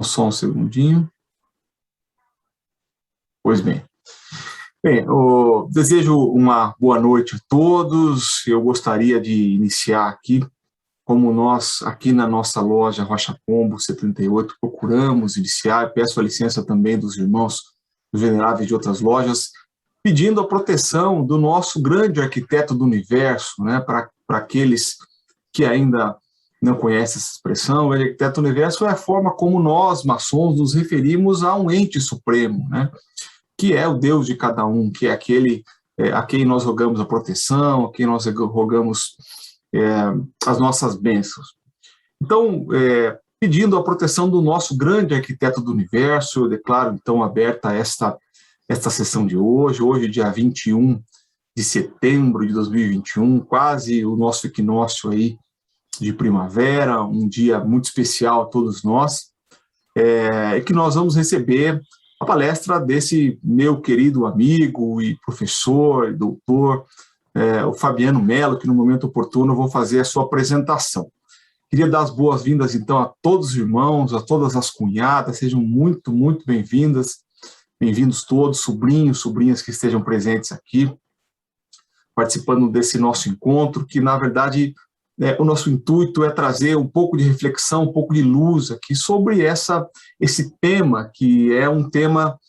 Só um segundinho. Pois bem. Bem, eu desejo uma boa noite a todos. Eu gostaria de iniciar aqui, como nós, aqui na nossa loja Rocha Pombo 78, procuramos iniciar, peço a licença também dos irmãos veneráveis de outras lojas, pedindo a proteção do nosso grande arquiteto do universo, né, para aqueles que ainda não conhecem essa expressão. O arquiteto do universo é a forma como nós, maçons, nos referimos a um ente supremo, né, que é o Deus de cada um, que é aquele a quem nós rogamos a proteção, a quem nós rogamos as nossas bênçãos. Então, pedindo a proteção do nosso grande arquiteto do universo, eu declaro, então, aberta esta sessão de hoje, dia 21 de setembro de 2021, quase o nosso equinócio aí de primavera, um dia muito especial a todos nós, que nós vamos receber a palestra desse meu querido amigo e professor, e doutor, o Fabiano Mello, que no momento oportuno eu vou fazer a sua apresentação. Queria dar as boas-vindas, então, a todos os irmãos, a todas as cunhadas, sejam muito, muito bem-vindas, bem-vindos todos, sobrinhos, sobrinhas que estejam presentes aqui, participando desse nosso encontro, que, na verdade, o nosso intuito é trazer um pouco de reflexão, um pouco de luz aqui sobre esse tema, que é um tema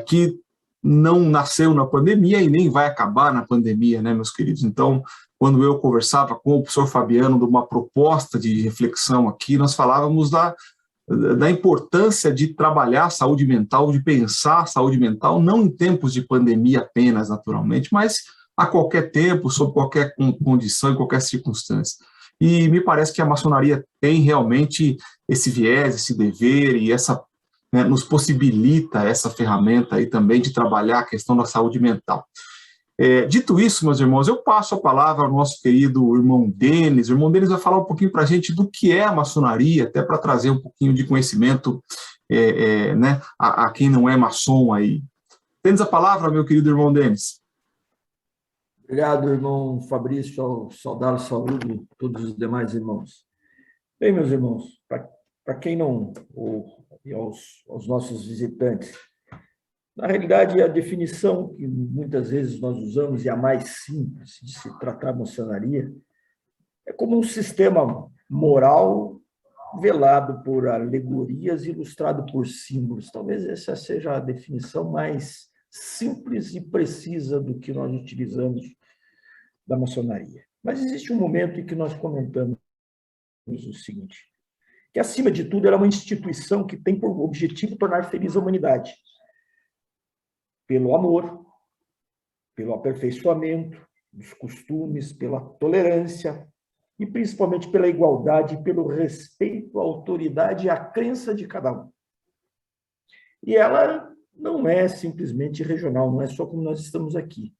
que não nasceu na pandemia e nem vai acabar na pandemia, né, meus queridos? Então, quando eu conversava com o professor Fabiano de uma proposta de reflexão aqui, nós falávamos da importância de trabalhar a saúde mental, de pensar a saúde mental, não em tempos de pandemia apenas, naturalmente, mas a qualquer tempo, sob qualquer condição, em qualquer circunstância. E me parece que a maçonaria tem realmente esse viés, esse dever, e nos possibilita essa ferramenta aí também de trabalhar a questão da saúde mental. Dito isso, meus irmãos, eu passo a palavra ao nosso querido irmão Denis. O irmão Denis vai falar um pouquinho para a gente do que é a maçonaria, até para trazer um pouquinho de conhecimento né, a quem não é maçom aí. Tens a palavra, meu querido irmão Denis. Obrigado, irmão Fabrício, saudar, saúdo todos os demais irmãos. Bem, meus irmãos, para quem não, e aos nossos visitantes, na realidade, a definição que muitas vezes nós usamos, e a mais simples de se tratar a maçonaria, é como um sistema moral velado por alegorias e ilustrado por símbolos. Talvez essa seja a definição mais simples e precisa do que nós utilizamos da maçonaria. Mas existe um momento em que nós comentamos o seguinte, que, acima de tudo, ela é uma instituição que tem por objetivo tornar feliz a humanidade, pelo amor, pelo aperfeiçoamento dos costumes, pela tolerância e, principalmente, pela igualdade e pelo respeito à autoridade e à crença de cada um. E ela não é simplesmente regional, não é só como nós estamos aqui.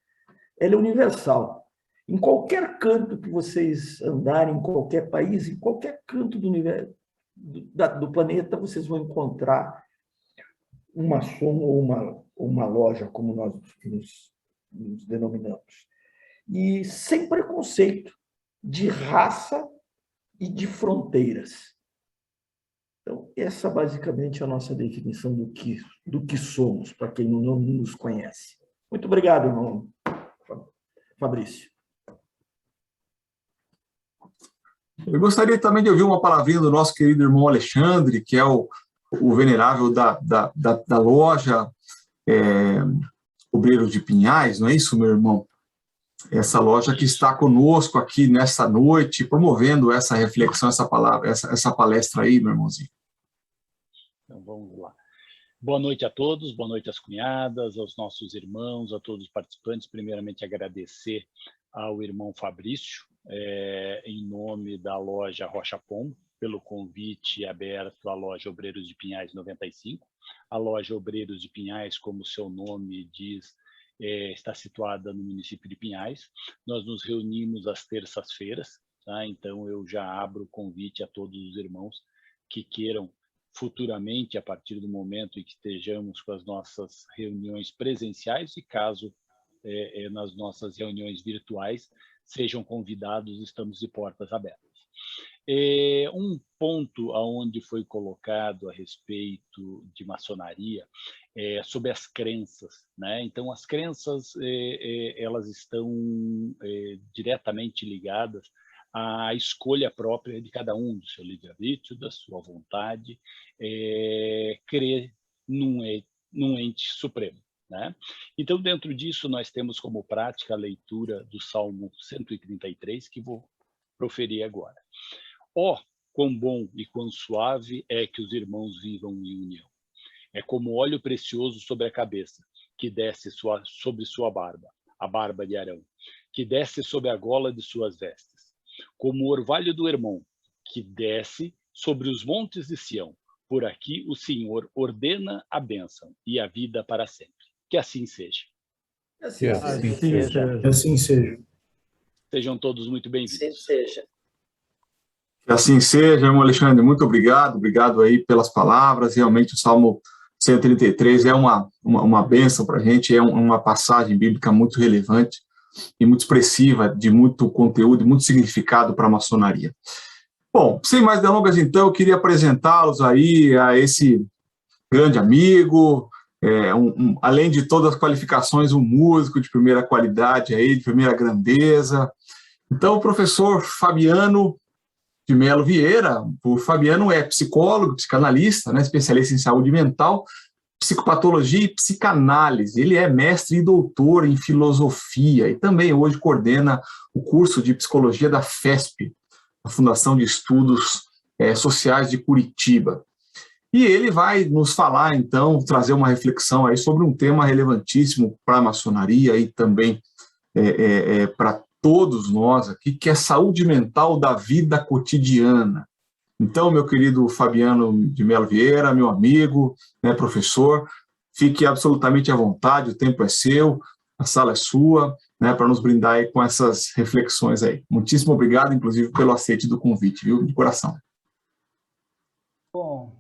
Ela é universal. Em qualquer canto que vocês andarem, em qualquer país, em qualquer canto do universo, do planeta, vocês vão encontrar um maçom ou uma loja, como nós nos denominamos. E sem preconceito de raça e de fronteiras. Então, essa basicamente é a nossa definição do que somos, para quem não nos conhece. Muito obrigado, irmão Fabrício. Eu gostaria também de ouvir uma palavrinha do nosso querido irmão Alexandre, que é o venerável da loja Obreiros de Pinhais, não é isso, meu irmão? Essa loja que está conosco aqui nessa noite, promovendo essa reflexão, essa palestra aí, meu irmãozinho. Então, vamos lá. Boa noite a todos, boa noite às cunhadas, aos nossos irmãos, a todos os participantes. Primeiramente, agradecer ao irmão Fabrício, em nome da loja Rocha Pombo, pelo convite aberto à loja Obreiros de Pinhais 95. A loja Obreiros de Pinhais, como o seu nome diz, está situada no município de Pinhais. Nós nos reunimos às terças-feiras, tá? Então eu já abro o convite a todos os irmãos que queiram futuramente, a partir do momento em que estejamos com as nossas reuniões presenciais, e caso nas nossas reuniões virtuais, sejam convidados, estamos de portas abertas. Um ponto aonde foi colocado a respeito de maçonaria é sobre as crenças, né? Então, as crenças elas estão diretamente ligadas à escolha própria de cada um, do seu livre-arbítrio, da sua vontade, crer num ente supremo, né? Então, dentro disso, nós temos como prática a leitura do Salmo 133, que vou proferir agora. Ó, quão bom e quão suave é que os irmãos vivam em união. É como óleo precioso sobre a cabeça, que desce sobre sua barba, a barba de Arão, que desce sobre a gola de suas vestes. Como o orvalho do Hermon, que desce sobre os montes de Sião. Por aqui o Senhor ordena a bênção e a vida para sempre. Que assim seja. Assim Assim seja. seja. Que assim seja. Sejam todos muito Assim bem-vindos. seja. Que assim seja, irmão Alexandre, muito obrigado aí pelas palavras. Realmente o Salmo 133 é uma bênção para a gente, é uma passagem bíblica muito relevante e muito expressiva, de muito conteúdo e muito significado para a maçonaria. Bom, sem mais delongas, então, eu queria apresentá-los aí a esse grande amigo, além de todas as qualificações, um músico de primeira qualidade aí, de primeira grandeza. Então, o professor Fabiano de Melo Vieira. O Fabiano é psicólogo, psicanalista, né, especialista em saúde mental, psicopatologia e psicanálise. Ele é mestre e doutor em filosofia e também hoje coordena o curso de psicologia da FESP, a Fundação de Estudos Sociais de Curitiba. E ele vai nos falar, então, trazer uma reflexão aí sobre um tema relevantíssimo para a maçonaria e também para todos nós aqui, que é saúde mental da vida cotidiana. Então, meu querido Fabiano de Melo Vieira, meu amigo, né, professor, fique absolutamente à vontade, o tempo é seu, a sala é sua, né, para nos brindar aí com essas reflexões aí. Muitíssimo obrigado, inclusive, pelo aceite do convite, viu, de coração. Bom,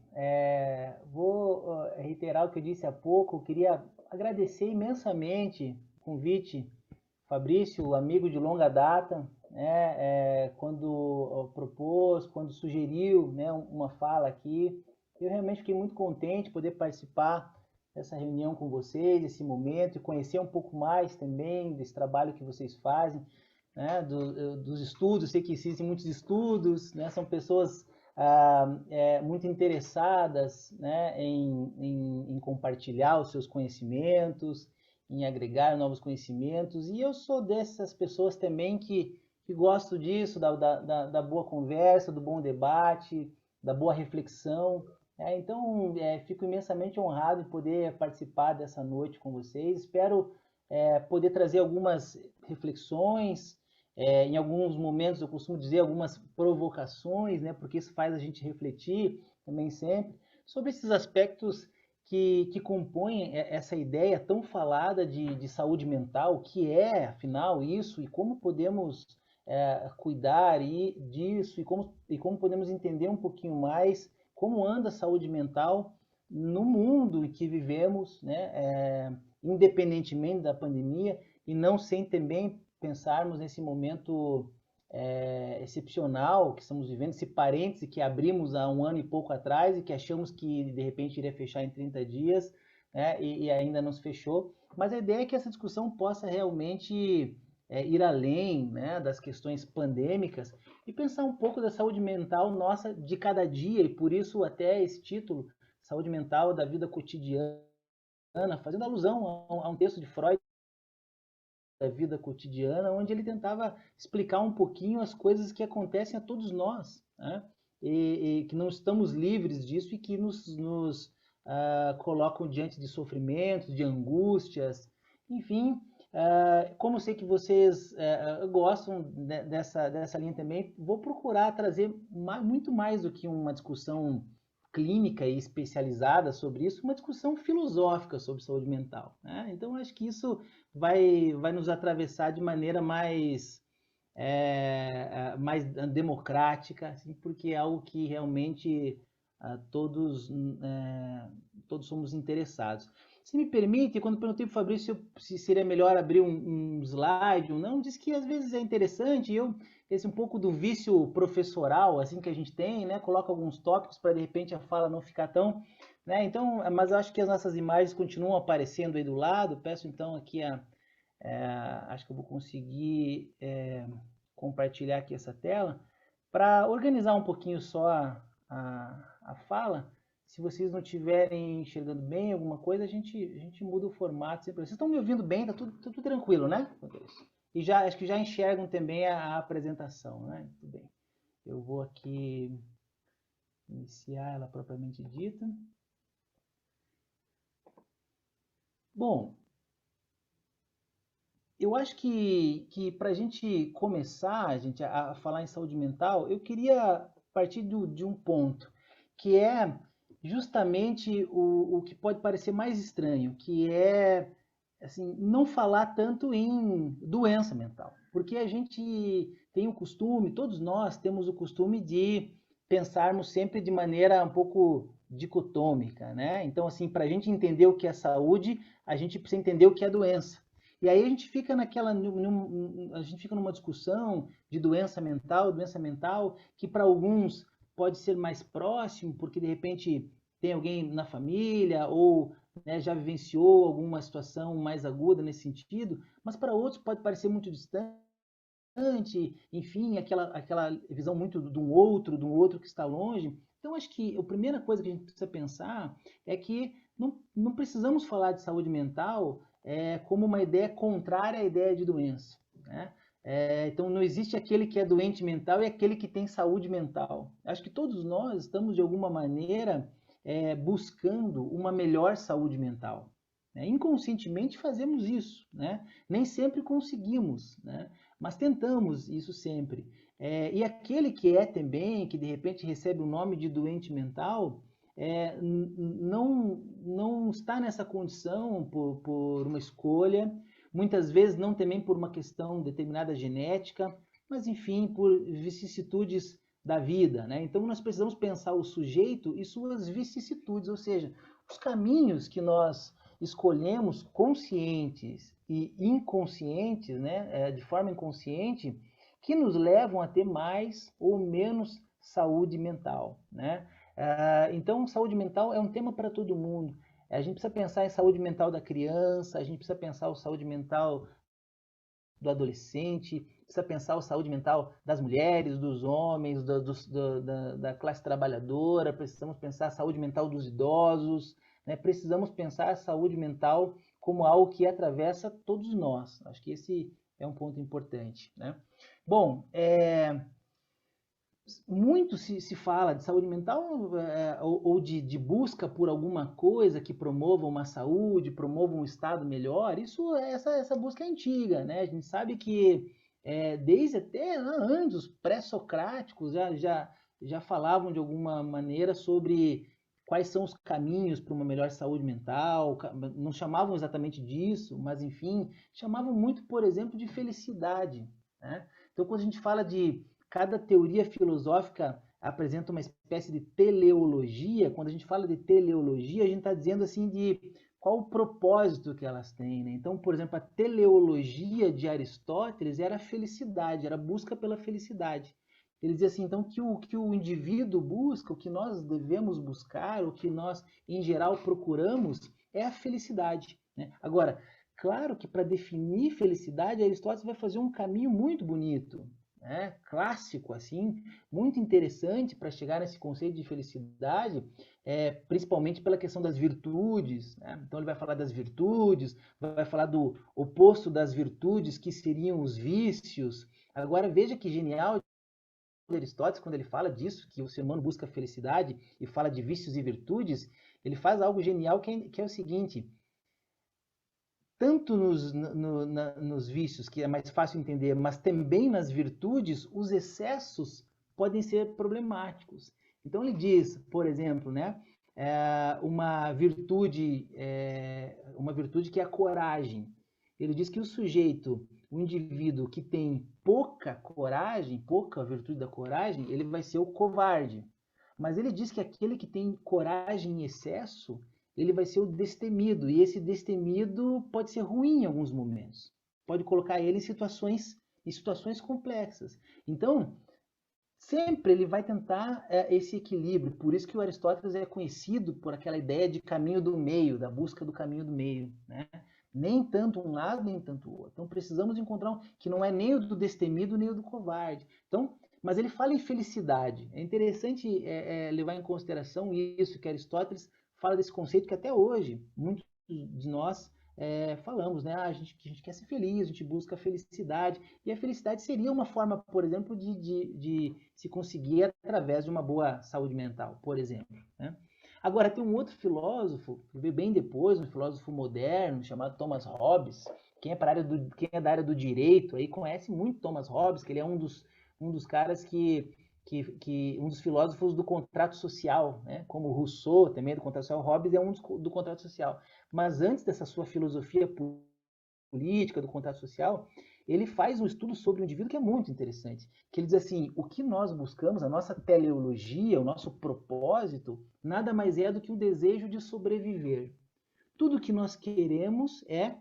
vou reiterar o que eu disse há pouco. Eu queria agradecer imensamente o convite, Fabrício, amigo de longa data, né, quando propôs, quando sugeriu, né, uma fala aqui. Eu realmente fiquei muito contente de poder participar dessa reunião com vocês, desse momento, e conhecer um pouco mais também desse trabalho que vocês fazem, né, dos estudos. Eu sei que existem muitos estudos, né, são pessoas muito interessadas, né, em compartilhar os seus conhecimentos, em agregar novos conhecimentos, e eu sou dessas pessoas também que gosto disso, da boa conversa, do bom debate, da boa reflexão. Então, fico imensamente honrado em poder participar dessa noite com vocês. Espero poder trazer algumas reflexões, em alguns momentos eu costumo dizer algumas provocações, né, porque isso faz a gente refletir também sempre sobre esses aspectos que compõem essa ideia tão falada de saúde mental, que é, afinal, isso, e como podemos cuidar disso, e como podemos entender um pouquinho mais como anda a saúde mental no mundo em que vivemos, né, independentemente da pandemia, e não sem também pensarmos nesse momento excepcional que estamos vivendo, esse parêntese que abrimos há 1 ano e pouco atrás e que achamos que de repente iria fechar em 30 dias, né, e ainda não se fechou. Mas a ideia é que essa discussão possa realmente ir além, né, das questões pandêmicas e pensar um pouco da saúde mental nossa de cada dia, e por isso até esse título, Saúde Mental da Vida Cotidiana, fazendo alusão a um texto de Freud, da vida cotidiana, onde ele tentava explicar um pouquinho as coisas que acontecem a todos nós, né? E que não estamos livres disso e que nos colocam diante de sofrimentos, de angústias, enfim. Como eu sei que vocês gostam dessa linha também, vou procurar trazer muito mais do que uma discussão clínica e especializada sobre isso, uma discussão filosófica sobre saúde mental, né? Então, acho que isso vai nos atravessar de maneira mais democrática, assim, porque é algo que realmente todos somos interessados. Se me permite, quando perguntei para o Fabrício se seria melhor abrir um slide ou não, disse que às vezes é interessante, esse um pouco do vício professoral assim que a gente tem, né? Coloca alguns tópicos para de repente a fala não ficar tão, né? Então, mas eu acho que as nossas imagens continuam aparecendo aí do lado. Peço então aqui acho que eu vou conseguir compartilhar aqui essa tela para organizar um pouquinho só a fala. Se vocês não estiverem enxergando bem alguma coisa, a gente muda o formato. Vocês estão me ouvindo bem? Tá tudo tranquilo, né? E acho que já enxergam também a apresentação, né? Tudo bem. Eu vou aqui iniciar ela propriamente dita. Bom, eu acho que para a gente começar a falar em saúde mental, eu queria partir de um ponto, que é justamente o que pode parecer mais estranho, que é assim, não falar tanto em doença mental. Porque a gente tem o costume, todos nós temos o costume de pensarmos sempre de maneira um pouco dicotômica, né? Então, assim, para a gente entender o que é saúde, a gente precisa entender o que é doença. E aí a gente fica a gente fica numa discussão de doença mental, que para alguns pode ser mais próximo, porque de repente tem alguém na família ou, né, já vivenciou alguma situação mais aguda nesse sentido, mas para outros pode parecer muito distante, enfim, aquela visão muito de um outro que está longe. Então, acho que a primeira coisa que a gente precisa pensar é que não precisamos falar de saúde mental como uma ideia contrária à ideia de doença, né? Então, não existe aquele que é doente mental e aquele que tem saúde mental. Acho que todos nós estamos, de alguma maneira, buscando uma melhor saúde mental, né? Inconscientemente fazemos isso, né? Nem sempre conseguimos, né? Mas tentamos isso sempre. E aquele que é também, que de repente recebe o nome de doente mental, não está nessa condição por uma escolha, muitas vezes não também por uma questão determinada genética, mas enfim, por vicissitudes da vida, né? Então nós precisamos pensar o sujeito e suas vicissitudes, ou seja, os caminhos que nós escolhemos conscientes e inconscientes, né, de forma inconsciente, que nos levam a ter mais ou menos saúde mental, né? Então, saúde mental é um tema para todo mundo. A gente precisa pensar em saúde mental da criança, a gente precisa pensar em saúde mental do adolescente, precisa pensar a saúde mental das mulheres, dos homens, da classe trabalhadora, precisamos pensar a saúde mental dos idosos, né? Precisamos pensar a saúde mental como algo que atravessa todos nós. Acho que esse é um ponto importante, né? Bom, muito se fala de saúde mental ou de busca por alguma coisa que promova uma saúde, promova um estado melhor. Essa busca é antiga, né? A gente sabe que desde até antes, os pré-socráticos já falavam de alguma maneira sobre quais são os caminhos para uma melhor saúde mental. Não chamavam exatamente disso, mas enfim, chamavam muito, por exemplo, de felicidade, né? Então, quando a gente fala de cada teoria filosófica apresenta uma espécie de teleologia. Quando a gente fala de teleologia, a gente está dizendo assim de qual o propósito que elas têm, né? Então, por exemplo, a teleologia de Aristóteles era a felicidade, era a busca pela felicidade. Ele dizia assim, então, que o indivíduo busca, o que nós devemos buscar, o que nós, em geral, procuramos, é a felicidade, né? Agora, claro que para definir felicidade, Aristóteles vai fazer um caminho muito bonito, né, clássico, assim, muito interessante para chegar nesse conceito de felicidade, principalmente pela questão das virtudes, né? Então ele vai falar das virtudes, vai falar do oposto das virtudes, que seriam os vícios. Agora veja que genial de Aristóteles, quando ele fala disso, que o ser humano busca felicidade e fala de vícios e virtudes, ele faz algo genial que é o seguinte: tanto nos vícios, que é mais fácil entender, mas também nas virtudes, os excessos podem ser problemáticos. Então ele diz, por exemplo, né, uma virtude que é a coragem. Ele diz que o sujeito, o indivíduo que tem pouca coragem, pouca virtude da coragem, ele vai ser o covarde. Mas ele diz que aquele que tem coragem em excesso, ele vai ser o destemido, e esse destemido pode ser ruim em alguns momentos. Pode colocar ele em situações complexas. Então, sempre ele vai tentar esse equilíbrio. Por isso que o Aristóteles é conhecido por aquela ideia de caminho do meio, da busca do caminho do meio, né? Nem tanto um lado, nem tanto o outro. Então precisamos encontrar um que não é nem o do destemido, nem o do covarde. Então, mas ele fala em felicidade. É interessante levar em consideração isso, que Aristóteles fala desse conceito que até hoje muitos de nós falamos, né? A gente quer ser feliz, a gente busca a felicidade, e a felicidade seria uma forma, por exemplo, de se conseguir através de uma boa saúde mental, por exemplo, né? Agora, tem um outro filósofo, que veio bem depois, um filósofo moderno, chamado Thomas Hobbes. Quem é da área do direito aí conhece muito Thomas Hobbes, que ele é um dos caras um dos filósofos do contrato social, né? Como Rousseau, também do contrato social, Hobbes é um do contrato social. Mas antes dessa sua filosofia política, do contrato social, ele faz um estudo sobre o indivíduo que é muito interessante, que ele diz assim, o que nós buscamos, a nossa teleologia, o nosso propósito, nada mais é do que o desejo de sobreviver. Tudo que nós queremos é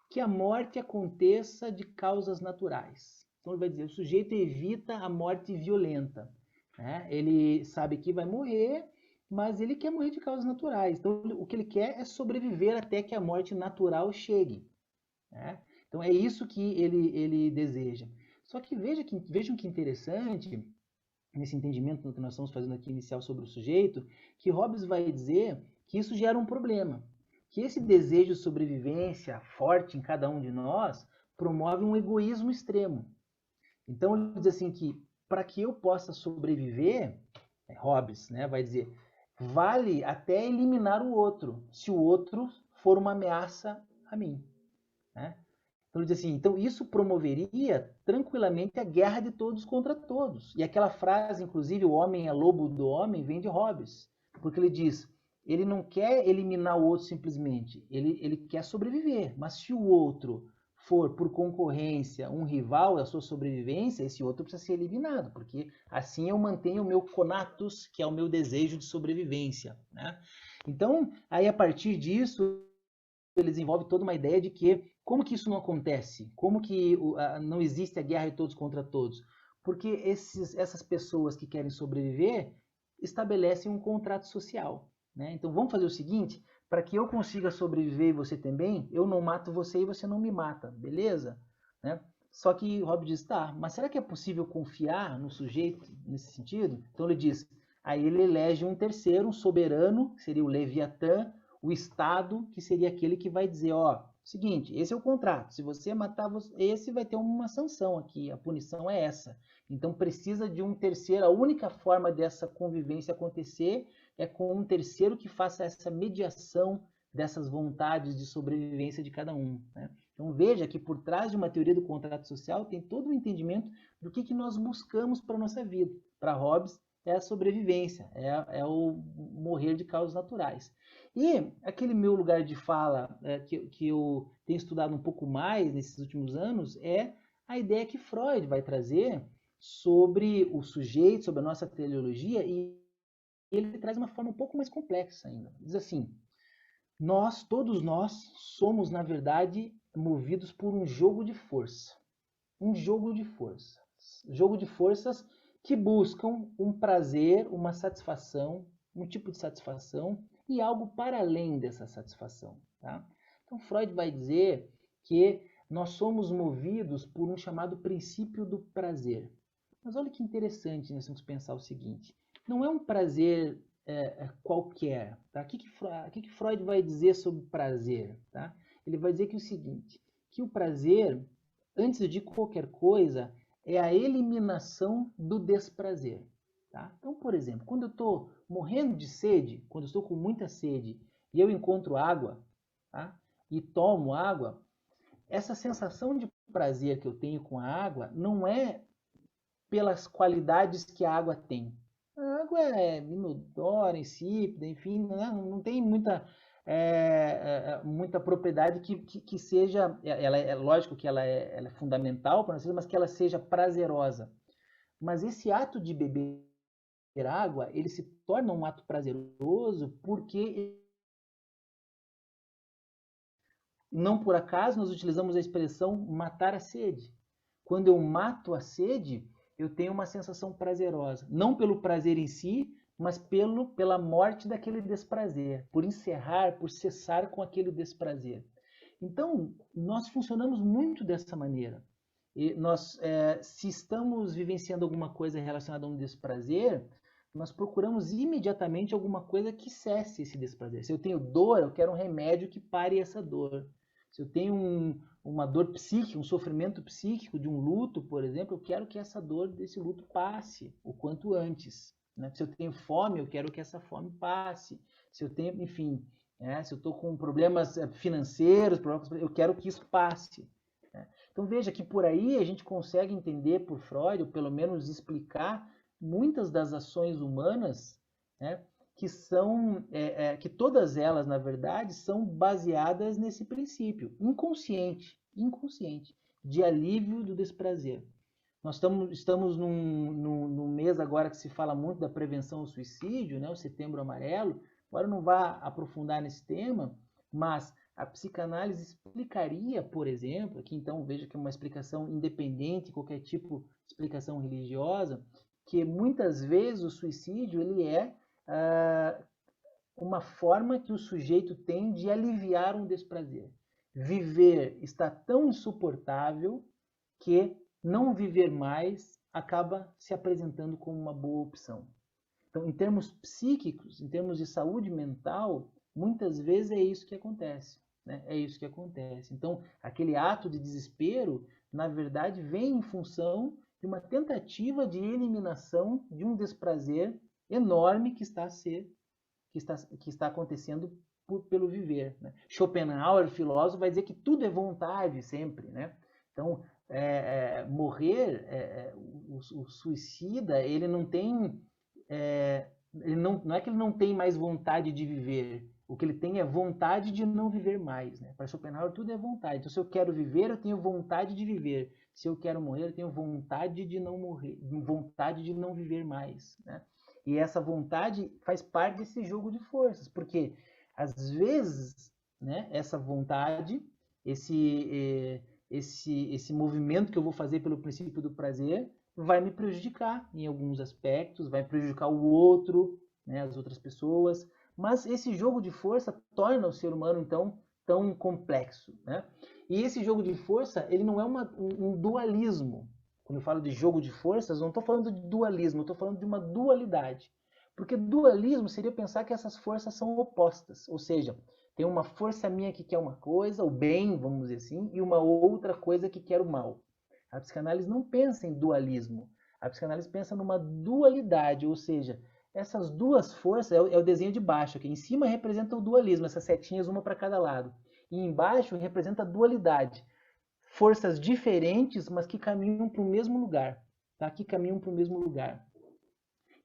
que a morte aconteça de causas naturais. Então ele vai dizer, o sujeito evita a morte violenta, né? Ele sabe que vai morrer, mas ele quer morrer de causas naturais. Então o que ele quer é sobreviver até que a morte natural chegue, né? Então é isso que ele deseja. Só que vejam que interessante, nesse entendimento que nós estamos fazendo aqui inicial sobre o sujeito, que Hobbes vai dizer que isso gera um problema. Que esse desejo de sobrevivência forte em cada um de nós promove um egoísmo extremo. Então ele diz assim que para que eu possa sobreviver, Hobbes, né, vai dizer, vale até eliminar o outro, se o outro for uma ameaça a mim, né? Então ele diz assim, então isso promoveria tranquilamente a guerra de todos contra todos. E aquela frase, inclusive, o homem é lobo do homem, vem de Hobbes, porque ele diz, ele não quer eliminar o outro simplesmente, ele quer sobreviver, mas se o outro for, por concorrência, um rival da sua sobrevivência, esse outro precisa ser eliminado, porque assim eu mantenho o meu conatus, que é o meu desejo de sobrevivência, né? Então, aí a partir disso, ele desenvolve toda uma ideia de que como que isso não acontece? Como que não existe a guerra de todos contra todos? Porque essas pessoas que querem sobreviver estabelecem um contrato social, né? Então vamos fazer o seguinte, para que eu consiga sobreviver e você também, eu não mato você e você não me mata, beleza? Né? Só que Hobbes diz, tá, mas será que é possível confiar no sujeito nesse sentido? Então ele diz, aí ele elege um terceiro, um soberano, que seria o Leviatã, o Estado, que seria aquele que vai dizer, ó, seguinte, esse é o contrato, se você matar esse vai ter uma sanção aqui, a punição é essa. Então precisa de um terceiro, a única forma dessa convivência acontecer é com um terceiro que faça essa mediação dessas vontades de sobrevivência de cada um, né? Então veja que por trás de uma teoria do contrato social tem todo o entendimento do que nós buscamos para a nossa vida. Para Hobbes é a sobrevivência, é o morrer de causas naturais. E aquele meu lugar de fala que eu tenho estudado um pouco mais nesses últimos anos é a ideia que Freud vai trazer sobre o sujeito, sobre a nossa teleologia, e ele traz uma forma um pouco mais complexa ainda. Diz assim, todos nós somos, na verdade, movidos por um jogo de força. Um jogo de forças. Jogo de forças que buscam um prazer, uma satisfação, um tipo de satisfação e algo para além dessa satisfação, tá? Então Freud vai dizer que nós somos movidos por um chamado princípio do prazer. Mas olha que interessante, nós temos que pensar o seguinte, não é um prazer qualquer, tá? O que Freud vai dizer sobre prazer, tá? Ele vai dizer que o seguinte, que o prazer, antes de qualquer coisa, é a eliminação do desprazer, tá? Então, por exemplo, quando eu estou morrendo de sede, quando eu estou com muita sede e eu encontro água, tá? E tomo água, essa sensação de prazer que eu tenho com a água não é pelas qualidades que a água tem. A água é inodora, insípida, enfim, não tem muita propriedade que seja, é lógico que ela é fundamental para nós, mas que ela seja prazerosa. Mas esse ato de beber água, ele se torna um ato prazeroso porque não por acaso nós utilizamos a expressão matar a sede. Quando eu mato a sede, eu tenho uma sensação prazerosa. Não pelo prazer em si, mas pela morte daquele desprazer, por encerrar, por cessar com aquele desprazer. Então, nós funcionamos muito dessa maneira. E nós, se estamos vivenciando alguma coisa relacionada a um desprazer, nós procuramos imediatamente alguma coisa que cesse esse desprazer. Se eu tenho dor, eu quero um remédio que pare essa dor. Se eu tenho uma dor psíquica, um sofrimento psíquico de um luto, por exemplo, eu quero que essa dor desse luto passe o quanto antes. Né? Se eu tenho fome, eu quero que essa fome passe. Se eu tenho, enfim, se eu estou com problemas financeiros, eu quero que isso passe. Né? Então veja que por aí a gente consegue entender por Freud, ou pelo menos explicar muitas das ações humanas, né, que todas elas, na verdade, são baseadas nesse princípio inconsciente, de alívio do desprazer. Nós estamos num mês agora que se fala muito da prevenção ao suicídio, né, o Setembro Amarelo. Agora eu não vou aprofundar nesse tema, mas a psicanálise explicaria, por exemplo, aqui então veja que é uma explicação independente de qualquer tipo de explicação religiosa, que muitas vezes o suicídio ele é uma forma que o sujeito tem de aliviar um desprazer. Viver está tão insuportável que não viver mais acaba se apresentando como uma boa opção. Então, em termos psíquicos, em termos de saúde mental, muitas vezes é isso que acontece. Né? É isso que acontece. Então, aquele ato de desespero, na verdade, vem em função de uma tentativa de eliminação de um desprazer enorme que está acontecendo pelo viver. Né? Schopenhauer, filósofo, vai dizer que tudo é vontade sempre. Né? Então, morrer, o suicida, ele não tem... não é que ele não tem mais vontade de viver, o que ele tem é vontade de não viver mais. Né? Para Schopenhauer, tudo é vontade. Então, se eu quero viver, eu tenho vontade de viver. Se eu quero morrer, eu tenho vontade de não morrer, vontade de não viver mais. Né? E essa vontade faz parte desse jogo de forças, porque, às vezes, né, essa vontade, esse movimento que eu vou fazer pelo princípio do prazer, vai me prejudicar em alguns aspectos, vai prejudicar o outro, né, as outras pessoas, mas esse jogo de força torna o ser humano, então, tão complexo. Né? E esse jogo de força, ele não é um dualismo. Quando eu falo de jogo de forças, não estou falando de dualismo, estou falando de uma dualidade. Porque dualismo seria pensar que essas forças são opostas, ou seja, tem uma força minha que quer uma coisa, o bem, vamos dizer assim, e uma outra coisa que quer o mal. A psicanálise não pensa em dualismo. A psicanálise pensa numa dualidade, ou seja, essas duas forças, é o desenho de baixo, aqui em cima representa o dualismo, essas setinhas, uma para cada lado. E embaixo representa a dualidade. Forças diferentes, mas que caminham para o mesmo lugar. Tá? Que caminham para o mesmo lugar.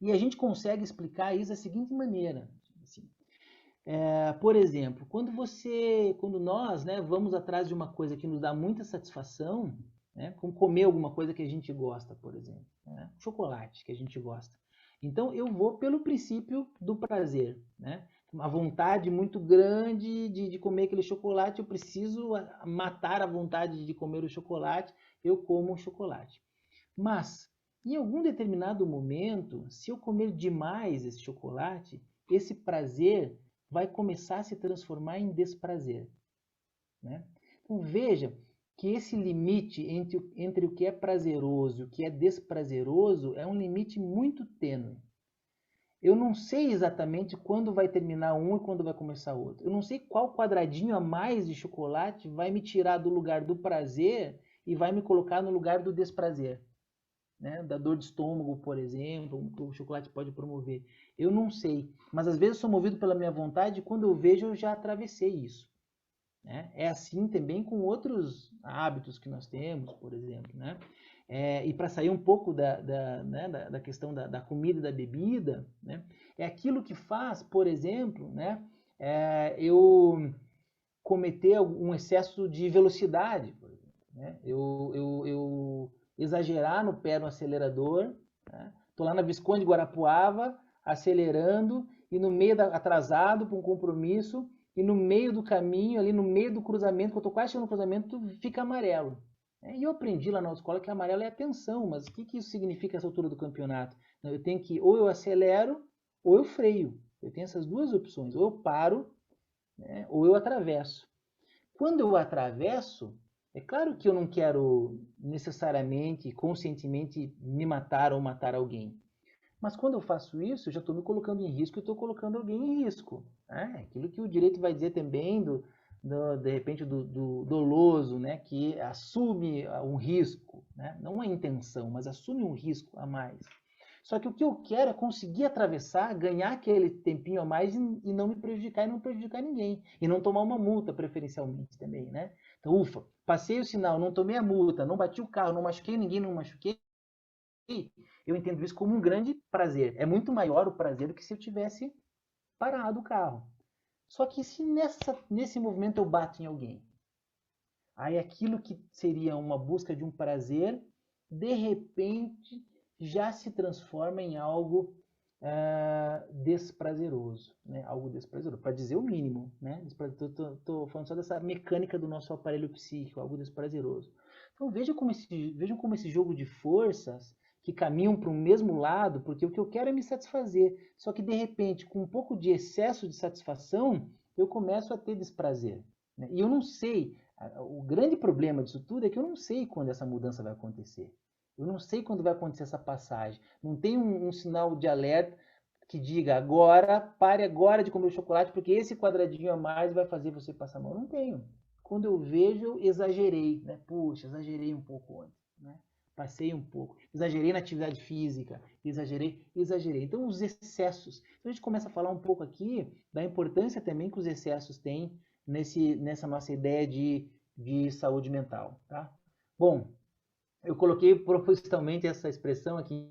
E a gente consegue explicar isso da seguinte maneira. Assim, por exemplo, quando nós, né, vamos atrás de uma coisa que nos dá muita satisfação, né, como comer alguma coisa que a gente gosta, por exemplo, né, chocolate que a gente gosta. Então eu vou pelo princípio do prazer, né? Uma vontade muito grande de comer aquele chocolate, eu preciso matar a vontade de comer o chocolate, eu como o chocolate. Mas, em algum determinado momento, se eu comer demais esse chocolate, esse prazer vai começar a se transformar em desprazer. Né? Então veja que esse limite entre o que é prazeroso e o que é desprazeroso é um limite muito tênue. Eu não sei exatamente quando vai terminar um e quando vai começar outro. Eu não sei qual quadradinho a mais de chocolate vai me tirar do lugar do prazer e vai me colocar no lugar do desprazer. Né? Da dor de estômago, por exemplo, que o chocolate pode promover. Eu não sei. Mas às vezes eu sou movido pela minha vontade e quando eu vejo eu já atravessei isso. Né? É assim também com outros hábitos que nós temos, por exemplo. Né? E para sair um pouco da questão da comida e da bebida, né? É aquilo que faz, por exemplo, né? Eu cometer um excesso de velocidade, por exemplo, né? Eu exagerar no pé no acelerador, né? Tô lá na Visconde de Guarapuava, acelerando, e no meio atrasado para um compromisso, e no meio do caminho, ali no meio do cruzamento, quando eu tô quase chegando no cruzamento, fica amarelo. E eu aprendi lá na escola que amarelo é atenção, mas o que isso significa essa altura do campeonato? Eu tenho que, ou eu acelero, ou eu freio. Eu tenho essas duas opções, ou eu paro, né, ou eu atravesso. Quando eu atravesso, é claro que eu não quero necessariamente, conscientemente, me matar ou matar alguém. Mas quando eu faço isso, eu já estou me colocando em risco e estou colocando alguém em risco. Aquilo que o direito vai dizer também, de repente, do doloso, né? Que assume um risco, né? Não a intenção, mas assume um risco a mais. Só que o que eu quero é conseguir atravessar, ganhar aquele tempinho a mais e não me prejudicar e não prejudicar ninguém. E não tomar uma multa, preferencialmente, também, né? Então, ufa, passei o sinal, não tomei a multa, não bati o carro, não machuquei ninguém, não machuquei. Eu entendo isso como um grande prazer. É muito maior o prazer do que se eu tivesse parado o carro. Só que se nesse movimento eu bato em alguém, aí aquilo que seria uma busca de um prazer, de repente já se transforma em algo desprazeroso, né? Algo desprazeroso, para dizer o mínimo, né? Estou falando só dessa mecânica do nosso aparelho psíquico, algo desprazeroso. Então vejam como esse jogo de forças que caminham para o mesmo lado, porque o que eu quero é me satisfazer. Só que de repente, com um pouco de excesso de satisfação, eu começo a ter desprazer, né? E eu não sei. O grande problema disso tudo é que eu não sei quando essa mudança vai acontecer. Eu não sei quando vai acontecer essa passagem. Não tem um sinal de alerta que diga agora, pare agora de comer o chocolate, porque esse quadradinho a mais vai fazer você passar mal. Não tenho. Quando eu vejo, eu exagerei, né? Puxa, exagerei um pouco ontem, né? Passei um pouco. Exagerei na atividade física, exagerei. Então, os excessos. Então, a gente começa a falar um pouco aqui da importância também que os excessos têm nessa nossa ideia de saúde mental, tá? Bom, eu coloquei propositalmente essa expressão aqui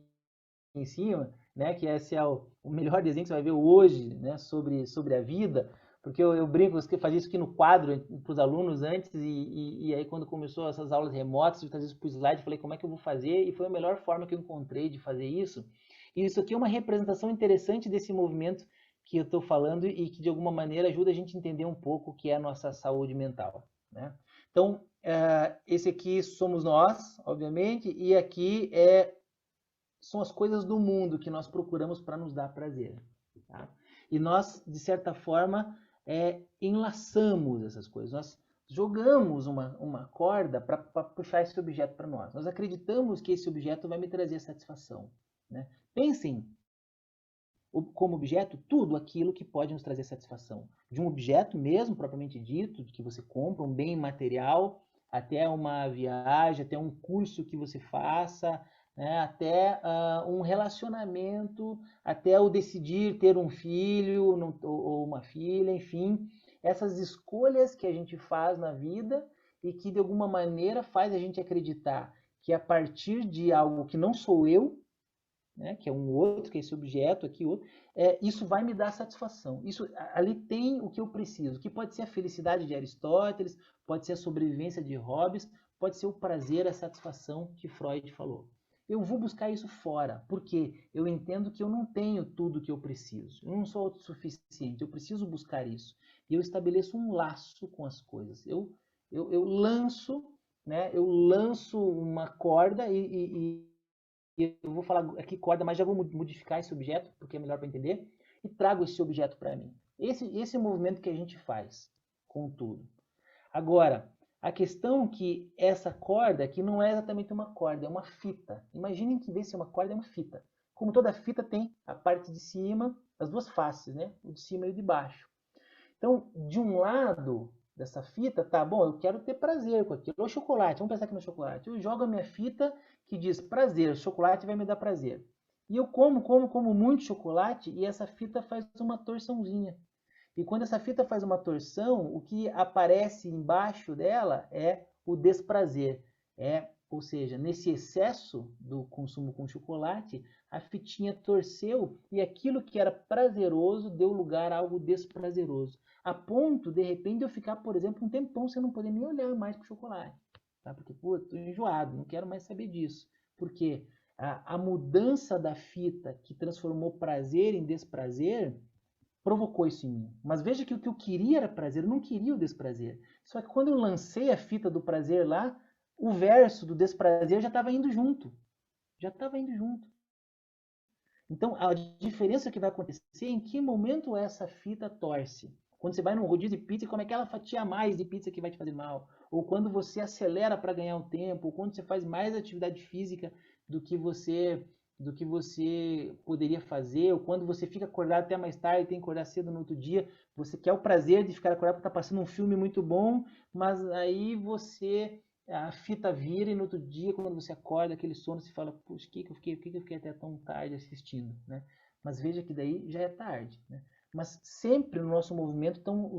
em cima, né, que esse é o melhor desenho que você vai ver hoje, né, sobre a vida, porque eu brinco, eu fazia isso aqui no quadro para os alunos antes, e aí quando começou essas aulas remotas, eu fazia isso para o slide, falei como é que eu vou fazer, e foi a melhor forma que eu encontrei de fazer isso. E isso aqui é uma representação interessante desse movimento que eu estou falando e que de alguma maneira ajuda a gente a entender um pouco o que é a nossa saúde mental, né? Então, esse aqui somos nós, obviamente, e aqui são as coisas do mundo que nós procuramos para nos dar prazer. Tá? E nós, de certa forma, enlaçamos essas coisas. Nós jogamos uma corda para puxar esse objeto para nós. Nós acreditamos que esse objeto vai me trazer satisfação. Né? Pensem como objeto tudo aquilo que pode nos trazer satisfação. De um objeto mesmo, propriamente dito, que você compra, um bem material, até uma viagem, até um curso que você faça, né, até um relacionamento, até o decidir ter um filho ou uma filha, enfim. Essas escolhas que a gente faz na vida e que de alguma maneira faz a gente acreditar que a partir de algo que não sou eu, né, que é um outro, que é esse objeto aqui, outro, isso vai me dar satisfação. Isso ali tem o que eu preciso, que pode ser a felicidade de Aristóteles, pode ser a sobrevivência de Hobbes, pode ser o prazer, a satisfação que Freud falou. Eu vou buscar isso fora, porque eu entendo que eu não tenho tudo o que eu preciso. Eu não sou autossuficiente, eu preciso buscar isso. E eu estabeleço um laço com as coisas. Eu lanço, né, eu lanço uma corda eu vou falar aqui corda, mas já vou modificar esse objeto, porque é melhor para entender, e trago esse objeto para mim. Esse é o movimento que a gente faz com tudo. Agora, a questão é que essa corda aqui não é exatamente uma corda, é uma fita. Imaginem que vê se uma corda é uma fita. Como toda fita tem a parte de cima, as duas faces, né? O de cima e o de baixo. Então, de um lado dessa fita, tá bom, eu quero ter prazer com aquilo. O chocolate, vamos pensar aqui no chocolate. Eu jogo a minha fita que diz prazer, chocolate vai me dar prazer. E eu como muito chocolate e essa fita faz uma torçãozinha. E quando essa fita faz uma torção, o que aparece embaixo dela é o desprazer. Ou seja, nesse excesso do consumo com chocolate, a fitinha torceu e aquilo que era prazeroso deu lugar a algo desprazeroso. A ponto, de repente, de eu ficar, por exemplo, um tempão sem não poder nem olhar mais para o chocolate. Tá? Porque, pô, estou enjoado, não quero mais saber disso. Porque a mudança da fita que transformou prazer em desprazer provocou isso em mim. Mas veja que o que eu queria era prazer, eu não queria o desprazer. Só que quando eu lancei a fita do prazer lá, o verso do desprazer já estava indo junto. Já estava indo junto. Então, a diferença que vai acontecer é em que momento essa fita torce. Quando você vai num rodízio de pizza e come aquela fatia a mais de pizza que vai te fazer mal. Ou quando você acelera para ganhar um tempo. Ou quando você faz mais atividade física do que você poderia fazer. Ou quando você fica acordado até mais tarde e tem que acordar cedo no outro dia. Você quer o prazer de ficar acordado porque está passando um filme muito bom. Mas aí a fita vira e no outro dia, quando você acorda, aquele sono, você fala, puxa, o que eu fiquei até tão tarde assistindo, né? Mas veja que daí já é tarde, né? Mas sempre no nosso movimento estão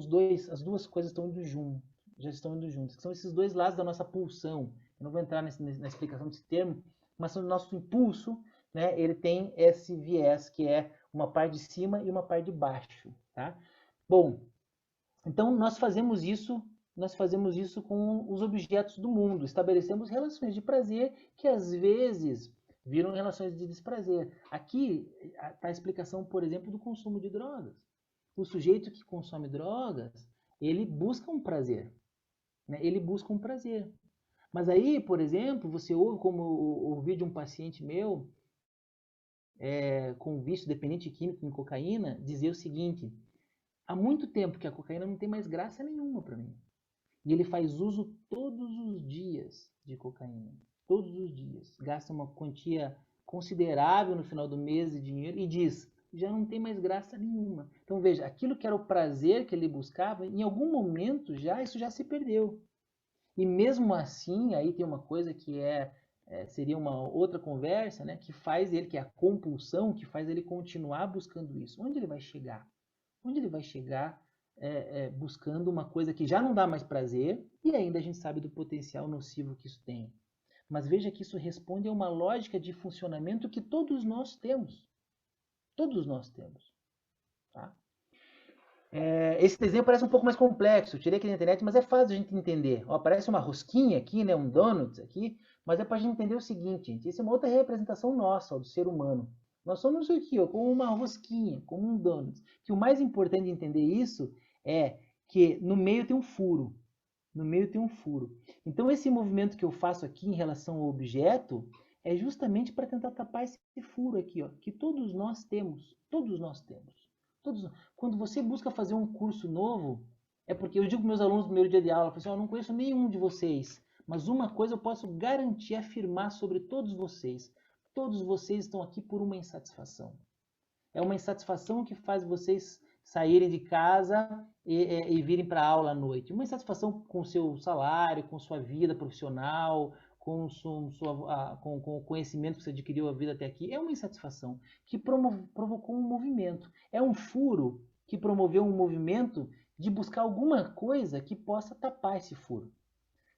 as duas coisas estão indo junto, já estão indo juntas. São esses dois lados da nossa pulsão. Eu não vou entrar na explicação desse termo, mas o nosso impulso, né? Ele tem esse viés que é uma parte de cima e uma parte de baixo, tá? Bom, então nós fazemos isso com os objetos do mundo. Estabelecemos relações de prazer que às vezes viram relações de desprazer. Aqui está a explicação, por exemplo, do consumo de drogas. O sujeito que consome drogas, ele busca um prazer, né? Ele busca um prazer. Mas aí, por exemplo, você ouve, como ouvi de um paciente meu, com vício dependente químico em cocaína, dizer o seguinte: há muito tempo que a cocaína não tem mais graça nenhuma para mim. E ele faz uso todos os dias de cocaína. Todos os dias. Gasta uma quantia considerável no final do mês de dinheiro e diz, já não tem mais graça nenhuma. Então veja, aquilo que era o prazer que ele buscava, em algum momento isso já se perdeu. E mesmo assim, aí tem uma coisa que seria uma outra conversa, né, que faz ele, que é a compulsão, que faz ele continuar buscando isso. Onde ele vai chegar? Onde ele vai chegar buscando uma coisa que já não dá mais prazer e ainda a gente sabe do potencial nocivo que isso tem. Mas veja que isso responde a uma lógica de funcionamento que todos nós temos. Todos nós temos. Tá? Esse desenho parece um pouco mais complexo. Eu tirei aqui na internet, mas é fácil de a gente entender. Ó, parece uma rosquinha aqui, né, um donut aqui, mas é para a gente entender o seguinte, gente. Isso é uma outra representação nossa, ó, do ser humano. Nós somos aqui, ó, como uma rosquinha, como um donut. Que o mais importante de entender isso é que no meio tem um furo. No meio tem um furo. Então, esse movimento que eu faço aqui em relação ao objeto é justamente para tentar tapar esse furo aqui, ó, que todos nós temos. Todos nós temos. Quando você busca fazer um curso novo, é porque eu digo para meus alunos no primeiro dia de aula, eu falo assim, eu não conheço nenhum de vocês, mas uma coisa eu posso garantir, afirmar sobre todos vocês. Todos vocês estão aqui por uma insatisfação. É uma insatisfação que faz vocês saírem de casa e virem para a aula à noite. Uma insatisfação com o seu salário, com sua vida profissional, com o conhecimento que você adquiriu a vida até aqui. É uma insatisfação que provocou um movimento. É um furo que promoveu um movimento de buscar alguma coisa que possa tapar esse furo.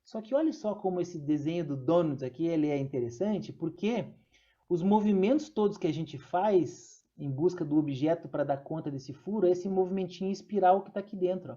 Só que olha só como esse desenho do Donut aqui ele é interessante, porque os movimentos todos que a gente faz em busca do objeto para dar conta desse furo, é esse movimentinho espiral que está aqui dentro. Ó.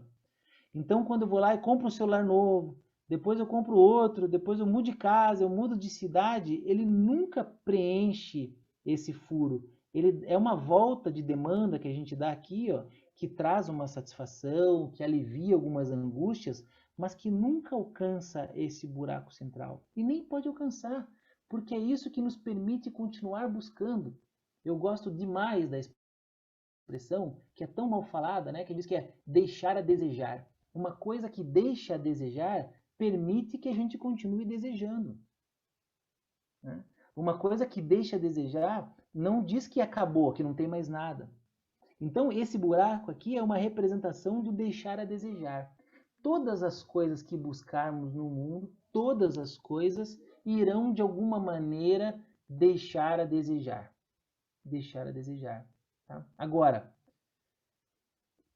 Então, quando eu vou lá e compro um celular novo, depois eu compro outro, depois eu mudo de casa, eu mudo de cidade, ele nunca preenche esse furo. Ele é uma volta de demanda que a gente dá aqui, ó, que traz uma satisfação, que alivia algumas angústias, mas que nunca alcança esse buraco central. E nem pode alcançar, porque é isso que nos permite continuar buscando. Eu gosto demais da expressão, que é tão mal falada, né, que diz que é deixar a desejar. Uma coisa que deixa a desejar permite que a gente continue desejando. Né? Uma coisa que deixa a desejar não diz que acabou, que não tem mais nada. Então, esse buraco aqui é uma representação do deixar a desejar. Todas as coisas que buscarmos no mundo, todas as coisas irão, de alguma maneira, deixar a desejar. Deixar a desejar. Tá? Agora,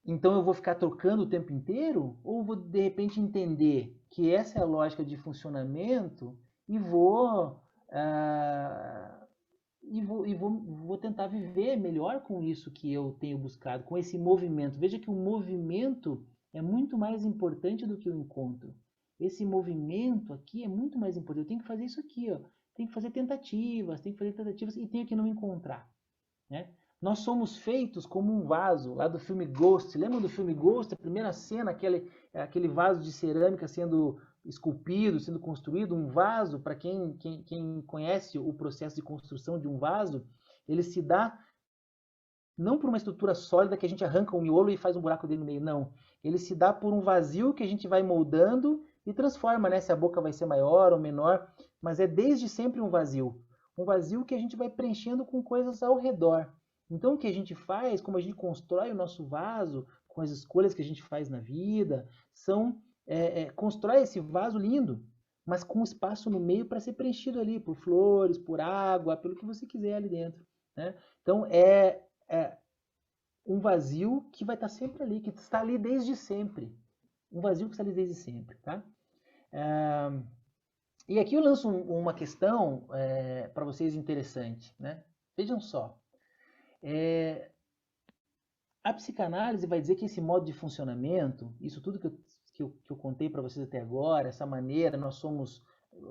então eu vou ficar trocando o tempo inteiro? Ou vou, de repente, entender que essa é a lógica de funcionamento e vou tentar viver melhor com isso que eu tenho buscado, com esse movimento. Veja que o movimento é muito mais importante do que o encontro. Esse movimento aqui é muito mais importante. Eu tenho que fazer isso aqui, ó. Tenho que fazer tentativas e tenho que não encontrar. Né? Nós somos feitos como um vaso, lá do filme Ghost. Lembra do filme Ghost? A primeira cena, aquele vaso de cerâmica sendo esculpido, sendo construído. Um vaso, para quem conhece o processo de construção de um vaso, ele se dá não por uma estrutura sólida que a gente arranca o miolo e faz um buraco dele no meio, não. Ele se dá por um vazio que a gente vai moldando e transforma, né? Se a boca vai ser maior ou menor, mas é desde sempre um vazio. Um vazio que a gente vai preenchendo com coisas ao redor. Então, o que a gente faz, como a gente constrói o nosso vaso, com as escolhas que a gente faz na vida, constrói esse vaso lindo, mas com espaço no meio para ser preenchido ali por flores, por água, pelo que você quiser ali dentro, né? Então, é um vazio que vai estar sempre ali, que está ali desde sempre. Um vazio que está ali desde sempre, tá? E aqui eu lanço uma questão para vocês interessante, né? Vejam só. A psicanálise vai dizer que esse modo de funcionamento, isso tudo que eu contei para vocês até agora, essa maneira, nós somos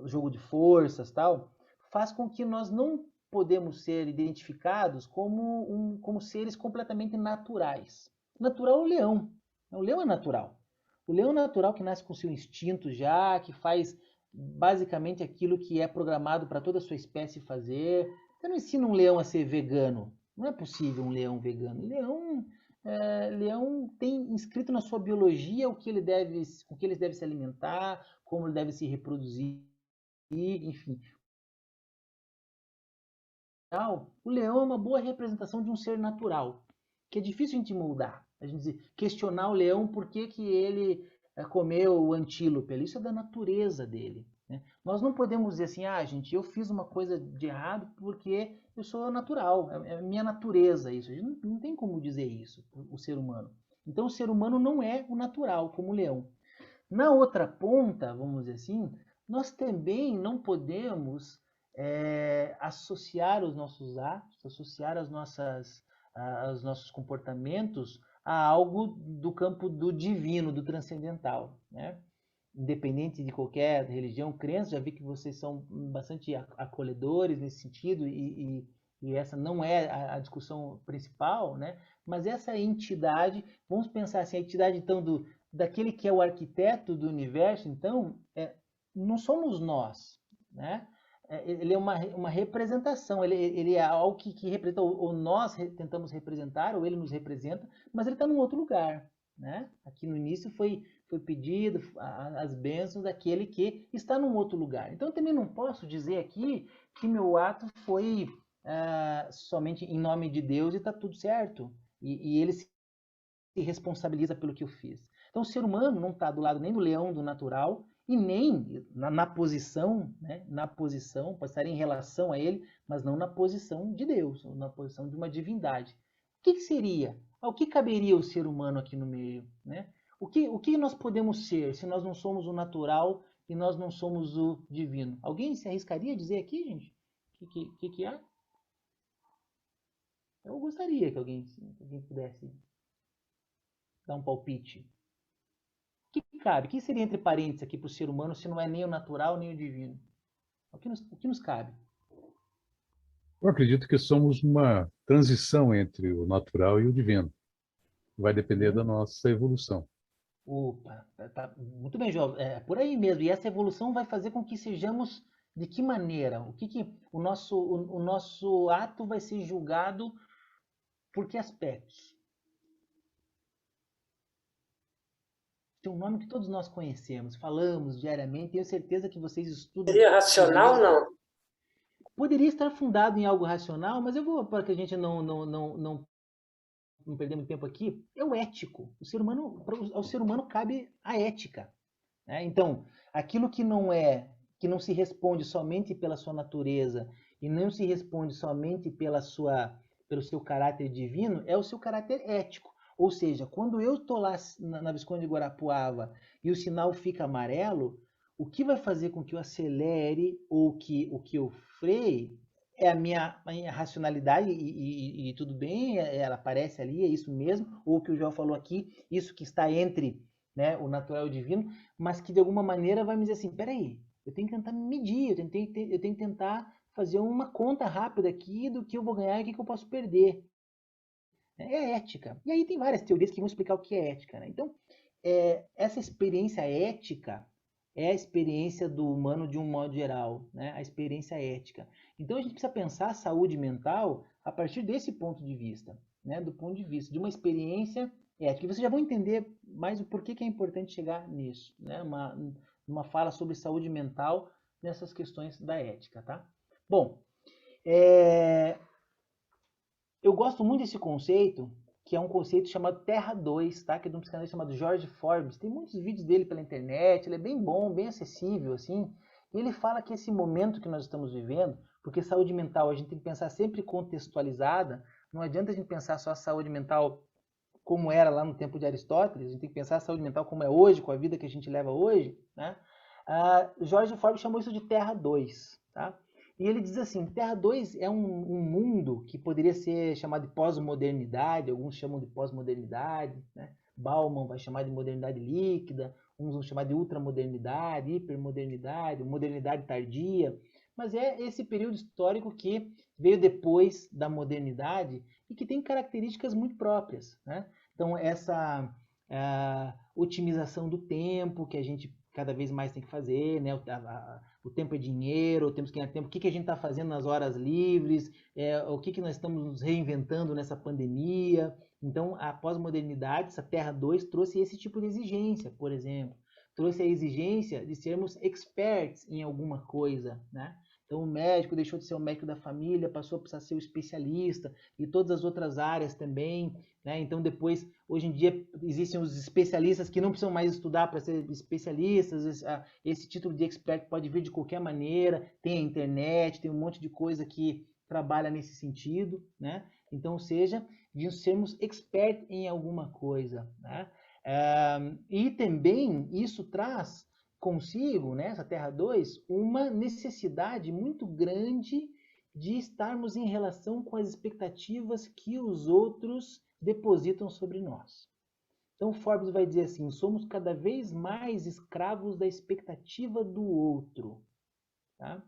jogo de forças, tal, faz com que nós não podemos ser identificados como seres completamente naturais. Natural é o leão. O leão é natural. O leão é natural que nasce com seu instinto já, que faz basicamente aquilo que é programado para toda a sua espécie fazer. Você não ensina um leão a ser vegano. Não é possível um leão vegano. Leão tem inscrito na sua biologia com que ele deve se alimentar, como ele deve se reproduzir, enfim. O leão é uma boa representação de um ser natural, que é difícil a gente moldar. A gente questionar o leão por que ele comeu o antílope. Isso é da natureza dele, né? Nós não podemos dizer assim, gente, eu fiz uma coisa de errado porque eu sou natural, é minha natureza isso. A gente não tem como dizer isso, o ser humano. Então o ser humano não é o natural, como o leão. Na outra ponta, vamos dizer assim, nós também não podemos associar os nossos atos, associar os nossos comportamentos a algo do campo do divino, do transcendental, né? Independente de qualquer religião, crença, já vi que vocês são bastante acolhedores nesse sentido e essa não é a discussão principal, né? Mas essa entidade, vamos pensar assim, a entidade então daquele que é o arquiteto do universo, então, não somos nós, né? Ele é uma representação, ele é algo que representa, ou nós tentamos representar, ou ele nos representa, mas ele está num outro lugar, né? Aqui no início foi pedido as bênçãos daquele que está num outro lugar. Então eu também não posso dizer aqui que meu ato foi somente em nome de Deus e está tudo certo. E ele se responsabiliza pelo que eu fiz. Então o ser humano não está do lado nem do leão, do natural, e nem na posição, né? Na posição, pode estar em relação a ele, mas não na posição de Deus, ou na posição de uma divindade. O que seria? Ao que caberia o ser humano aqui no meio, né? O que nós podemos ser se nós não somos o natural e nós não somos o divino? Alguém se arriscaria a dizer aqui, gente? O que há? Eu gostaria que alguém pudesse dar um palpite. O que cabe? O que seria entre parênteses aqui para o ser humano se não é nem o natural nem o divino? O que nos cabe? Eu acredito que somos uma transição entre o natural e o divino. Vai depender da nossa evolução. Opa, tá muito bem, João. É por aí mesmo. E essa evolução vai fazer com que sejamos de que maneira? O nosso ato vai ser julgado por que aspectos? Tem um nome que todos nós conhecemos, falamos diariamente, tenho certeza que vocês estudam. Seria racional ou não? Poderia estar fundado em algo racional, mas eu vou, para que a gente não perder muito tempo aqui, é o ético. Ao ser humano cabe a ética, né? Então, aquilo que não se responde somente pela sua natureza e não se responde somente pelo seu caráter divino, é o seu caráter ético. Ou seja, quando eu estou lá na Visconde de Guarapuava e o sinal fica amarelo, o que vai fazer com que eu acelere ou o que eu freie é a minha racionalidade e tudo bem, ela aparece ali, é isso mesmo, ou o que o João falou aqui, isso que está entre, né, o natural e o divino, mas que de alguma maneira vai me dizer assim, peraí, eu tenho que tentar medir, eu tenho que tentar fazer uma conta rápida aqui do que eu vou ganhar e o que eu posso perder. É ética. E aí tem várias teorias que vão explicar o que é ética, né? Então, essa experiência ética é a experiência do humano de um modo geral, né? A experiência ética. Então, a gente precisa pensar a saúde mental a partir desse ponto de vista, né? Do ponto de vista de uma experiência ética. E vocês já vão entender mais o porquê que é importante chegar nisso, né? Uma fala sobre saúde mental nessas questões da ética, tá? Bom, eu gosto muito desse conceito, que é um conceito chamado Terra 2, tá? Que é de um psicanalista chamado George Forbes. Tem muitos vídeos dele pela internet, ele é bem bom, bem acessível, assim. E ele fala que esse momento que nós estamos vivendo, porque saúde mental a gente tem que pensar sempre contextualizada, não adianta a gente pensar só a saúde mental como era lá no tempo de Aristóteles, a gente tem que pensar a saúde mental como é hoje, com a vida que a gente leva hoje, né? George Forbes chamou isso de Terra 2, tá? E ele diz assim, Terra 2 é um mundo que poderia ser chamado de pós-modernidade, alguns chamam de pós-modernidade, né? Bauman vai chamar de modernidade líquida, uns vão chamar de ultramodernidade, hipermodernidade, modernidade tardia, mas é esse período histórico que veio depois da modernidade e que tem características muito próprias, né? Então, essa otimização do tempo que a gente cada vez mais tem que fazer, né? O tempo é dinheiro, temos que ganhar tempo. O que a gente está fazendo nas horas livres? O que nós estamos nos reinventando nessa pandemia? Então, a pós-modernidade, essa Terra 2, trouxe esse tipo de exigência, por exemplo. Trouxe a exigência de sermos experts em alguma coisa, né? Então, o médico deixou de ser o médico da família, passou a precisar ser o especialista, e todas as outras áreas também, né? Então, depois, hoje em dia, existem os especialistas que não precisam mais estudar para ser especialistas, esse título de expert pode vir de qualquer maneira, tem a internet, tem um monte de coisa que trabalha nesse sentido, né? Então, ou seja, de sermos expert em alguma coisa, né? E também isso traz consigo, né, essa Terra 2, uma necessidade muito grande de estarmos em relação com as expectativas que os outros depositam sobre nós. Então, Forbes vai dizer assim, somos cada vez mais escravos da expectativa do outro. Tá?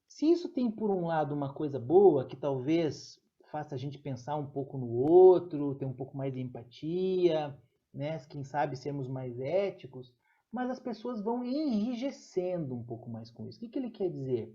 Se isso tem, por um lado, uma coisa boa, que talvez faça a gente pensar um pouco no outro, ter um pouco mais de empatia, né? Quem sabe sermos mais éticos, mas as pessoas vão enrijecendo um pouco mais com isso. O que ele quer dizer?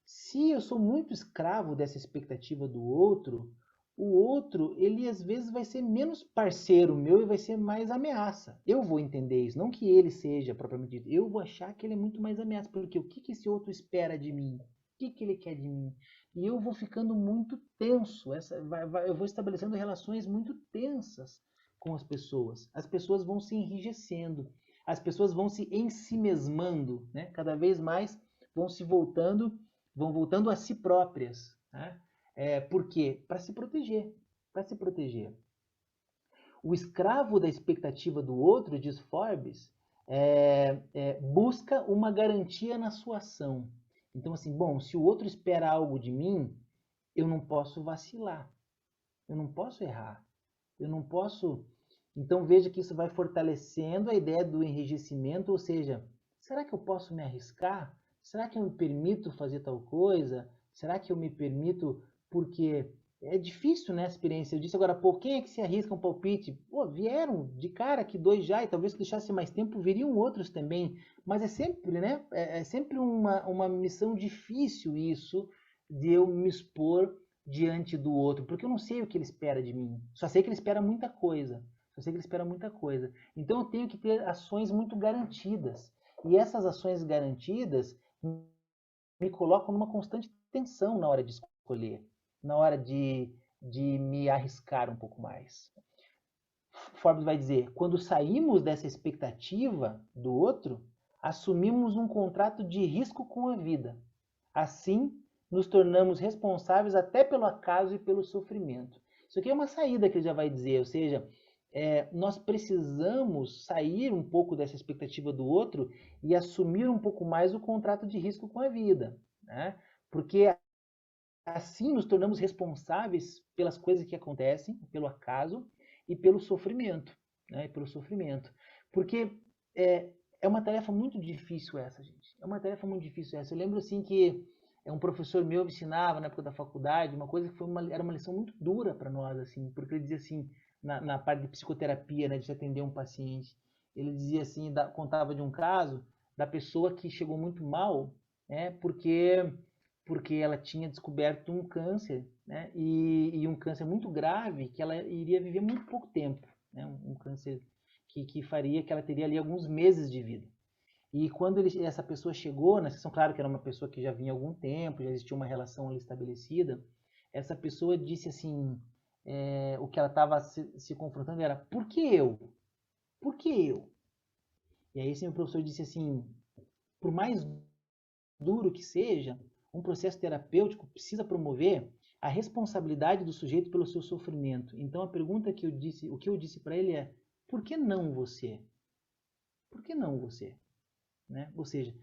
Se eu sou muito escravo dessa expectativa do outro, o outro, ele às vezes vai ser menos parceiro meu e vai ser mais ameaça. Eu vou entender isso, não que ele seja propriamente dito. Eu vou achar que ele é muito mais ameaça, porque o que esse outro espera de mim? O que ele quer de mim? E eu vou ficando muito tenso. Eu vou estabelecendo relações muito tensas com as pessoas. As pessoas vão se enrijecendo. As pessoas vão se ensimesmando, né? Cada vez mais vão voltando a si próprias, né? Por quê? Para se proteger, para se proteger. O escravo da expectativa do outro, diz Forbes, busca uma garantia na sua ação. Então, assim, bom, se o outro espera algo de mim, eu não posso vacilar, eu não posso errar, eu não posso... Então, veja que isso vai fortalecendo a ideia do enrijecimento, ou seja, será que eu posso me arriscar? Será que eu me permito fazer tal coisa? Será que eu me permito? Porque é difícil, né, a experiência. Eu disse agora, pô, quem é que se arrisca um palpite? Pô, vieram de cara aqui 2 já, e talvez se deixasse mais tempo, viriam outros também. Mas é sempre, né, é sempre uma missão difícil isso, de eu me expor diante do outro, porque eu não sei o que ele espera de mim. Só sei que ele espera muita coisa. Eu sei que ele espera muita coisa. Então eu tenho que ter ações muito garantidas. E essas ações garantidas me colocam numa constante tensão na hora de escolher, na hora de me arriscar um pouco mais. Forbes vai dizer, quando saímos dessa expectativa do outro, assumimos um contrato de risco com a vida. Assim, nos tornamos responsáveis até pelo acaso e pelo sofrimento. Isso aqui é uma saída que ele já vai dizer, ou seja, nós precisamos sair um pouco dessa expectativa do outro e assumir um pouco mais o contrato de risco com a vida, né? Porque assim nos tornamos responsáveis pelas coisas que acontecem, pelo acaso e pelo sofrimento, né? E pelo sofrimento. Porque é uma tarefa muito difícil essa, gente. É uma tarefa muito difícil essa. Eu lembro assim que um professor meu me ensinava na época da faculdade, uma coisa que era uma lição muito dura para nós, assim, porque ele dizia assim, na parte de psicoterapia, né, de se atender um paciente, ele dizia assim, contava de um caso da pessoa que chegou muito mal, né, porque ela tinha descoberto um câncer, né, e um câncer muito grave, que ela iria viver muito pouco tempo, né, um câncer que faria que ela teria ali alguns meses de vida. E quando essa pessoa chegou na sessão, claro que era uma pessoa que já vinha há algum tempo, já existia uma relação ali estabelecida, essa pessoa disse assim, o que ela estava se confrontando era, por que eu? Por que eu? E aí esse meu professor disse assim, por mais duro que seja, um processo terapêutico precisa promover a responsabilidade do sujeito pelo seu sofrimento. Então a pergunta que o que eu disse para ele é, por que não você? Por que não você? Né? Ou seja,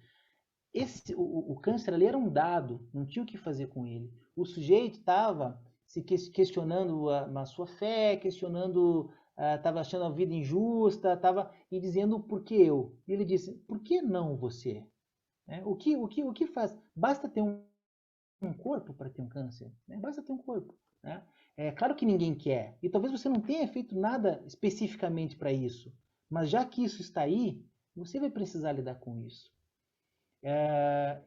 o câncer ali era um dado, não tinha o que fazer com ele. O sujeito estava se questionando a sua fé, questionando, estava achando a vida injusta, e dizendo por que eu. E ele disse, por que não você? O que faz? Basta ter um corpo para ter um câncer, né? Basta ter um corpo. Né? É claro que ninguém quer, e talvez você não tenha feito nada especificamente para isso, mas já que isso está aí, você vai precisar lidar com isso.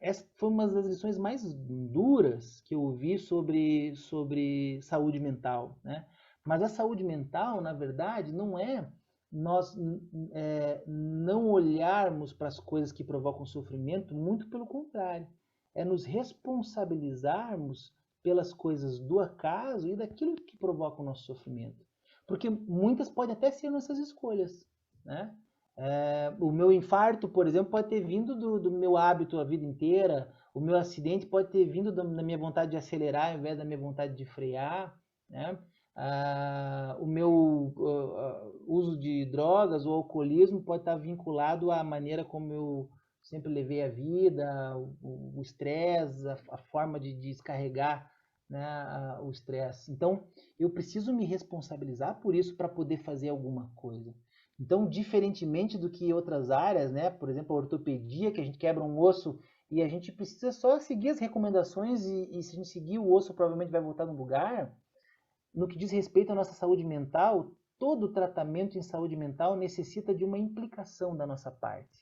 Essa foi uma das lições mais duras que eu ouvi sobre saúde mental, né? Mas a saúde mental, na verdade, não é nós não olharmos para as coisas que provocam sofrimento, muito pelo contrário. É nos responsabilizarmos pelas coisas do acaso e daquilo que provoca o nosso sofrimento. Porque muitas podem até ser nossas escolhas, né? O meu infarto, por exemplo, pode ter vindo do meu hábito a vida inteira. O meu acidente pode ter vindo da minha vontade de acelerar ao invés da minha vontade de frear, né? O meu uso de drogas ou alcoolismo pode estar vinculado à maneira como eu sempre levei a vida, o estresse, a forma de descarregar, né, o estresse. Então, eu preciso me responsabilizar por isso para poder fazer alguma coisa. Então, diferentemente do que outras áreas, né, por exemplo, a ortopedia, que a gente quebra um osso e a gente precisa só seguir as recomendações e se a gente seguir o osso provavelmente vai voltar no lugar. No que diz respeito à nossa saúde mental, todo tratamento em saúde mental necessita de uma implicação da nossa parte.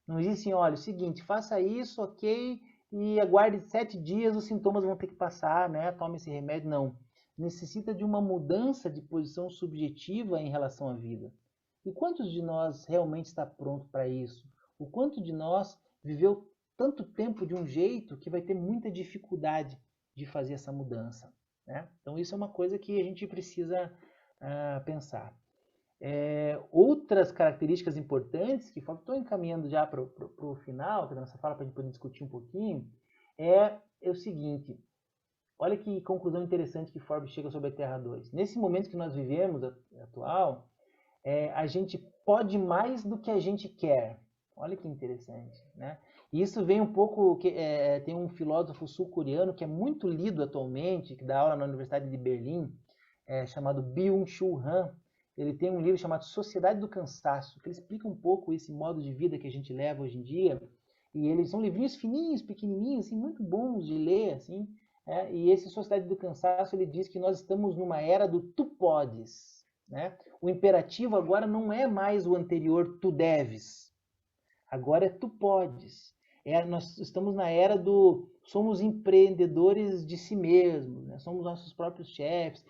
Não diz assim, olha, é o seguinte, faça isso, ok, e aguarde 7 dias, os sintomas vão ter que passar, né? Tome esse remédio. Não. Necessita de uma mudança de posição subjetiva em relação à vida. E quantos de nós realmente está pronto para isso? O quanto de nós viveu tanto tempo de um jeito que vai ter muita dificuldade de fazer essa mudança, né? Então isso é uma coisa que a gente precisa pensar. Outras características importantes, que estou encaminhando já para o final, da nossa fala, para a gente poder discutir um pouquinho, é o seguinte, olha que conclusão interessante que Forbes chega sobre a Terra 2. Nesse momento que nós vivemos, atual, a gente pode mais do que a gente quer. Olha que interessante, né? E isso vem um pouco... tem um filósofo sul-coreano que é muito lido atualmente, que dá aula na Universidade de Berlim, chamado Byung-Chul Han. Ele tem um livro chamado Sociedade do Cansaço, que ele explica um pouco esse modo de vida que a gente leva hoje em dia. E eles são livrinhos fininhos, pequenininhos, assim, muito bons de ler, assim. E esse Sociedade do Cansaço, ele diz que nós estamos numa era do tu podes, né? O imperativo agora não é mais o anterior tu deves. Agora é tu podes. Nós estamos na era do somos empreendedores de si mesmos, né? Somos nossos próprios chefes.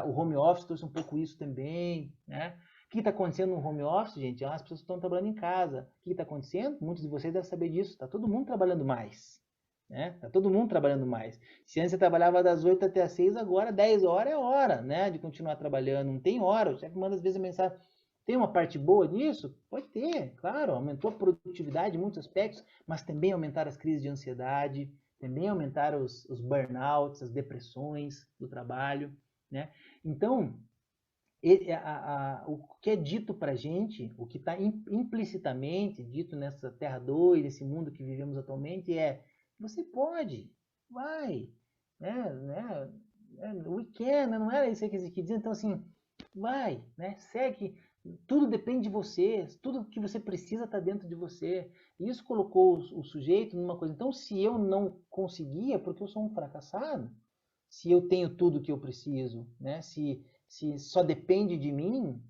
O home office trouxe um pouco isso também, né? O que está acontecendo no home office, gente? As pessoas estão trabalhando em casa. O que está acontecendo? Muitos de vocês devem saber disso. Está todo mundo trabalhando mais. Né? Tá todo mundo trabalhando mais. Se antes você trabalhava das 8 até as 6, agora 10 horas é hora, né, de continuar trabalhando. Não tem hora. O chefe manda às vezes a mensagem. Tem uma parte boa disso? Pode ter, claro. Aumentou a produtividade em muitos aspectos, mas também aumentaram as crises de ansiedade, também aumentaram os burnouts, as depressões do trabalho, né? Então, o que é dito para a gente, o que está implicitamente dito nessa Terra 2, nesse mundo que vivemos atualmente, você pode, vai, né? We can, não era isso que dizia. Então, assim, vai, né? Segue, Tudo depende de você, tudo que você precisa está dentro de você. E isso colocou o sujeito numa coisa. Então, se eu não conseguia, porque eu sou um fracassado, se eu tenho tudo que eu preciso, né? Se só depende de mim,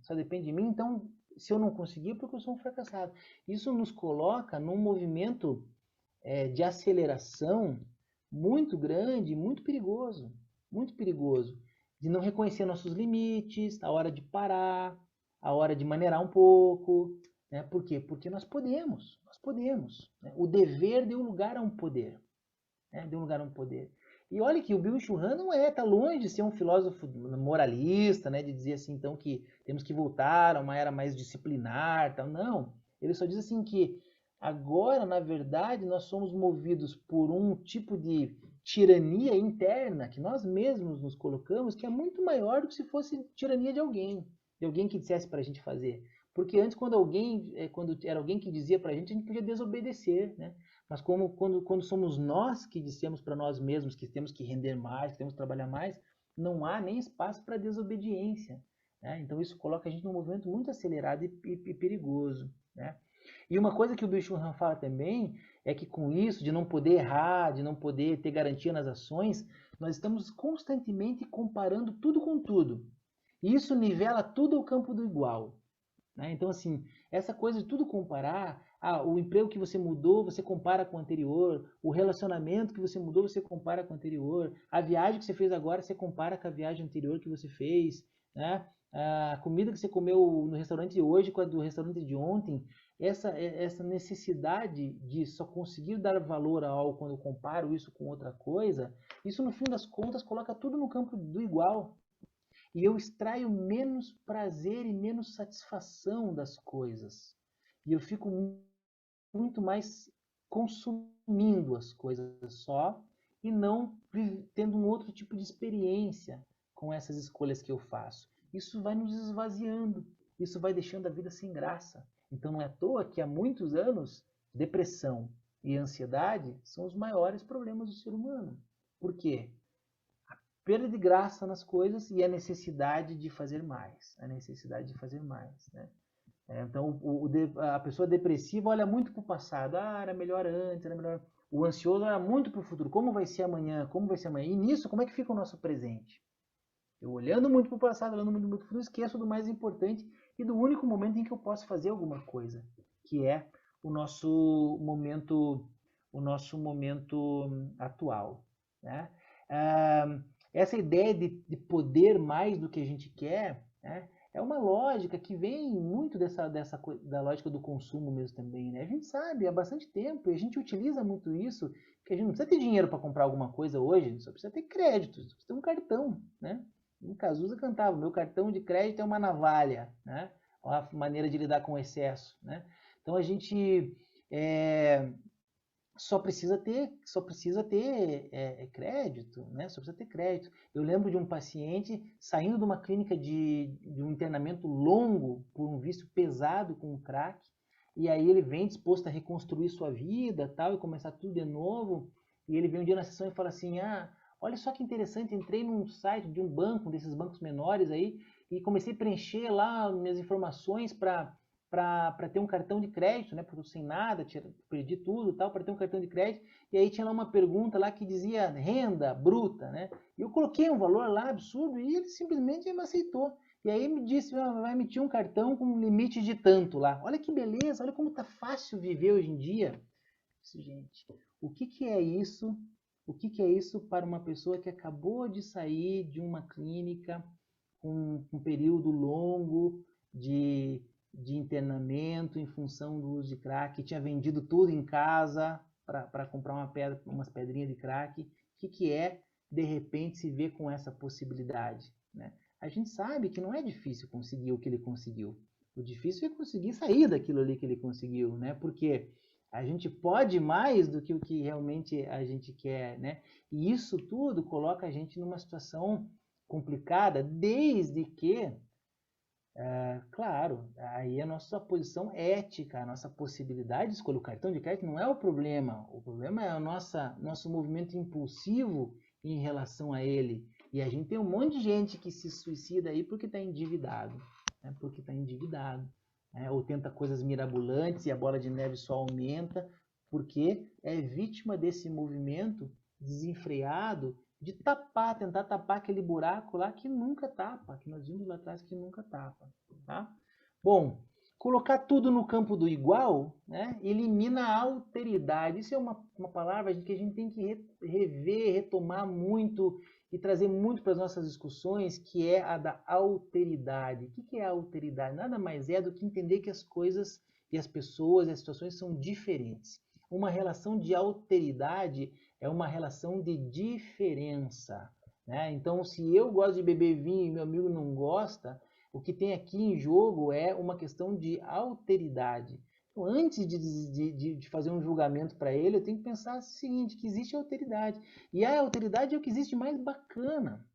então se eu não conseguir, porque eu sou um fracassado. Isso nos coloca num movimento de aceleração muito grande, muito perigoso, de não reconhecer nossos limites, a hora de parar, a hora de maneirar um pouco, né? Por quê? Porque nós podemos, né? O dever deu lugar a um poder, né? Deu lugar a um poder. E olha que o Byung-Chul Han não tá longe de ser um filósofo moralista, né? De dizer assim, então, que temos que voltar a uma era mais disciplinar, tal. Não, ele só diz assim que agora, na verdade, nós somos movidos por um tipo de tirania interna que nós mesmos nos colocamos, que é muito maior do que se fosse tirania de alguém que dissesse para a gente fazer. Porque antes, quando era alguém que dizia para a gente podia desobedecer, né? Mas quando somos nós que dissemos para nós mesmos que temos que render mais, que temos que trabalhar mais, não há nem espaço para desobediência, né? Então isso coloca a gente num movimento muito acelerado e perigoso, né? E uma coisa que o Byung-Chul Han fala também é que com isso, de não poder errar, de não poder ter garantia nas ações, nós estamos constantemente comparando tudo com tudo. E isso nivela tudo ao campo do igual, né? Então, assim, essa coisa de tudo comparar, o emprego que você mudou, você compara com o anterior, o relacionamento que você mudou, você compara com o anterior, a viagem que você fez agora, você compara com a viagem anterior que você fez, né? A comida que você comeu no restaurante de hoje com a do restaurante de ontem, essa necessidade de só conseguir dar valor a algo quando eu comparo isso com outra coisa, isso no fim das contas coloca tudo no campo do igual. E eu extraio menos prazer e menos satisfação das coisas. E eu fico muito mais consumindo as coisas só e não tendo um outro tipo de experiência com essas escolhas que eu faço. Isso vai nos esvaziando, isso vai deixando a vida sem graça. Então não é à toa que há muitos anos depressão e ansiedade são os maiores problemas do ser humano. Por quê? Perda de graça nas coisas e a necessidade de fazer mais. Né? Então, a pessoa depressiva olha muito para o passado. Era melhor antes, era melhor... O ansioso olha muito para o futuro. Como vai ser amanhã? E nisso, como é que fica o nosso presente? Eu olhando muito para o passado, olhando muito para o futuro, esqueço do mais importante e do único momento em que eu posso fazer alguma coisa, que é o nosso momento atual, né? Essa ideia de poder mais do que a gente quer, né, é uma lógica que vem muito da lógica do consumo mesmo também, né? A gente sabe há bastante tempo e a gente utiliza muito isso, que a gente não precisa ter dinheiro para comprar alguma coisa hoje, só precisa ter crédito, só precisa ter um cartão, né? O Cazuza cantava, meu cartão de crédito é uma navalha, né? Uma maneira de lidar com o excesso, né? Então a gente só precisa ter crédito, né? Só precisa ter crédito. Eu lembro de um paciente saindo de uma clínica de um internamento longo por um vício pesado com o crack, e aí ele vem disposto a reconstruir sua vida, tal, e começar tudo de novo. E ele vem um dia na sessão e fala assim: olha só que interessante, entrei num site de um banco, desses bancos menores aí, e comecei a preencher lá minhas informações para ter um cartão de crédito, né? Porque eu sem nada, perdi tudo, tal, para ter um cartão de crédito. E aí tinha lá uma pergunta lá que dizia renda bruta, né? E eu coloquei um valor lá absurdo e ele simplesmente me aceitou. E aí me disse, vai emitir um cartão com um limite de tanto lá. Olha que beleza, olha como tá fácil viver hoje em dia. Gente, o que é isso? O que é isso para uma pessoa que acabou de sair de uma clínica com um período longo de internamento em função do uso de crack, tinha vendido tudo em casa para comprar umas pedrinhas de crack. O que é, de repente, se ver com essa possibilidade, né? A gente sabe que não é difícil conseguir o que ele conseguiu. O difícil é conseguir sair daquilo ali que ele conseguiu, né? Porque a gente pode mais do que o que realmente a gente quer, né? E isso tudo coloca a gente numa situação complicada, desde que claro, aí a nossa posição ética, a nossa possibilidade de escolher o cartão de crédito não é o problema é o nosso movimento impulsivo em relação a ele. E a gente tem um monte de gente que se suicida aí porque está endividado. né, porque está endividado, né, ou tenta coisas mirabolantes e a bola de neve só aumenta, porque é vítima desse movimento desenfreado de tentar tapar aquele buraco lá que nunca tapa, que nós vimos lá atrás que nunca tapa, tá? Bom, colocar tudo no campo do igual, né, elimina a alteridade. Isso é uma palavra que a gente tem que rever, retomar muito e trazer muito para as nossas discussões, que é a da alteridade. O que é a alteridade? Nada mais é do que entender que as coisas e as pessoas e as situações são diferentes. Uma relação de alteridade é uma relação de diferença, né? Então, se eu gosto de beber vinho e meu amigo não gosta, o que tem aqui em jogo é uma questão de alteridade. Então, antes de fazer um julgamento para ele, eu tenho que pensar o seguinte, que existe alteridade. E a alteridade é o que existe mais bacana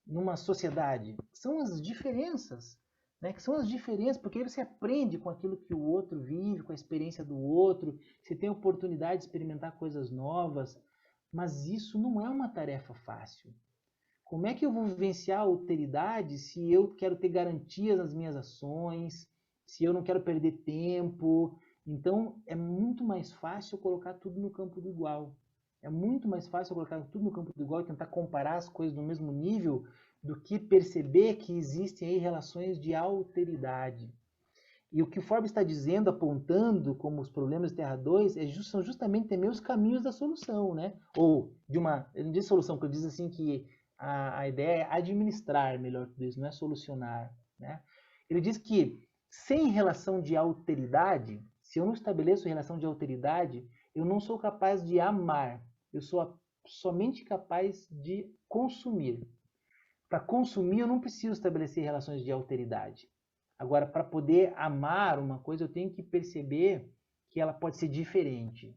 numa sociedade. São as diferenças, né? Que são as diferenças, porque aí você aprende com aquilo que o outro vive, com a experiência do outro, você tem a oportunidade de experimentar coisas novas, mas isso não é uma tarefa fácil. Como é que eu vou vivenciar a alteridade se eu quero ter garantias nas minhas ações, se eu não quero perder tempo? Então, é muito mais fácil colocar tudo no campo do igual. É muito mais fácil colocar tudo no campo do igual e tentar comparar as coisas no mesmo nível do que perceber que existem aí relações de alteridade. E o que o Forbes está dizendo, apontando como os problemas de Terra 2, são justamente também os caminhos da solução, né? Ou de uma... Eu não diz solução, porque eu diz assim que a ideia é administrar melhor tudo isso, não é solucionar, né? Ele diz que sem relação de alteridade, se eu não estabeleço relação de alteridade, eu não sou capaz de amar, eu sou somente capaz de consumir. Para consumir, eu não preciso estabelecer relações de alteridade. Agora, para poder amar uma coisa, eu tenho que perceber que ela pode ser diferente.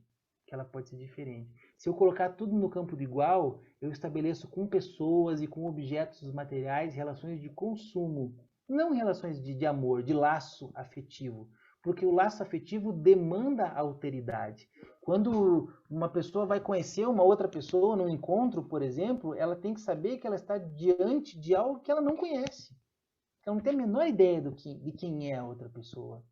Se eu colocar tudo no campo do igual, eu estabeleço com pessoas e com objetos materiais relações de consumo, não relações de amor, de laço afetivo, porque o laço afetivo demanda alteridade. Quando uma pessoa vai conhecer uma outra pessoa num encontro, por exemplo, ela tem que saber que ela está diante de algo que ela não conhece. Ela não tem a menor ideia de quem é a outra pessoa.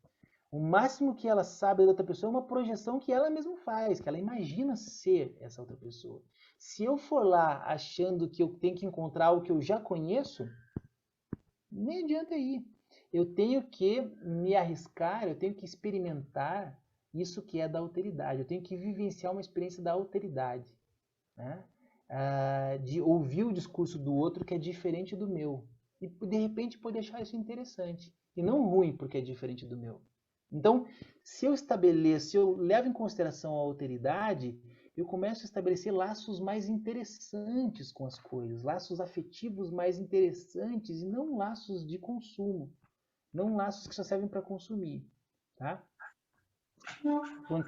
O máximo que ela sabe da outra pessoa é uma projeção que ela mesma faz, que ela imagina ser essa outra pessoa. Se eu for lá achando que eu tenho que encontrar algo que eu já conheço, nem adianta ir. Eu tenho que me arriscar, eu tenho que experimentar isso que é da alteridade. Eu tenho que vivenciar uma experiência da alteridade, né? De ouvir o discurso do outro que é diferente do meu. E, de repente, poder achar isso interessante. E não ruim, porque é diferente do meu. Então, se eu levo em consideração a alteridade, eu começo a estabelecer laços mais interessantes com as coisas, laços afetivos mais interessantes e não laços de consumo, não laços que só servem para consumir, tá? Estou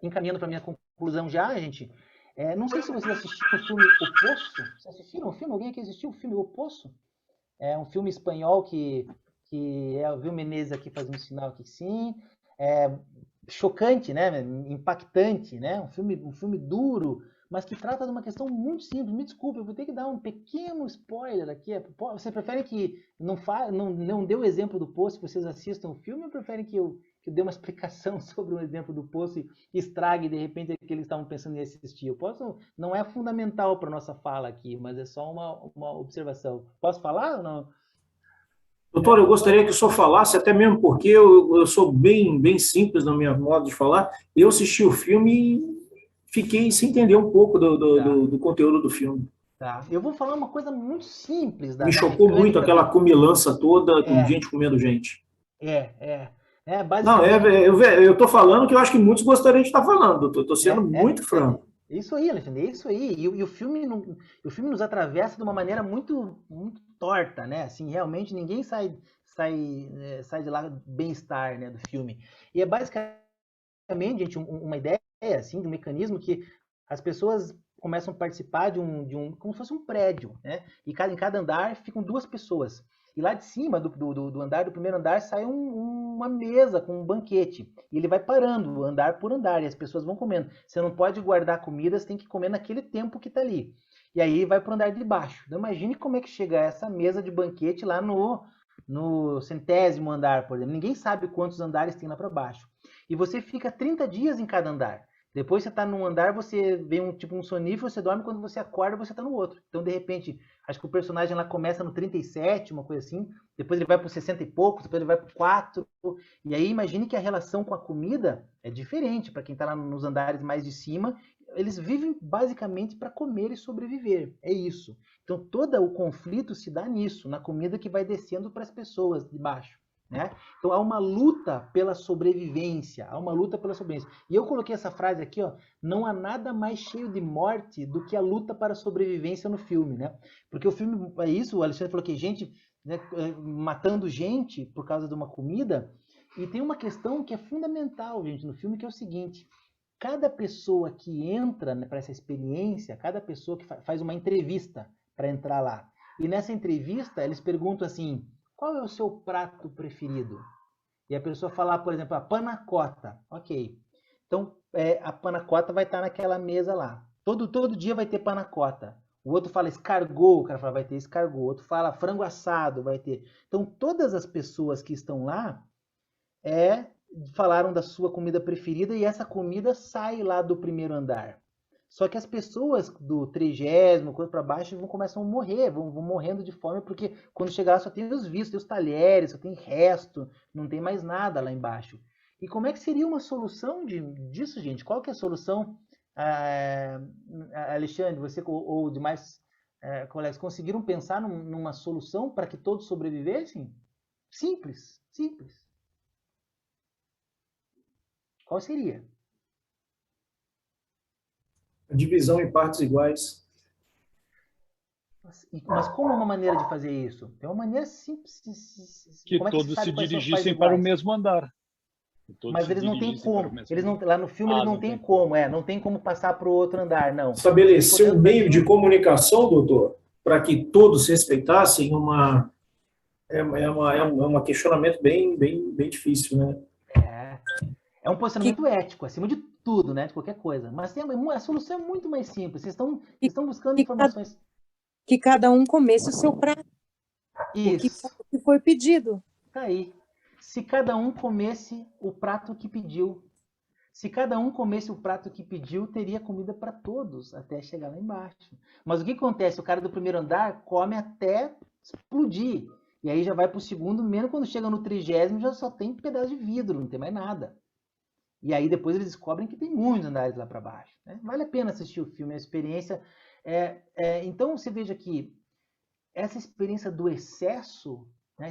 encaminhando para a minha conclusão já, gente. Não sei se vocês assistiram o filme O Poço. Vocês assistiram o filme? Alguém aqui assistiu o filme O Poço? É um filme espanhol que eu vi o Menezes aqui fazendo um sinal aqui, sim. Chocante, né? Impactante, né? Um filme duro, mas que trata de uma questão muito simples. Me desculpe, eu vou ter que dar um pequeno spoiler aqui. Você prefere que não dê o exemplo do Poço, que vocês assistam o filme, ou preferem que eu dê uma explicação sobre um exemplo do Poço e estrague, de repente, o que eles estavam pensando em assistir? Não é fundamental para a nossa fala aqui, mas é só uma observação. Posso falar ou não? Doutor, eu gostaria que o senhor falasse, até mesmo porque eu sou bem simples no meu modo de falar. Eu assisti o filme e fiquei sem entender um pouco do conteúdo do filme. Tá. Eu vou falar uma coisa muito simples. Me chocou muito aquela comilança toda, com gente comendo gente. Basicamente... eu estou falando que eu acho que muitos gostariam de estar falando, doutor. Estou sendo muito franco. Isso aí, Alexandre, é isso aí. E o filme nos atravessa de uma maneira muito, muito torta, né? Assim, realmente ninguém sai de lá bem-estar, né, do filme. E é basicamente, gente, uma ideia, assim, de um mecanismo que as pessoas começam a participar de um como se fosse um prédio, né? E em cada andar ficam 2 pessoas. E lá de cima do primeiro andar, sai uma mesa com um banquete. E ele vai parando, andar por andar, e as pessoas vão comendo. Você não pode guardar comida, você tem que comer naquele tempo que está ali. E aí vai para o andar de baixo. Então imagine como é que chega essa mesa de banquete lá no 100º andar, por exemplo. Ninguém sabe quantos andares tem lá para baixo. E você fica 30 dias em cada andar. Depois você está num andar, você vê um sonífero, você dorme, quando você acorda, você está no outro. Então, de repente, acho que o personagem lá começa no 37, uma coisa assim, depois ele vai para 60 e poucos, depois ele vai para 4. E aí imagine que a relação com a comida é diferente para quem está lá nos andares mais de cima. Eles vivem basicamente para comer e sobreviver. É isso. Então, todo o conflito se dá nisso, na comida que vai descendo para as pessoas de baixo. Né? Então, há uma luta pela sobrevivência, há uma luta pela sobrevivência. E eu coloquei essa frase aqui, ó, não há nada mais cheio de morte do que a luta para a sobrevivência no filme, né? Porque o filme é isso, o Alexandre falou que gente, né, matando gente por causa de uma comida, e tem uma questão que é fundamental, gente, no filme, que é o seguinte: cada pessoa que entra, né, para essa experiência, cada pessoa que faz uma entrevista para entrar lá, e nessa entrevista eles perguntam assim: qual é o seu prato preferido? E a pessoa fala, por exemplo, a panacota. Ok. Então, a panacota vai estar naquela mesa lá. Todo dia vai ter panacota. O outro fala escargot, o cara fala vai ter escargot. O outro fala frango assado, vai ter. Então, todas as pessoas que estão lá falaram da sua comida preferida e essa comida sai lá do primeiro andar. Só que as pessoas do 30º, coisa para baixo, começam a morrer, vão morrendo de fome, porque quando chegar lá só tem os vistos, tem os talheres, só tem resto, não tem mais nada lá embaixo. E como é que seria uma solução disso, gente? Qual que é a solução? Alexandre, você ou demais colegas conseguiram pensar numa solução para que todos sobrevivessem? Simples, simples. Qual seria? A divisão em partes iguais. Mas como é uma maneira de fazer isso? Tem uma maneira simples. Que todos se dirigissem para o mesmo andar. Mas eles não têm como. Lá no filme eles não têm como. Não tem como passar para o outro andar, não. Estabelecer um meio de comunicação, doutor, para que todos respeitassem um questionamento bem difícil, né? É um posicionamento ético, acima de tudo, né? De qualquer coisa. Mas a solução é muito mais simples. Vocês estão buscando informações. Que cada um comesse o seu prato. Isso. O que foi pedido. Tá aí. Se cada um comesse o prato que pediu. Se cada um comesse o prato que pediu, teria comida para todos, até chegar lá embaixo. Mas o que acontece? O cara do primeiro andar come até explodir. E aí já vai para o segundo, menos quando chega no 30º, já só tem pedaço de vidro, não tem mais nada. E aí depois eles descobrem que tem muitos andares lá para baixo. Né? Vale a pena assistir o filme, a experiência. Então você veja que essa experiência do excesso, né,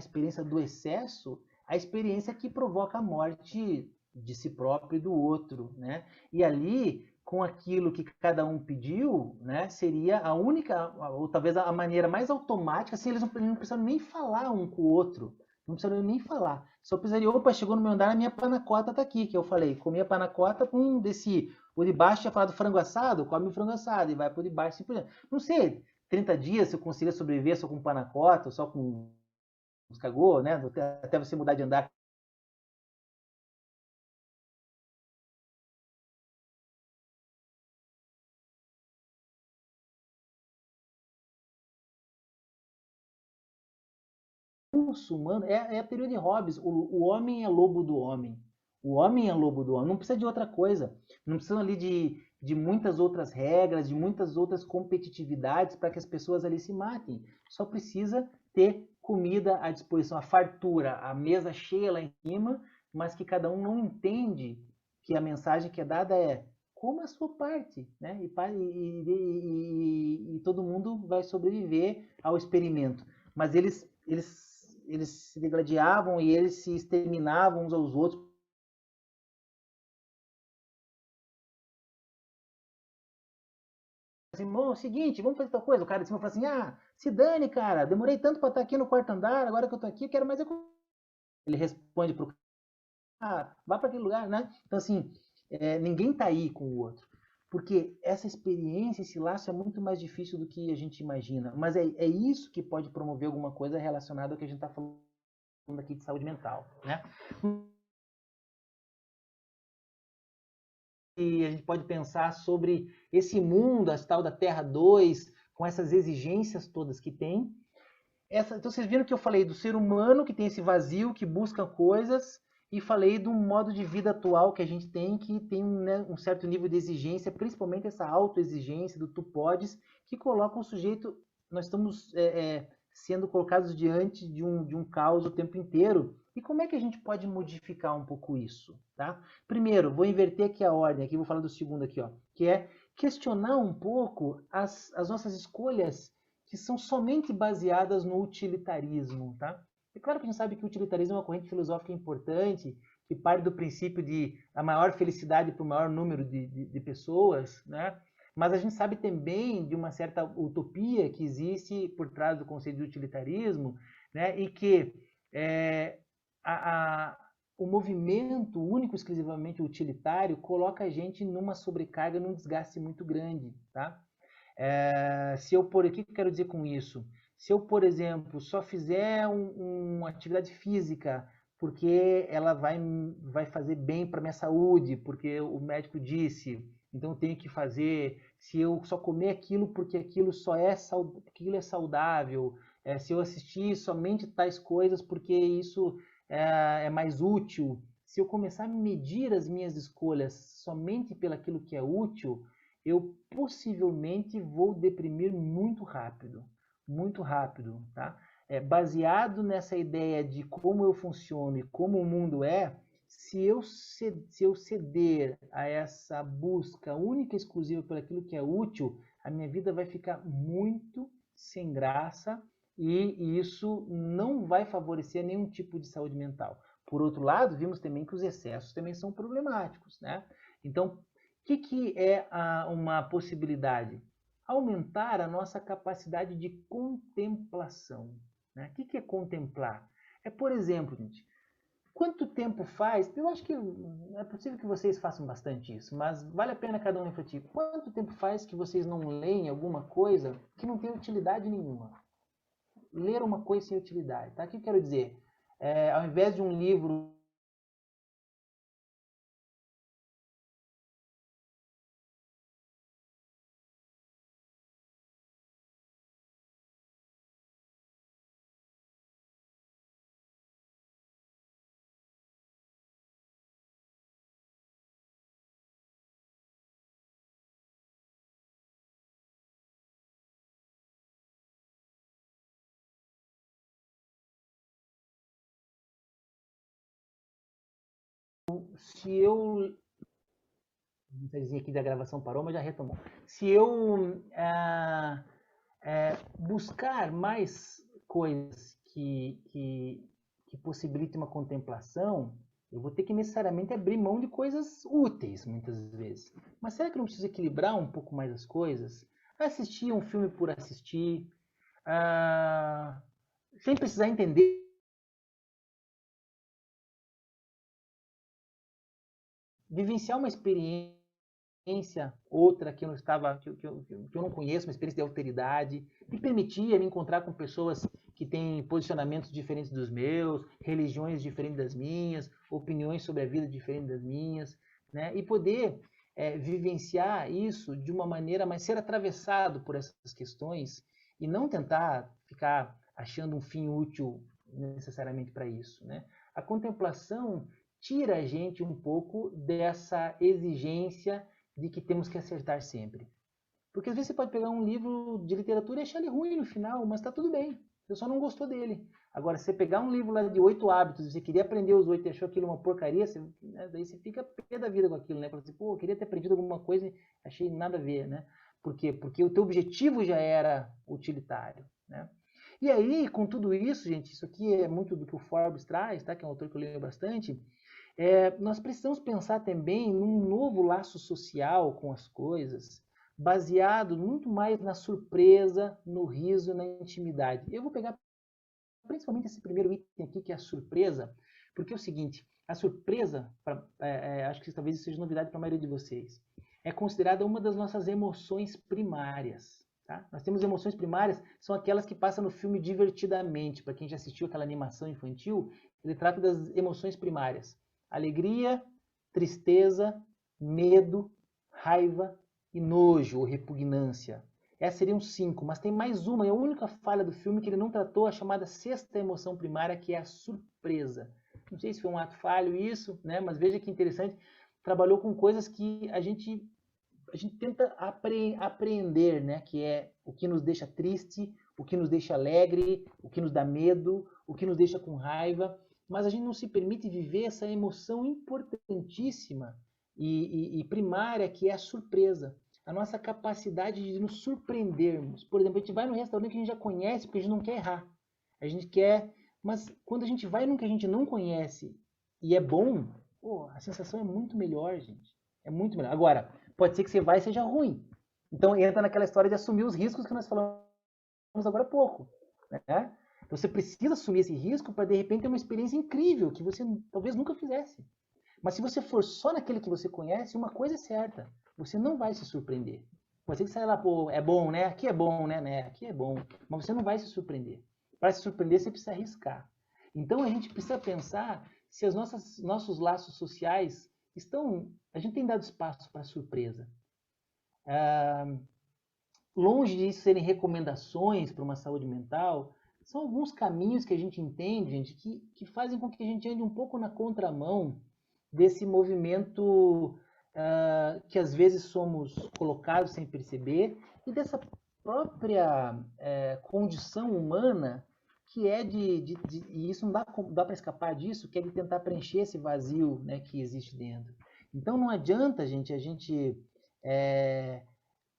a experiência que provoca a morte de si próprio e do outro. Né? E ali, com aquilo que cada um pediu, né, seria a única, ou talvez a maneira mais automática, assim, eles não precisam nem falar um com o outro. Não precisaria nem falar. Só precisaria, opa, chegou no meu andar, a minha panacota tá aqui, que eu falei. Comi a panacota, desci. O de baixo tinha falado frango assado, come o frango assado, e vai pro de baixo, assim por diante. Não sei, 30 dias, se eu conseguir sobreviver só com panacota, ou só com escargot, né? Até você mudar de andar. Muçulmano é a teoria de Hobbes. O homem é lobo do homem. O homem é lobo do homem. Não precisa de outra coisa. Não precisa ali de muitas outras regras, de muitas outras competitividades para que as pessoas ali se matem. Só precisa ter comida à disposição, a fartura, a mesa cheia lá em cima, mas que cada um não entende que a mensagem que é dada é coma a sua parte, né? E todo mundo vai sobreviver ao experimento. Mas eles se degladiavam e eles se exterminavam uns aos outros. Assim, bom, é o seguinte, vamos fazer tal coisa. O cara de cima fala assim, se dane, cara, demorei tanto para estar aqui no quarto andar, agora que eu tô aqui, eu quero mais... Ele responde pro cara, vá para aquele lugar, né? Então, assim, ninguém tá aí com o outro. Porque essa experiência, esse laço é muito mais difícil do que a gente imagina. Mas é isso que pode promover alguma coisa relacionada ao que a gente está falando aqui de saúde mental, né? E a gente pode pensar sobre esse mundo, a tal da Terra 2, com essas exigências todas que tem. Então vocês viram que eu falei do ser humano que tem esse vazio, que busca coisas, e falei do modo de vida atual que a gente tem, que tem um certo nível de exigência, principalmente essa autoexigência do tu podes, que coloca o sujeito, nós estamos sendo colocados diante de um caos o tempo inteiro. E como é que a gente pode modificar um pouco isso? Tá? Primeiro, vou inverter aqui a ordem, aqui vou falar do segundo aqui, ó, que é questionar um pouco as nossas escolhas que são somente baseadas no utilitarismo, tá? É claro que a gente sabe que o utilitarismo é uma corrente filosófica importante, que parte do princípio de a maior felicidade para o maior número de pessoas, né? Mas a gente sabe também de uma certa utopia que existe por trás do conceito de utilitarismo, né? E que o movimento único, exclusivamente utilitário, coloca a gente numa sobrecarga, num desgaste muito grande, tá? O que eu quero dizer com isso? Se eu, por exemplo, só fizer uma atividade física porque ela vai fazer bem para minha saúde, porque o médico disse, então eu tenho que fazer. Se eu só comer aquilo porque aquilo é saudável, se eu assistir somente tais coisas porque isso é mais útil, se eu começar a medir as minhas escolhas somente pelaquilo que é útil, eu possivelmente vou deprimir muito rápido, tá? Baseado nessa ideia de como eu funciono e como o mundo se eu ceder a essa busca única e exclusiva por aquilo que é útil, a minha vida vai ficar muito sem graça e isso não vai favorecer nenhum tipo de saúde mental. Por outro lado, vimos também que os excessos também são problemáticos, né? Então, o que é uma possibilidade? Aumentar a nossa capacidade de contemplação. Né? O que é contemplar? Por exemplo, gente, quanto tempo faz? Eu acho que é possível que vocês façam bastante isso, mas vale a pena cada um refletir. Quanto tempo faz que vocês não leem alguma coisa que não tem utilidade nenhuma? Ler uma coisa sem utilidade. Tá? O que eu quero dizer? Ao invés de um livro se eu não sei dizer aqui da gravação parou, mas já retomou. Se eu buscar mais coisas que possibilitem uma contemplação, eu vou ter que necessariamente abrir mão de coisas úteis, muitas vezes. Mas será que eu não preciso equilibrar um pouco mais as coisas? Assistir um filme por assistir, sem precisar entender. Vivenciar uma experiência outra que eu não conheço, uma experiência de alteridade, me permitia me encontrar com pessoas que têm posicionamentos diferentes dos meus, religiões diferentes das minhas, opiniões sobre a vida diferentes das minhas, né? E poder vivenciar isso de uma maneira, mas ser atravessado por essas questões e não tentar ficar achando um fim útil necessariamente para isso, né? A contemplação tira a gente um pouco dessa exigência de que temos que acertar sempre. Porque às vezes você pode pegar um livro de literatura e achar ele ruim no final, mas está tudo bem. Você só não gostou dele. Agora, se você pegar um livro lá de 8 hábitos e você queria aprender os 8 e achou aquilo uma porcaria, daí você fica pé da vida com aquilo, né? Fala assim, pô, eu queria ter aprendido alguma coisa e achei nada a ver, né? Por quê? Porque o teu objetivo já era utilitário, né? E aí, com tudo isso, gente, isso aqui é muito do que o Forbes traz, tá? Que é um autor que eu leio bastante. Nós precisamos pensar também num novo laço social com as coisas, baseado muito mais na surpresa, no riso, na intimidade. Eu vou pegar principalmente esse primeiro item aqui, que é a surpresa, porque é o seguinte, a surpresa, acho que talvez isso seja novidade para a maioria de vocês, é considerada uma das nossas emoções primárias. Tá? Nós temos emoções primárias, são aquelas que passam no filme Divertidamente. Para quem já assistiu aquela animação infantil, ele trata das emoções primárias. Alegria, tristeza, medo, raiva e nojo ou repugnância. Essas seriam 5, mas tem mais uma, é a única falha do filme que ele não tratou, a chamada sexta emoção primária, que é a surpresa. Não sei se foi um ato falho isso, né? Mas veja que interessante, trabalhou com coisas que a gente tenta apreender, né? Que é o que nos deixa triste, o que nos deixa alegre, o que nos dá medo, o que nos deixa com raiva, mas a gente não se permite viver essa emoção importantíssima e primária, que é a surpresa. A nossa capacidade de nos surpreendermos. Por exemplo, a gente vai num restaurante que a gente já conhece, porque a gente não quer errar. A gente quer... Mas quando a gente vai num que a gente não conhece e é bom, pô, a sensação é muito melhor, gente. É muito melhor. Agora, pode ser que você vai e seja ruim. Então entra naquela história de assumir os riscos que nós falamos agora há pouco. Né? Então você precisa assumir esse risco para de repente ter uma experiência incrível que você talvez nunca fizesse. Mas se você for só naquele que você conhece, uma coisa é certa, você não vai se surpreender. Pode ser que saia lá, pô, é bom, né? Aqui é bom, né? Aqui é bom. Mas você não vai se surpreender. Para se surpreender, você precisa arriscar. Então a gente precisa pensar se os nossos laços sociais estão... A gente tem dado espaço para surpresa. Longe de serem recomendações para uma saúde mental, são alguns caminhos que a gente entende, gente, que fazem com que a gente ande um pouco na contramão desse movimento que às vezes somos colocados sem perceber, e dessa própria condição humana que é e isso não dá para escapar disso, que é de tentar preencher esse vazio, né, que existe dentro. Então não adianta, gente, a gente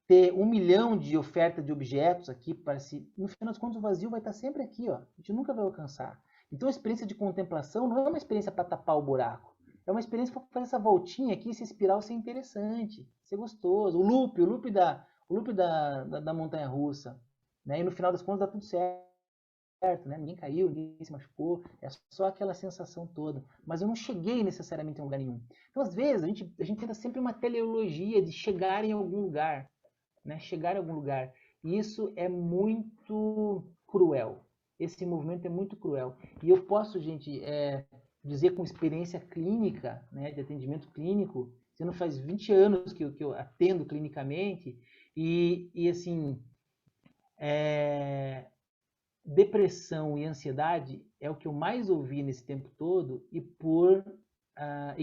ter 1 milhão de oferta de objetos aqui para se... No final das contas, o vazio vai estar sempre aqui, ó. A gente nunca vai alcançar. Então a experiência de contemplação não é uma experiência para tapar o buraco. É uma experiência para fazer essa voltinha aqui, essa espiral ser interessante, ser gostoso. O loop da montanha-russa. Né? E no final das contas dá tudo certo, né? Ninguém caiu, ninguém se machucou. É só aquela sensação toda. Mas eu não cheguei necessariamente em lugar nenhum. Então, às vezes, a gente tenta sempre uma teleologia de chegar em algum lugar. Né? Chegar em algum lugar. E isso é muito cruel. Esse movimento é muito cruel. E eu posso, gente... dizer com experiência clínica, né, de atendimento clínico, você não faz 20 anos que eu atendo clinicamente, e assim, depressão e ansiedade é o que eu mais ouvi nesse tempo todo, e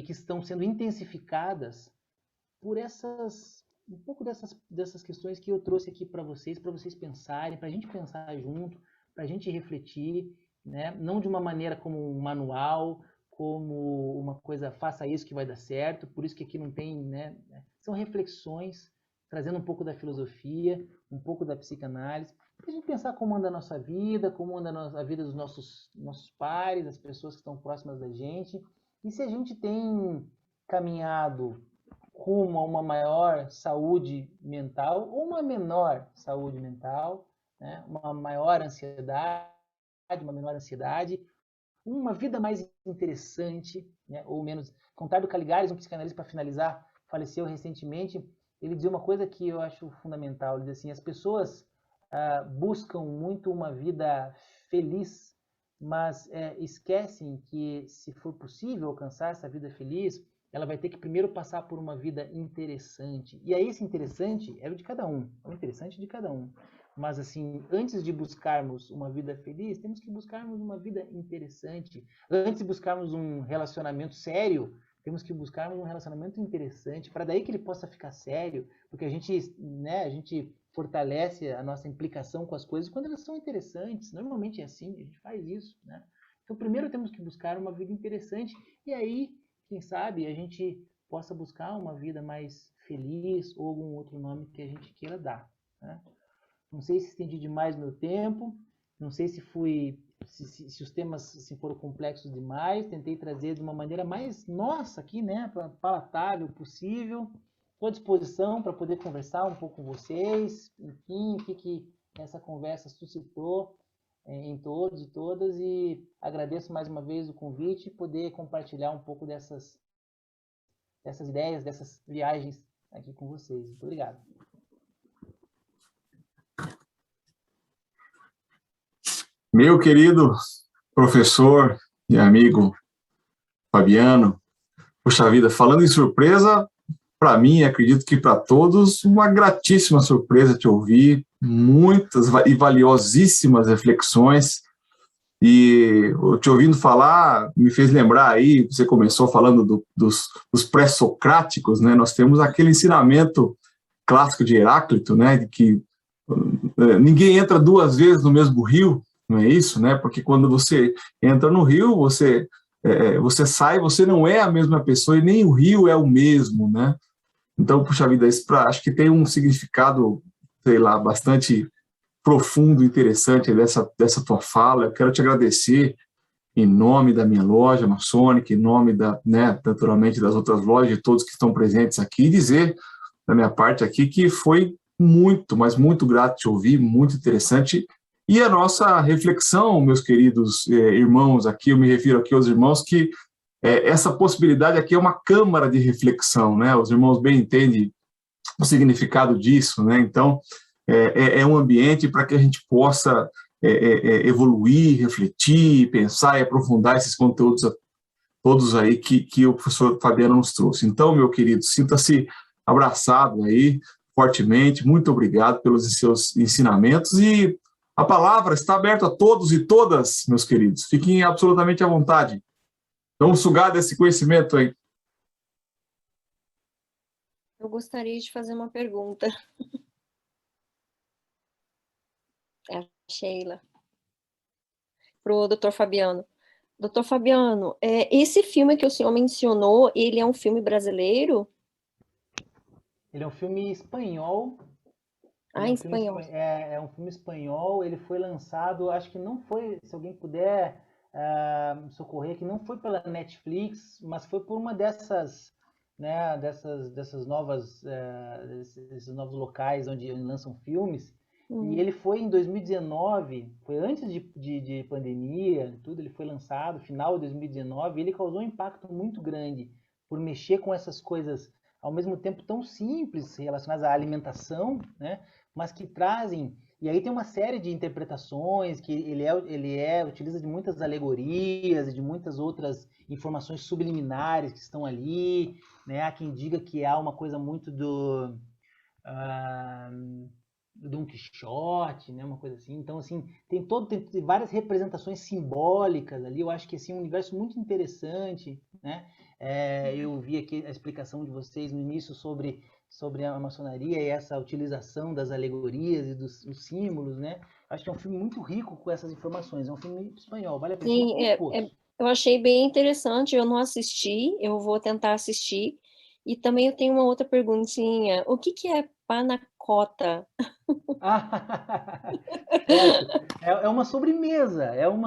que estão sendo intensificadas por um pouco dessas questões que eu trouxe aqui para vocês pensarem, para a gente pensar junto, para a gente refletir, né? Não de uma maneira como um manual, como uma coisa, faça isso que vai dar certo, por isso que aqui não tem, né? São reflexões, trazendo um pouco da filosofia, um pouco da psicanálise, para a gente pensar como anda a nossa vida, como anda a vida dos nossos pares, das pessoas que estão próximas da gente, e se a gente tem caminhado rumo a uma maior saúde mental ou uma menor saúde mental, né? Uma maior ansiedade, uma vida mais interessante, né? Ou menos. Contardo Caligares, um psicanalista, para finalizar, faleceu recentemente, ele dizia uma coisa que eu acho fundamental, ele diz assim, as pessoas buscam muito uma vida feliz, mas esquecem que, se for possível alcançar essa vida feliz, ela vai ter que primeiro passar por uma vida interessante. E aí esse interessante é o de cada um, é o interessante de cada um. Mas, assim, antes de buscarmos uma vida feliz, temos que buscarmos uma vida interessante. Antes de buscarmos um relacionamento sério, temos que buscarmos um relacionamento interessante, para daí que ele possa ficar sério, porque a gente fortalece a nossa implicação com as coisas quando elas são interessantes. Normalmente é assim, a gente faz isso, né? Então, primeiro temos que buscar uma vida interessante, e aí, quem sabe, a gente possa buscar uma vida mais feliz, ou algum outro nome que a gente queira dar, né? Não sei se estendi demais meu tempo, não sei se os temas foram complexos demais, tentei trazer de uma maneira mais nossa aqui, né, palatável possível. Estou à disposição para poder conversar um pouco com vocês, enfim, o que essa conversa suscitou em todos e todas, e agradeço mais uma vez o convite e poder compartilhar um pouco dessas ideias, dessas viagens aqui com vocês. Muito obrigado. Meu querido professor e amigo Fabiano, puxa vida, falando em surpresa, para mim, acredito que para todos, uma gratíssima surpresa te ouvir, muitas e valiosíssimas reflexões. E te ouvindo falar, me fez lembrar aí, você começou falando dos pré-socráticos, né? Nós temos aquele ensinamento clássico de Heráclito, né? De que ninguém entra duas vezes no mesmo rio, não é isso, né? Porque quando você entra no rio, você sai, você não é a mesma pessoa e nem o rio é o mesmo, né? Então, puxa vida, isso acho que tem um significado, sei lá, bastante profundo, interessante dessa tua fala. Eu quero te agradecer em nome da minha loja maçônica, em nome naturalmente das outras lojas, de todos que estão presentes aqui, e dizer da minha parte aqui que foi muito, mas muito grato te ouvir, muito interessante. E a nossa reflexão, meus queridos irmãos aqui, eu me refiro aqui aos irmãos que essa possibilidade aqui é uma câmara de reflexão, né? Os irmãos bem entendem o significado disso, né? Então, é um ambiente para que a gente possa evoluir, refletir, pensar e aprofundar esses conteúdos todos aí que o professor Fabiano nos trouxe. Então, meu querido, sinta-se abraçado aí, fortemente, muito obrigado pelos seus ensinamentos e a palavra está aberta a todos e todas, meus queridos. Fiquem absolutamente à vontade. Vamos sugar desse conhecimento aí. Eu gostaria de fazer uma pergunta. É a Sheila. Para o doutor Fabiano. Doutor Fabiano, esse filme que o senhor mencionou, ele é um filme brasileiro? Ele é um filme espanhol. Em espanhol. É um filme espanhol, ele foi lançado, acho que não foi, se alguém puder socorrer, que não foi pela Netflix, mas foi por uma dessas, né, dessas novas, desses novos locais onde lançam filmes. E ele foi em 2019, foi antes de pandemia, tudo, ele foi lançado, final de 2019, e ele causou um impacto muito grande por mexer com essas coisas, ao mesmo tempo tão simples, relacionadas à alimentação, né, mas que trazem, e aí tem uma série de interpretações, que ele utiliza de muitas alegorias e de muitas outras informações subliminares que estão ali, né, há quem diga que há uma coisa muito do Dom Quixote, né, uma coisa assim. Então, assim, tem várias representações simbólicas ali. Eu acho que assim, é um universo muito interessante, né? Eu vi aqui a explicação de vocês no início sobre a maçonaria e essa utilização das alegorias e dos símbolos, né? Acho que é um filme muito rico com essas informações. É um filme espanhol, vale a pena. Sim, eu achei bem interessante. Eu não assisti, eu vou tentar assistir. E também eu tenho uma outra perguntinha. O que é panacota? É uma sobremesa, é um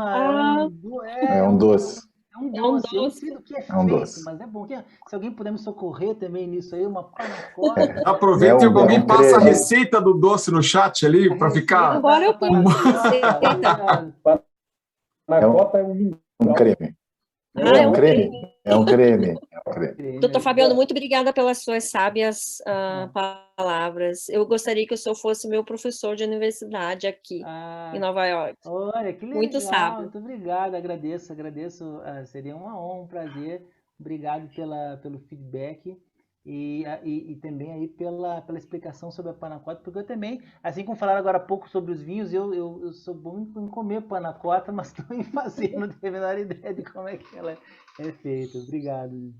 doce. É um doce. Eu não sei do que é feito, doce. mas é bom. Se alguém puder me socorrer também nisso aí, uma panacota. Aproveita e alguém passa a receita do doce no chat ali para ficar. Agora eu tenho receita. Panacota é um creme. É um creme. Doutor Fabiano, muito obrigada pelas suas sábias palavras. Eu gostaria que o senhor fosse meu professor de universidade aqui em Nova York. Olha, que legal. Muito sábio. Muito obrigado, agradeço. Seria uma honra, um prazer. Obrigado pelo feedback e também aí pela explicação sobre a panacota, porque eu também, assim como falaram agora há pouco sobre os vinhos, eu sou bom em comer panacota, mas estou em fazer, não tenho a menor ideia de como é que ela é feita. Obrigado.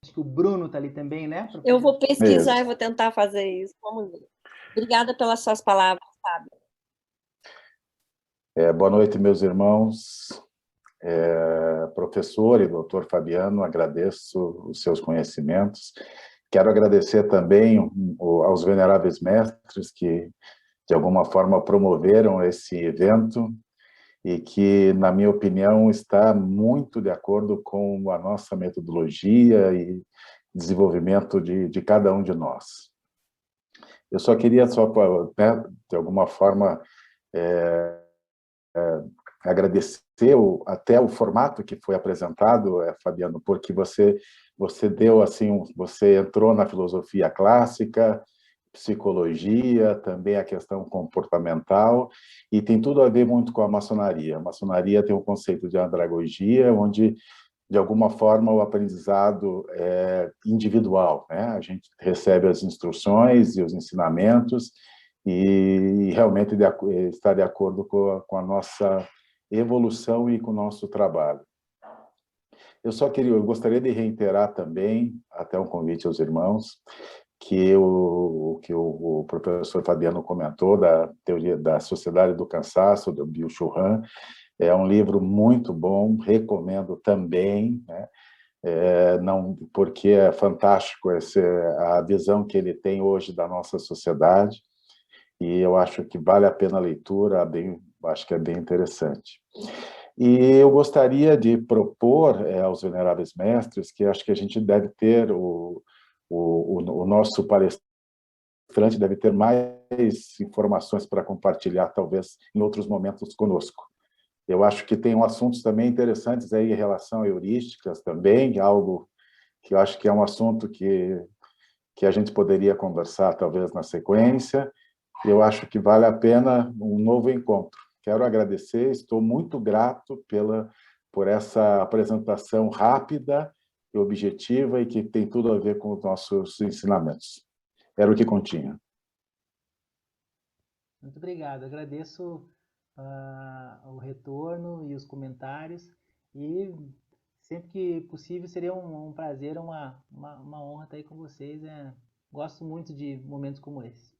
Acho que o Bruno está ali também, né? Eu vou pesquisar e vou tentar fazer isso. Vamos ver. Obrigada pelas suas palavras, Fábio. Boa noite, meus irmãos. Professor e doutor Fabiano, agradeço os seus conhecimentos. Quero agradecer também aos veneráveis mestres que, de alguma forma, promoveram esse evento e que, na minha opinião, está muito de acordo com a nossa metodologia e desenvolvimento de cada um de nós. Eu só queria, de alguma forma, agradecer até o formato que foi apresentado, Fabiano, porque você deu assim, você entrou na filosofia clássica, psicologia, também a questão comportamental, e tem tudo a ver muito com a maçonaria. A maçonaria tem um conceito de andragogia, onde de alguma forma, o aprendizado é individual, né? A gente recebe as instruções e os ensinamentos e realmente está de acordo com a nossa evolução e com o nosso trabalho. Eu gostaria de reiterar também, até um convite aos irmãos, que o professor Fabiano comentou da teoria da Sociedade do Cansaço, do Byung-Chul Han. É um livro muito bom, recomendo também, né? Não, porque é fantástico a visão que ele tem hoje da nossa sociedade, e eu acho que vale a pena a leitura, acho que é bem interessante. E eu gostaria de propor aos veneráveis mestres que acho que a gente deve ter, o nosso palestrante deve ter mais informações para compartilhar, talvez, em outros momentos conosco. Eu acho que tem assuntos também interessantes aí em relação a heurísticas também, algo que eu acho que é um assunto que a gente poderia conversar, talvez, na sequência. Eu acho que vale a pena um novo encontro. Quero agradecer, estou muito grato por essa apresentação rápida e objetiva e que tem tudo a ver com os nossos ensinamentos. Era o que continha. Muito obrigado. Agradeço o retorno e os comentários. E sempre que possível seria um prazer, uma honra estar aí com vocês. Gosto muito de momentos como esse.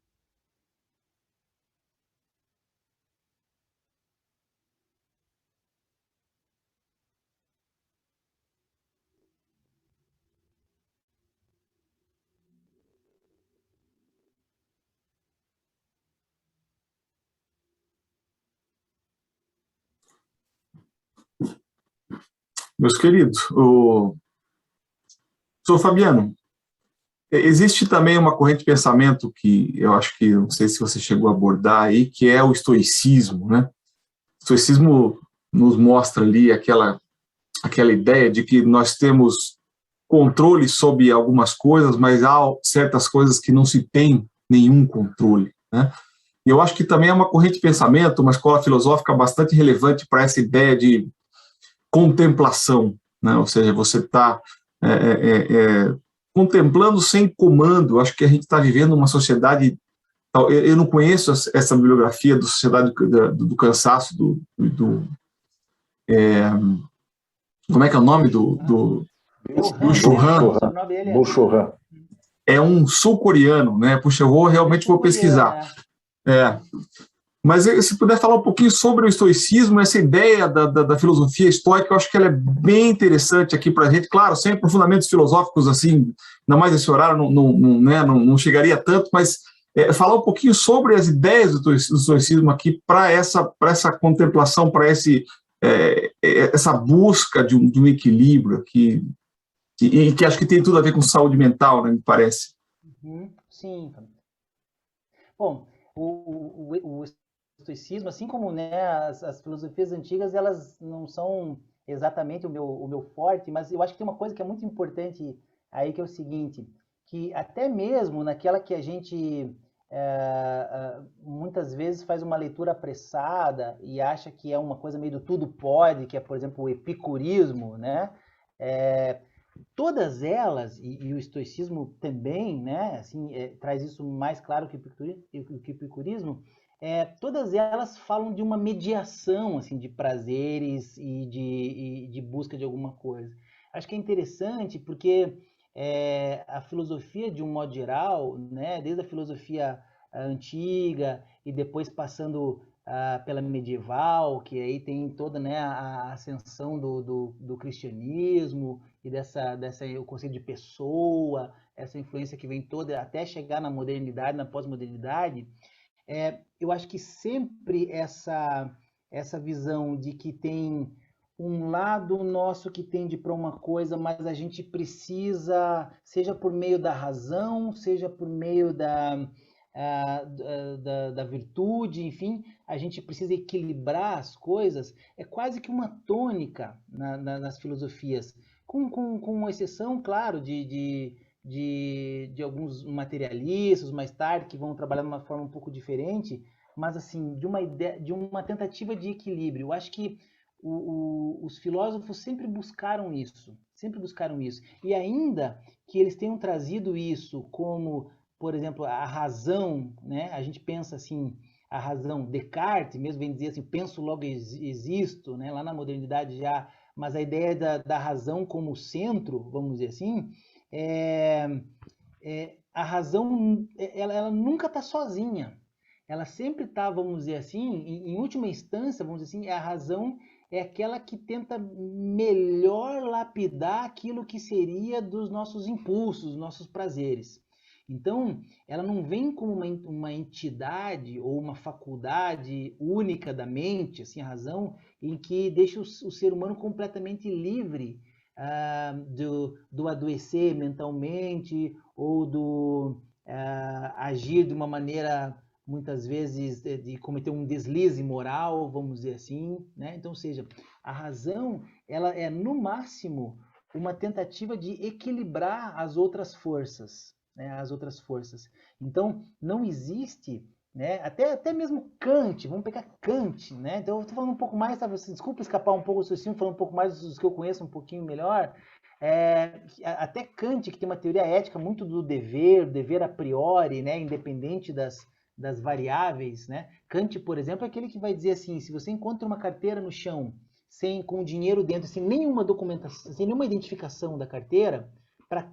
Meus queridos, Sr. Fabiano, existe também uma corrente de pensamento que eu acho que, não sei se você chegou a abordar aí, que é o estoicismo, né? O estoicismo nos mostra ali aquela ideia de que nós temos controle sobre algumas coisas, mas há certas coisas que não se tem nenhum controle, né? E eu acho que também é uma corrente de pensamento, uma escola filosófica bastante relevante para essa ideia de contemplação, né? Ou seja, você está contemplando sem comando. Acho que a gente está vivendo uma sociedade. Eu não conheço essa bibliografia da Sociedade do Cansaço, como é que é o nome do Byung-Chul Han? Byung-Chul Han. É um sul-coreano, né? Puxa, eu realmente vou pesquisar. Mas se puder falar um pouquinho sobre o estoicismo, essa ideia da filosofia estoica, eu acho que ela é bem interessante aqui para a gente. Claro, sem aprofundamentos filosóficos, assim, ainda mais esse horário não chegaria tanto, mas falar um pouquinho sobre as ideias do estoicismo aqui para essa contemplação, para essa busca de um equilíbrio aqui, e que acho que tem tudo a ver com saúde mental, né, me parece. Sim. Bom, o estoicismo, assim como, né, as filosofias antigas, elas não são exatamente o meu forte, mas eu acho que tem uma coisa que é muito importante aí, que é o seguinte, que até mesmo naquela que a gente muitas vezes faz uma leitura apressada e acha que é uma coisa meio do tudo pode, que é, por exemplo, o epicurismo, né? Todas elas, e o estoicismo também, né, assim, traz isso mais claro que o epicurismo, todas elas falam de uma mediação, assim, de prazeres e de busca de alguma coisa. Acho que é interessante porque a filosofia, de um modo geral, né, desde a filosofia antiga e depois passando pela medieval, que aí tem toda, né, a ascensão do cristianismo e o conceito de pessoa, essa influência que vem toda até chegar na modernidade, na pós-modernidade. Eu acho que sempre essa visão de que tem um lado nosso que tende para uma coisa, mas a gente precisa, seja por meio da razão, seja por meio da virtude, enfim, a gente precisa equilibrar as coisas, é quase que uma tônica nas filosofias, com exceção, claro, de alguns materialistas mais tarde que vão trabalhar de uma forma um pouco diferente, mas assim, de uma ideia, de uma tentativa de equilíbrio. Eu acho que os filósofos sempre buscaram isso, e ainda que eles tenham trazido isso como, por exemplo, a razão, né? A gente pensa assim, a razão, Descartes mesmo vem dizer assim, penso logo existo, né? Lá na modernidade já, mas a ideia da razão como centro, vamos dizer assim, a razão, ela nunca está sozinha, ela sempre está, vamos dizer assim, em última instância, vamos dizer assim, a razão é aquela que tenta melhor lapidar aquilo que seria dos nossos impulsos, dos nossos prazeres. Então, ela não vem como uma entidade ou uma faculdade única da mente, assim, a razão, em que deixa o ser humano completamente livre do adoecer mentalmente ou do agir de uma maneira, muitas vezes, de cometer um deslize moral, vamos dizer assim, né? Então, ou seja, a razão, ela é, no máximo, uma tentativa de equilibrar as outras forças, né? As outras forças. Então, não existe, né? Até mesmo Kant, vamos pegar Kant, né? Então, eu estou falando um pouco mais, tá? Desculpa escapar um pouco do seu falando um pouco mais dos que eu conheço um pouquinho melhor. Até Kant, que tem uma teoria ética muito do dever a priori, né? Independente das variáveis, né? Kant, por exemplo, é aquele que vai dizer assim, se você encontra uma carteira no chão, com dinheiro dentro, sem nenhuma documentação, sem nenhuma identificação da carteira,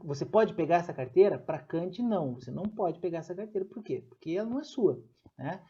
você pode pegar essa carteira? Para Kant, não. Você não pode pegar essa carteira. Por quê? Porque ela não é sua, né?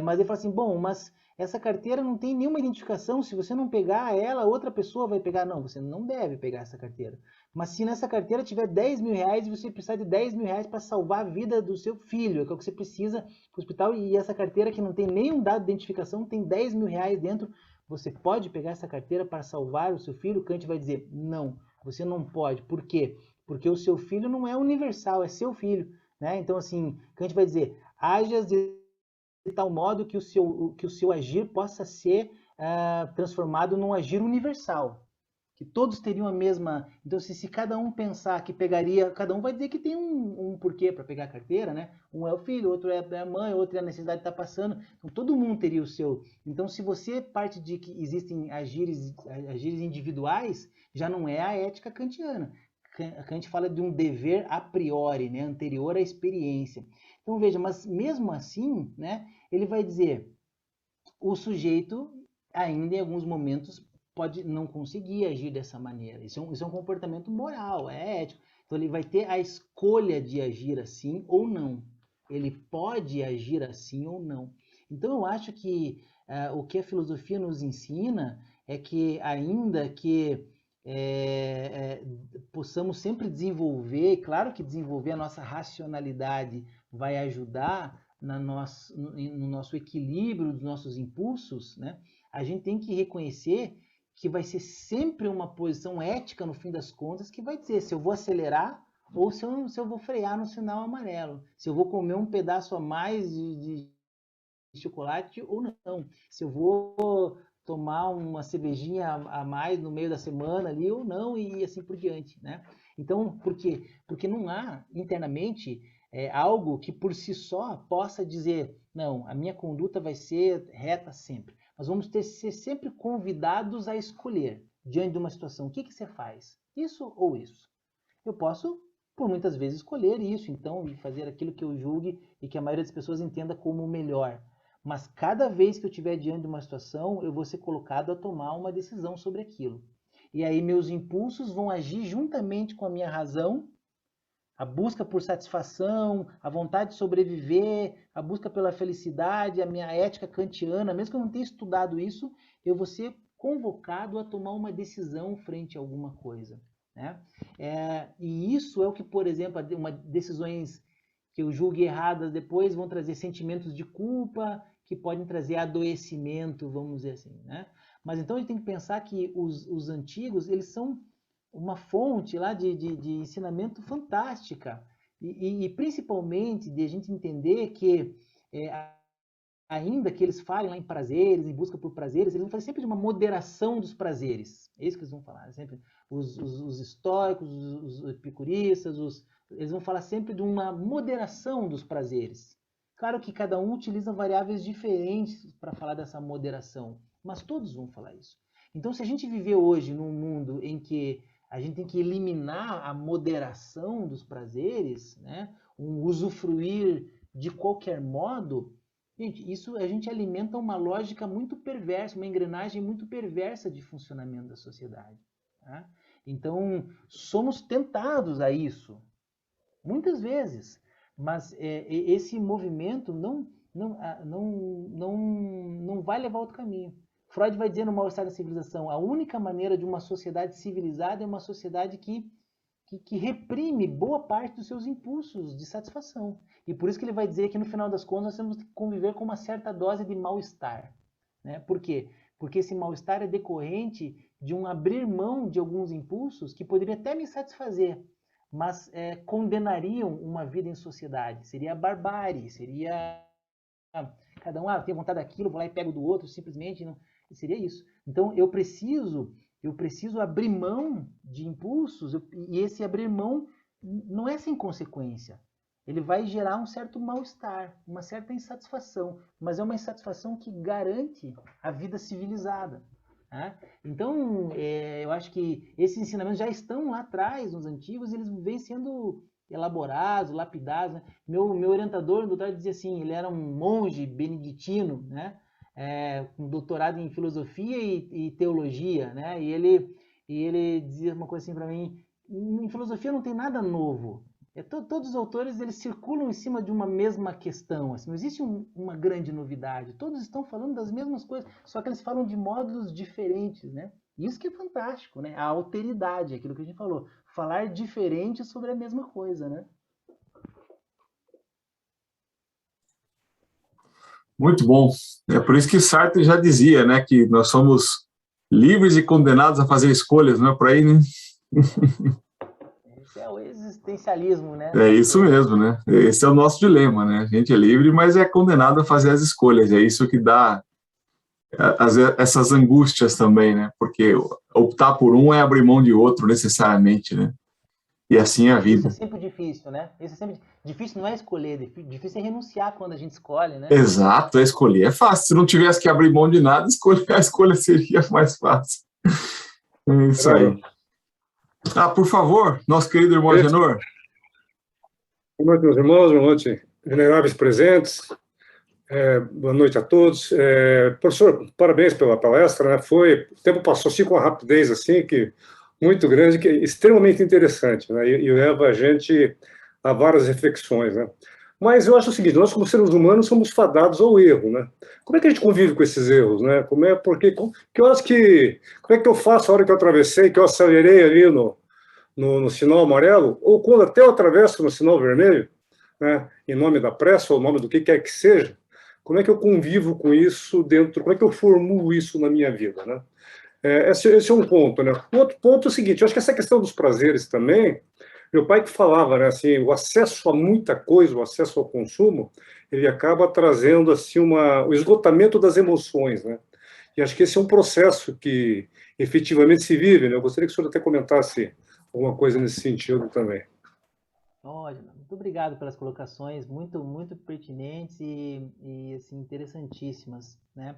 Mas ele fala assim, bom, mas essa carteira não tem nenhuma identificação, se você não pegar ela, outra pessoa vai pegar. Não, você não deve pegar essa carteira. Mas se nessa carteira tiver 10 mil reais e você precisar de 10 mil reais para salvar a vida do seu filho, que é o que você precisa para o hospital, e essa carteira que não tem nenhum dado de identificação, tem 10 mil reais dentro, você pode pegar essa carteira para salvar o seu filho? Kant vai dizer, não, você não pode. Por quê? Porque o seu filho não é universal, é seu filho, né? Então, assim, Kant vai dizer, haja de tal modo que o seu agir possa ser transformado num agir universal, que todos teriam a mesma. Então, se cada um pensar que pegaria, cada um vai dizer que tem um porquê para pegar a carteira, né? Um é o filho, outro é a mãe, outro é a necessidade de estar passando. Então, todo mundo teria o seu. Então, se você parte de que existem agires individuais, já não é a ética kantiana. Kant fala de um dever a priori, né, anterior à experiência. Então veja, mas mesmo assim, né, ele vai dizer, o sujeito ainda em alguns momentos pode não conseguir agir dessa maneira. Isso é um comportamento moral, é ético. Então ele vai ter a escolha de agir assim ou não. Ele pode agir assim ou não. Então eu acho que o que a filosofia nos ensina é que ainda que possamos sempre desenvolver, claro que desenvolver a nossa racionalidade vai ajudar no nosso equilíbrio dos nossos impulsos, né? A gente tem que reconhecer que vai ser sempre uma posição ética, no fim das contas, que vai dizer se eu vou acelerar ou se eu vou frear no sinal amarelo, se eu vou comer um pedaço a mais de chocolate ou não, se eu vou tomar uma cervejinha a mais no meio da semana ali ou não, e assim por diante, né? Então, por quê? Porque não há internamente algo que por si só possa dizer, não, a minha conduta vai ser reta sempre. Nós vamos ser sempre convidados a escolher, diante de uma situação, o que você faz? Isso ou isso? Eu posso, por muitas vezes, escolher isso, então, e fazer aquilo que eu julgue e que a maioria das pessoas entenda como o melhor. Mas cada vez que eu estiver diante de uma situação, eu vou ser colocado a tomar uma decisão sobre aquilo. E aí meus impulsos vão agir juntamente com a minha razão, a busca por satisfação, a vontade de sobreviver, a busca pela felicidade, a minha ética kantiana, mesmo que eu não tenha estudado isso, eu vou ser convocado a tomar uma decisão frente a alguma coisa, né? E isso é o que, por exemplo, decisões que eu julgue erradas depois vão trazer sentimentos de culpa, que podem trazer adoecimento, vamos dizer assim, né? Mas então a gente tem que pensar que os antigos, eles são uma fonte lá de ensinamento fantástica, e principalmente de a gente entender que ainda que eles falem lá em prazeres, em busca por prazeres, eles vão falar sempre de uma moderação dos prazeres. É isso que eles vão falar. Sempre os estoicos, os epicuristas, eles vão falar sempre de uma moderação dos prazeres. Claro que cada um utiliza variáveis diferentes para falar dessa moderação, mas todos vão falar isso. Então, se a gente viver hoje num mundo em que a gente tem que eliminar a moderação dos prazeres, né? Um usufruir de qualquer modo, gente, isso a gente alimenta uma lógica muito perversa, uma engrenagem muito perversa de funcionamento da sociedade. Tá? Então, somos tentados a isso, muitas vezes, mas esse movimento não vai levar a outro caminho. Freud vai dizer no Mal-Estar da Civilização, a única maneira de uma sociedade civilizada é uma sociedade que reprime boa parte dos seus impulsos de satisfação. E por isso que ele vai dizer que, no final das contas, nós temos que conviver com uma certa dose de mal-estar. Né? Por quê? Porque esse mal-estar é decorrente de um abrir mão de alguns impulsos que poderiam até me satisfazer, mas condenariam uma vida em sociedade. Seria barbárie, seria... Cada um tem vontade daquilo, vou lá e pego do outro, simplesmente... Não... Seria isso. Então, eu preciso abrir mão de impulsos, e esse abrir mão não é sem consequência. Ele vai gerar um certo mal-estar, uma certa insatisfação, mas é uma insatisfação que garante a vida civilizada. Né? Então, eu acho que esses ensinamentos já estão lá atrás, nos antigos, e eles vêm sendo elaborados, lapidados. Né? Meu orientador, o doutor, dizia assim, ele era um monge beneditino, né? Com doutorado em filosofia e teologia, né? E ele dizia uma coisa assim para mim: em filosofia não tem nada novo. Todos os autores eles circulam em cima de uma mesma questão. Assim, não existe uma grande novidade. Todos estão falando das mesmas coisas, só que eles falam de modos diferentes, né? Isso que é fantástico, né? A alteridade, aquilo que a gente falou, falar diferente sobre a mesma coisa, né? Muito bom. É por isso que Sartre já dizia, né, que nós somos livres e condenados a fazer escolhas, não é por aí, né? Esse é o existencialismo, né? É isso mesmo, né? Esse é o nosso dilema, né? A gente é livre, mas é condenado a fazer as escolhas. É isso que dá essas angústias também, né? Porque optar por um é abrir mão de outro, necessariamente, né? E assim é a vida. Isso é sempre difícil, né? Isso é sempre difícil, não é escolher, difícil é renunciar quando a gente escolhe, né? Exato, é escolher. É fácil. Se não tivesse que abrir mão de nada, a escolha seria mais fácil. É isso aí. Por favor, nosso querido irmão Agenor. Boa noite, meus irmãos, boa noite, veneráveis presentes, boa noite a todos. Professor, parabéns pela palestra, né? O tempo passou assim com uma rapidez assim, muito grande, que é extremamente interessante, né? E leva a gente a várias reflexões, né? Mas eu acho o seguinte, nós como seres humanos somos fadados ao erro, né? Como é que a gente convive com esses erros, né? Como é que eu faço a hora que eu atravessei, que eu acelerei ali no sinal amarelo, ou quando até eu atravesso no sinal vermelho, né, em nome da pressa, ou em nome do que quer que seja, como é que eu convivo com isso dentro, como é que eu formulo isso na minha vida, né? Esse é um ponto, né? O outro ponto é o seguinte, eu acho que essa questão dos prazeres também, meu pai que falava, né, assim, o acesso a muita coisa, o acesso ao consumo, ele acaba trazendo, assim, o esgotamento das emoções, né? E acho que esse é um processo que efetivamente se vive, né? Eu gostaria que o senhor até comentasse alguma coisa nesse sentido também. Muito obrigado pelas colocações, muito pertinentes e assim, interessantíssimas, né?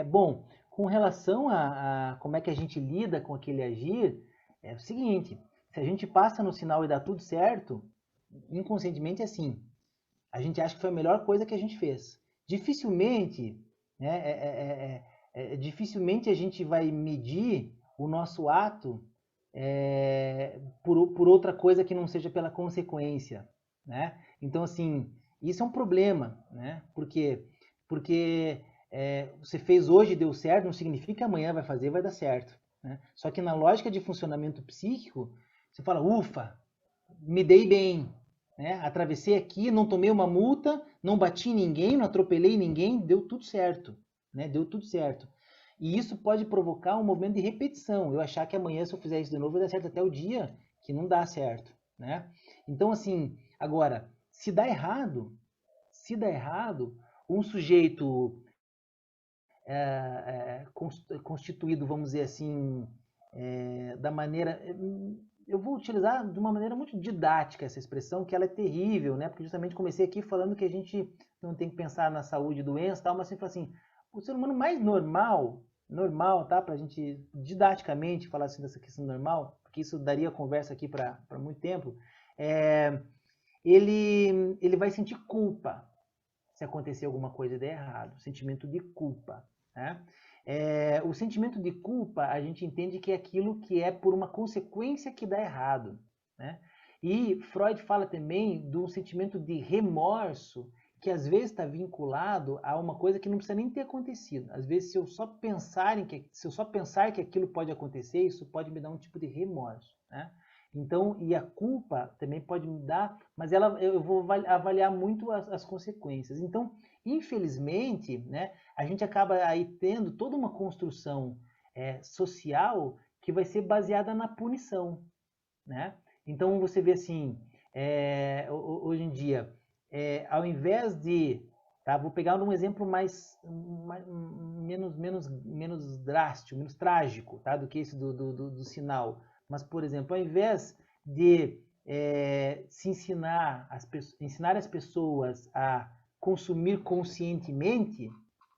Bom, com relação a como é que a gente lida com aquele agir, é o seguinte, se a gente passa no sinal e dá tudo certo, inconscientemente é assim, a gente acha que foi a melhor coisa que a gente fez. Dificilmente, né, dificilmente a gente vai medir o nosso ato por outra coisa que não seja pela consequência, né? Então, assim, isso é um problema, né? Por quê? Porque você fez hoje e deu certo, não significa que amanhã vai dar certo, né? Só que na lógica de funcionamento psíquico, você fala, ufa, me dei bem, né? Atravessei aqui, não tomei uma multa, não bati em ninguém, não atropelei ninguém, deu tudo certo, né? Deu tudo certo. E isso pode provocar um movimento de repetição. Eu achar que amanhã, se eu fizer isso de novo, vai dar certo até o dia que não dá certo, né? Então, assim, agora, se dá errado, um sujeito constituído, vamos dizer assim, da maneira... Eu vou utilizar de uma maneira muito didática essa expressão, que ela é terrível, né? Porque justamente comecei aqui falando que a gente não tem que pensar na saúde e doença, tal, mas sempre assim, o ser humano mais normal normal, tá? Para a gente didaticamente falar assim dessa questão normal, porque isso daria conversa aqui para muito tempo. Ele vai sentir culpa se acontecer alguma coisa e der errado, sentimento de culpa, né? O sentimento de culpa, a gente entende que é aquilo que é por uma consequência que dá errado, né? E Freud fala também do sentimento de remorso, que às vezes está vinculado a uma coisa que não precisa nem ter acontecido. Às vezes, se eu só pensar que aquilo pode acontecer, isso pode me dar um tipo de remorso, né? Então, e a culpa também pode me dar, mas eu vou avaliar muito as consequências. Então, infelizmente, né, a gente acaba aí tendo toda uma construção social que vai ser baseada na punição, né? Então, você vê assim, hoje em dia, ao invés de... Tá, vou pegar um exemplo menos drástico, menos trágico, tá, do que esse do sinal. Mas, por exemplo, ao invés de ensinar as pessoas a consumir conscientemente,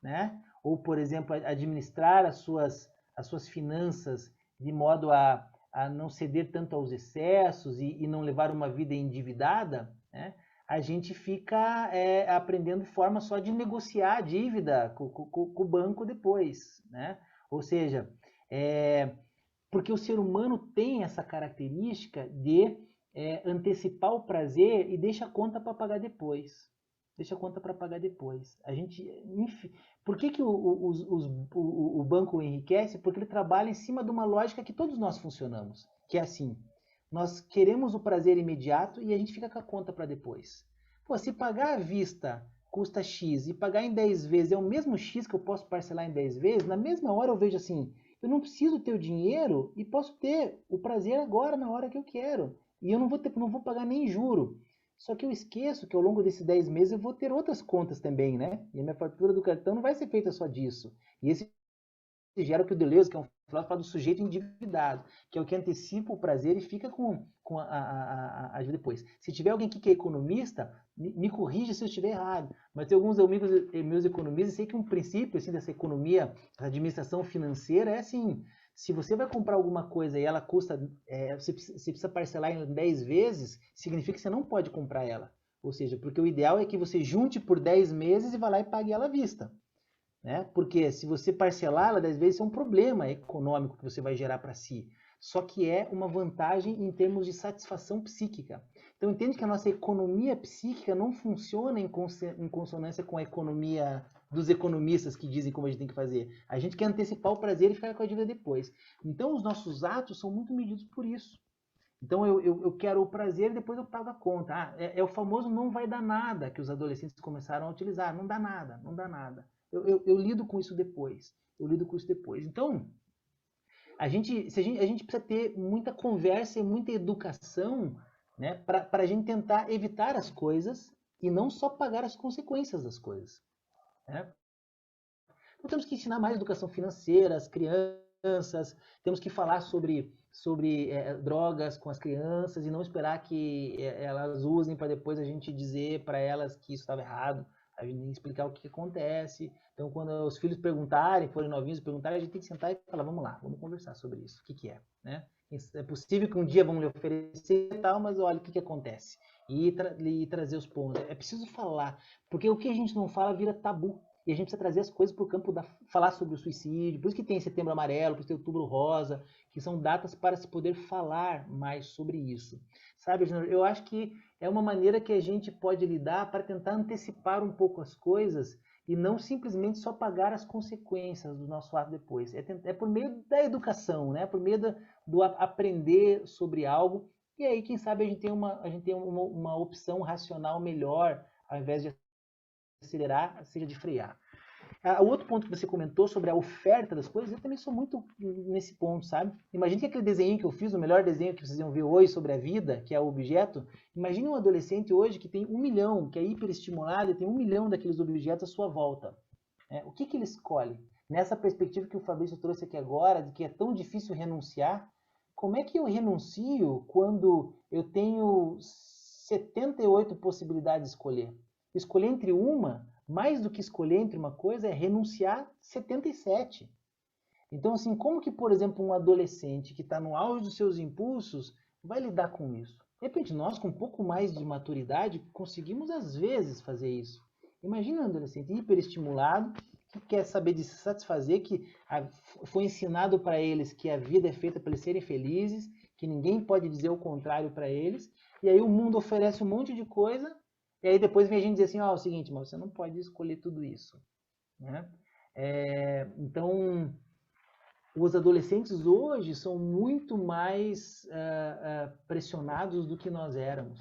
né? Ou, por exemplo, administrar as suas finanças de modo a não ceder tanto aos excessos e não levar uma vida endividada, né? A gente fica aprendendo forma só de negociar a dívida com o banco depois, né? Ou seja, porque o ser humano tem essa característica de antecipar o prazer e deixa a conta para pagar depois. Deixa a conta para pagar depois. A gente, enfim, por que o banco enriquece? Porque ele trabalha em cima de uma lógica que todos nós funcionamos, que é assim: nós queremos o prazer imediato e a gente fica com a conta para depois. Pô, se pagar à vista custa X e pagar em 10 vezes é o mesmo X que eu posso parcelar em 10 vezes, na mesma hora eu vejo assim, eu não preciso ter o dinheiro e posso ter o prazer agora, na hora que eu quero. E eu não vou pagar nem juro. Só que eu esqueço que ao longo desses 10 meses eu vou ter outras contas também, né? E a minha fatura do cartão não vai ser feita só disso. E esse gera o que o Deleuze, que é um filósofo, fala do sujeito endividado, que é o que antecipa o prazer e fica com a ajuda depois. Se tiver alguém aqui que é economista, me corrija se eu estiver errado, mas tem alguns amigos meus economistas, sei que um princípio assim, dessa economia, da administração financeira é assim: se você vai comprar alguma coisa e ela custa, você precisa parcelar em 10 vezes, significa que você não pode comprar ela. Ou seja, porque o ideal é que você junte por 10 meses e vá lá e pague ela à vista. Né? Porque se você parcelar ela 10 vezes, é um problema econômico que você vai gerar para si. Só que é uma vantagem em termos de satisfação psíquica. Então entende que a nossa economia psíquica não funciona em consonância com a economia dos economistas que dizem como a gente tem que fazer. A gente quer antecipar o prazer e ficar com a dívida depois. Então os nossos atos são muito medidos por isso. Então eu quero o prazer e depois eu pago a conta. É o famoso não vai dar nada que os adolescentes começaram a utilizar. Não dá nada, não dá nada. Eu lido com isso depois. Então, a gente precisa ter muita conversa e muita educação, né, para a gente tentar evitar as coisas e não só pagar as consequências das coisas. Né? Então, temos que ensinar mais educação financeira às crianças, temos que falar sobre drogas com as crianças e não esperar que elas usem para depois a gente dizer para elas que isso estava errado. A gente tem que explicar o que acontece. Então, quando os filhos perguntarem, forem novinhos perguntarem, a gente tem que sentar e falar: vamos lá, vamos conversar sobre isso. O que é? Né? É possível que um dia vamos lhe oferecer e tal, mas olha o que acontece. E trazer os pontos. É preciso falar, porque o que a gente não fala vira tabu. E a gente precisa trazer as coisas para o campo falar sobre o suicídio. Por isso que tem Setembro Amarelo, por isso tem Outubro Rosa, que são datas para se poder falar mais sobre isso. Sabe, Júnior, eu acho que é uma maneira que a gente pode lidar para tentar antecipar um pouco as coisas e não simplesmente só pagar as consequências do nosso ato depois. É por meio da educação, né? Por meio do aprender sobre algo. E aí, quem sabe, a gente tem uma opção racional melhor, ao invés de acelerar, seja de frear. O outro ponto que você comentou sobre a oferta das coisas, eu também sou muito nesse ponto, sabe? Imagine que aquele desenho que eu fiz, o melhor desenho que vocês iam ver hoje sobre a vida, que é o objeto, imagine um adolescente hoje que tem 1 milhão, que é hiperestimulado e tem 1 milhão daqueles objetos à sua volta. O que ele escolhe? Nessa perspectiva que o Fabrício trouxe aqui agora, de que é tão difícil renunciar, como é que eu renuncio quando eu tenho 78 possibilidades de escolher? Escolher entre uma, mais do que escolher entre uma coisa, é renunciar 77. Então, assim, como que, por exemplo, um adolescente que está no auge dos seus impulsos vai lidar com isso? De repente, nós, com um pouco mais de maturidade, conseguimos, às vezes, fazer isso. Imagina um adolescente hiperestimulado, que quer saber de se satisfazer, que foi ensinado para eles que a vida é feita para eles serem felizes, que ninguém pode dizer o contrário para eles, e aí o mundo oferece um monte de coisa, e aí depois vem a gente dizer assim, ó, é o seguinte, mas você não pode escolher tudo isso, né? Então, os adolescentes hoje são muito mais pressionados do que nós éramos,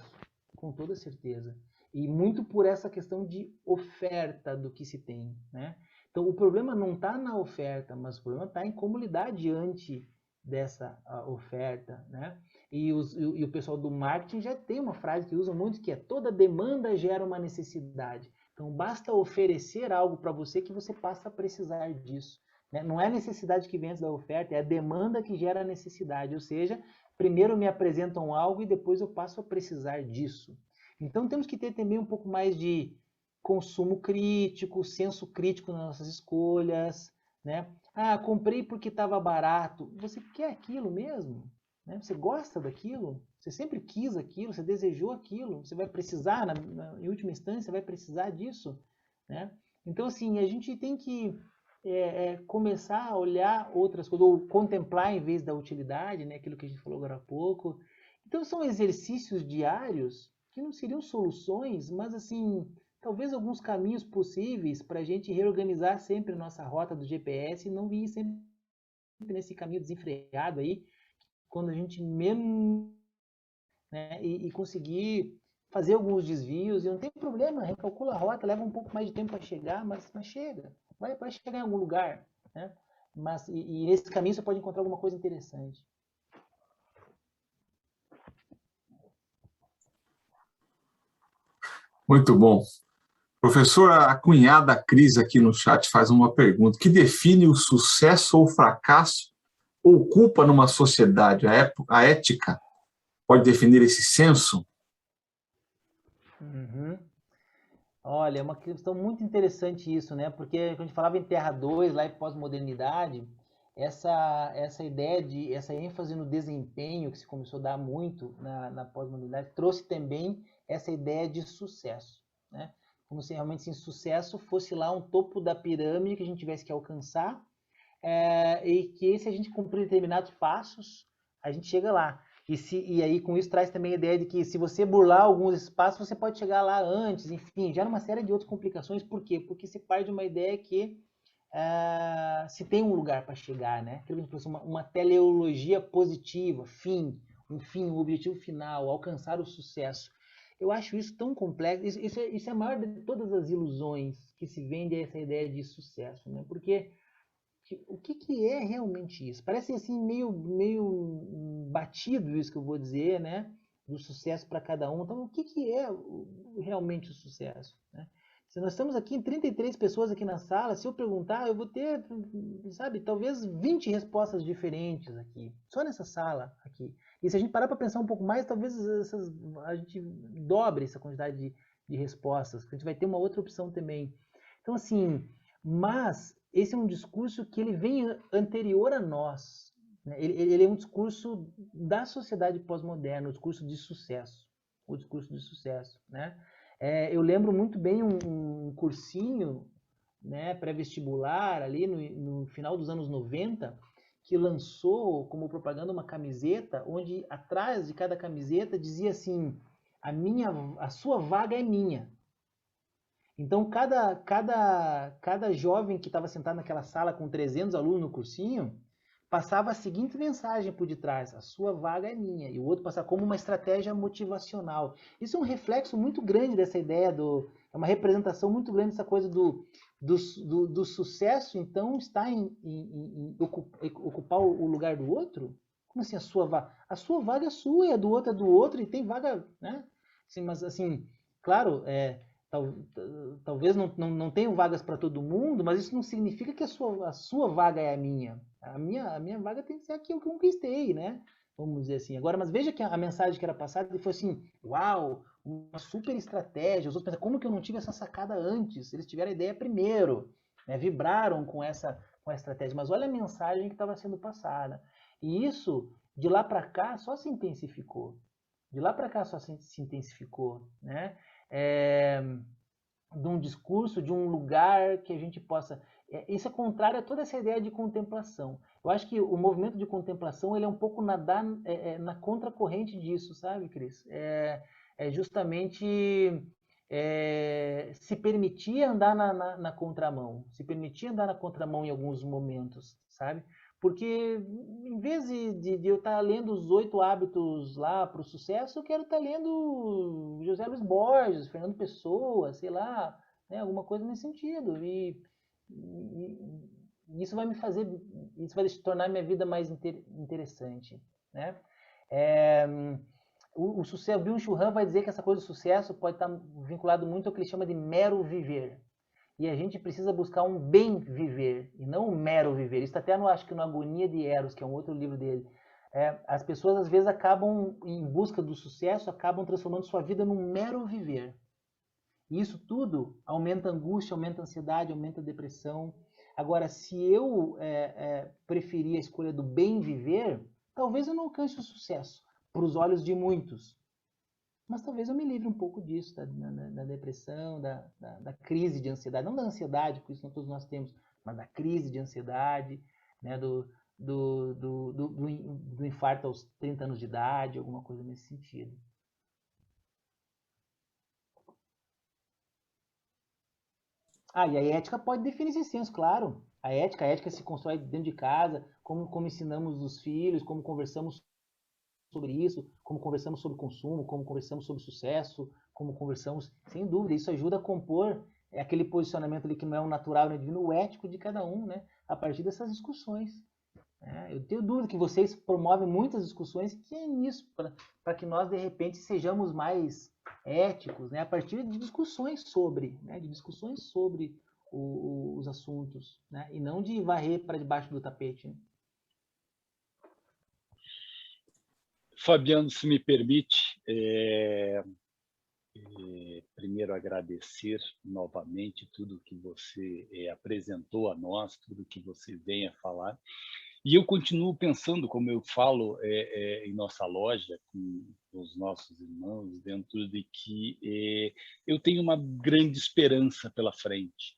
com toda certeza. E muito por essa questão de oferta do que se tem, né? Então, o problema não está na oferta, mas o problema está em como lidar diante dessa oferta, né? E o pessoal do marketing já tem uma frase que usa muito, que é: toda demanda gera uma necessidade. Então, basta oferecer algo para você que você passa a precisar disso, né? Não é a necessidade que vem antes da oferta, é a demanda que gera a necessidade. Ou seja, primeiro me apresentam algo e depois eu passo a precisar disso. Então, temos que ter também um pouco mais de consumo crítico, senso crítico nas nossas escolhas, né? Ah, comprei porque estava barato. Você quer aquilo mesmo? Né? Você gosta daquilo? Você sempre quis aquilo? Você desejou aquilo? Você vai precisar, em última instância, você vai precisar disso, né? Então, assim, a gente tem que começar a olhar outras coisas, ou contemplar em vez da utilidade, né? Aquilo que a gente falou agora há pouco. Então, são exercícios diários que não seriam soluções, mas, assim, talvez alguns caminhos possíveis para a gente reorganizar sempre a nossa rota do GPS e não vir sempre nesse caminho desenfreado aí, quando a gente menos, né, e conseguir fazer alguns desvios, e não tem problema, recalcula a rota, leva um pouco mais de tempo para chegar, mas chega, vai chegar em algum lugar, né? Mas, e nesse caminho você pode encontrar alguma coisa interessante. Muito bom. Professora, a cunhada Cris aqui no chat faz uma pergunta: que define o sucesso ou fracasso ou culpa numa sociedade? A ética pode definir esse senso? Uhum. Olha, é uma questão muito interessante isso, né? Porque quando a gente falava em Terra 2, lá em pós-modernidade, essa ideia essa ênfase no desempenho que se começou a dar muito na pós-modernidade, trouxe também essa ideia de sucesso, né? Como se realmente esse sucesso fosse lá um topo da pirâmide que a gente tivesse que alcançar, e que se a gente cumprir determinados passos, a gente chega lá. E aí com isso traz também a ideia de que se você burlar alguns desses passos, você pode chegar lá antes, enfim, já numa série de outras complicações. Por quê? Porque se parte de uma ideia que se tem um lugar para chegar, né? Uma teleologia positiva, um objetivo final, alcançar o sucesso. Eu acho isso tão complexo, isso é a maior de todas as ilusões que se vende a essa ideia de sucesso, né? Porque o que é realmente isso? Parece assim meio batido isso que eu vou dizer, né? Do sucesso para cada um. Então, o que é realmente o sucesso, né? Se nós estamos aqui em 33 pessoas aqui na sala, se eu perguntar, eu vou ter, sabe, talvez 20 respostas diferentes aqui, só nessa sala aqui. E se a gente parar para pensar um pouco mais, talvez a gente dobre essa quantidade de respostas, porque a gente vai ter uma outra opção também. Então, assim, mas esse é um discurso que ele vem anterior a nós, né? Ele é um discurso da sociedade pós-moderna, o discurso de sucesso, né? Eu lembro muito bem um cursinho, né, pré-vestibular ali no final dos anos 90, que lançou como propaganda uma camiseta, onde atrás de cada camiseta dizia assim: a sua vaga é minha. Então, cada jovem que estava sentado naquela sala com 300 alunos no cursinho, passava a seguinte mensagem por detrás: a sua vaga é minha. E o outro passava como uma estratégia motivacional. Isso é um reflexo muito grande dessa ideia, é uma representação muito grande dessa coisa do sucesso, então, está em ocupar o lugar do outro? Como assim a sua vaga? A sua vaga é sua, e a do outro é do outro, e tem vaga, né? Assim, mas, assim, claro, talvez não tenham vagas para todo mundo, mas isso não significa que a sua vaga é a minha. A minha vaga tem que ser aquilo que eu conquistei, né? Vamos dizer assim. Agora, mas veja que a mensagem que era passada foi assim: uau, uma super estratégia. Os outros pensam: como que eu não tive essa sacada antes? Eles tiveram a ideia primeiro, né? Vibraram com essa com a estratégia, mas olha a mensagem que estava sendo passada. E isso, de lá para cá, só se intensificou. De lá para cá só se intensificou, né? De um discurso, de um lugar que a gente possa... Isso é contrário a toda essa ideia de contemplação. Eu acho que o movimento de contemplação ele é um pouco nadar na contracorrente disso, sabe, Cris? Justamente se permitir andar na contramão, se permitir andar na contramão em alguns momentos, sabe? Porque em vez de eu estar lendo os 8 hábitos lá para o sucesso, eu quero estar lendo José Luiz Borges, Fernando Pessoa, sei lá, né, alguma coisa nesse sentido. E isso vai me fazer, isso vai tornar minha vida mais interessante, né? O sucesso, Byung-Chul Han vai dizer que essa coisa do sucesso pode estar vinculado muito ao que ele chama de mero viver. E a gente precisa buscar um bem viver, e não um mero viver. Isso até acho que no Agonia de Eros, que é um outro livro dele. As pessoas, às vezes, acabam, em busca do sucesso, acabam transformando sua vida num mero viver. E isso tudo aumenta a angústia, aumenta a ansiedade, aumenta a depressão. Agora, se eu preferir a escolha do bem viver, talvez eu não alcance o sucesso, para os olhos de muitos. Mas talvez eu me livre um pouco disso, da depressão, da crise de ansiedade. Não da ansiedade, porque isso não todos nós temos, mas da crise de ansiedade, né, do infarto aos 30 anos de idade, alguma coisa nesse sentido. E a ética pode definir esse senso, claro. A ética se constrói dentro de casa, como ensinamos os filhos, como conversamos sobre isso, como conversamos sobre consumo, como conversamos sobre sucesso, como conversamos, sem dúvida, isso ajuda a compor aquele posicionamento ali que não é o natural, nem divino, o ético de cada um, né? A partir dessas discussões. Eu tenho dúvida que vocês promovem muitas discussões que é nisso, para que nós, de repente, sejamos mais éticos, né? A partir de discussões sobre, né? De discussões sobre os assuntos, né? E não de varrer para debaixo do tapete, né? Fabiano, se me permite, primeiro agradecer novamente tudo que você apresentou a nós, tudo que você vem a falar. E eu continuo pensando, como eu falo em nossa loja, com os nossos irmãos, dentro de que eu tenho uma grande esperança pela frente.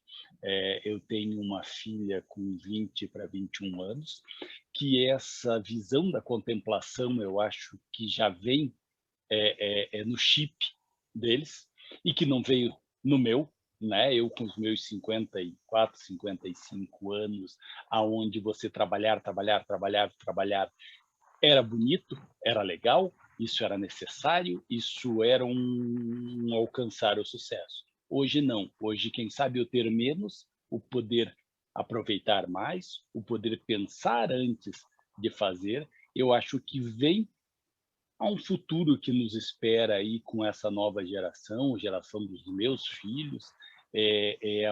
Eu tenho uma filha com 20 para 21 anos, que essa visão da contemplação, eu acho que já vem no chip deles, e que não veio no meu, né? Eu com os meus 54, 55 anos, aonde você trabalhar era bonito, era legal, isso era necessário, isso era um alcançar o sucesso. Hoje não. Hoje, quem sabe eu ter menos, o poder aproveitar mais, o poder pensar antes de fazer, eu acho que vem a um futuro que nos espera aí com essa nova geração dos meus filhos,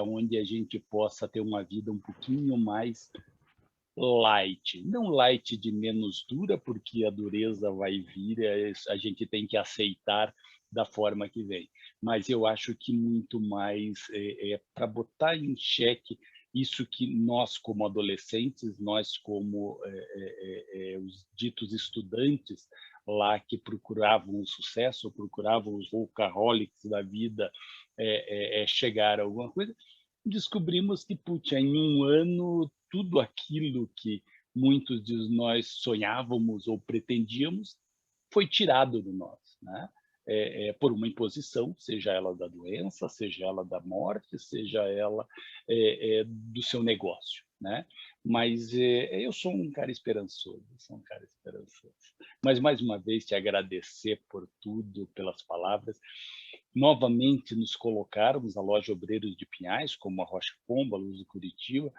onde a gente possa ter uma vida um pouquinho mais light, não light de menos dura, porque a dureza vai vir, a gente tem que aceitar da forma que vem. Mas eu acho que muito mais para botar em xeque isso que nós, como adolescentes, nós, como os ditos estudantes lá que procuravam o sucesso, procuravam os workaholics da vida, chegar a alguma coisa, descobrimos que, em um ano, tudo aquilo que muitos de nós sonhávamos ou pretendíamos foi tirado de nós, né? Por uma imposição, seja ela da doença, seja ela da morte, seja ela do seu negócio, né? Mas eu sou um cara esperançoso, Mas, mais uma vez, te agradecer por tudo, pelas palavras. Novamente nos colocarmos a loja Obreiros de Pinhais, como a Rocha Pombo, a Luz de Curitiba,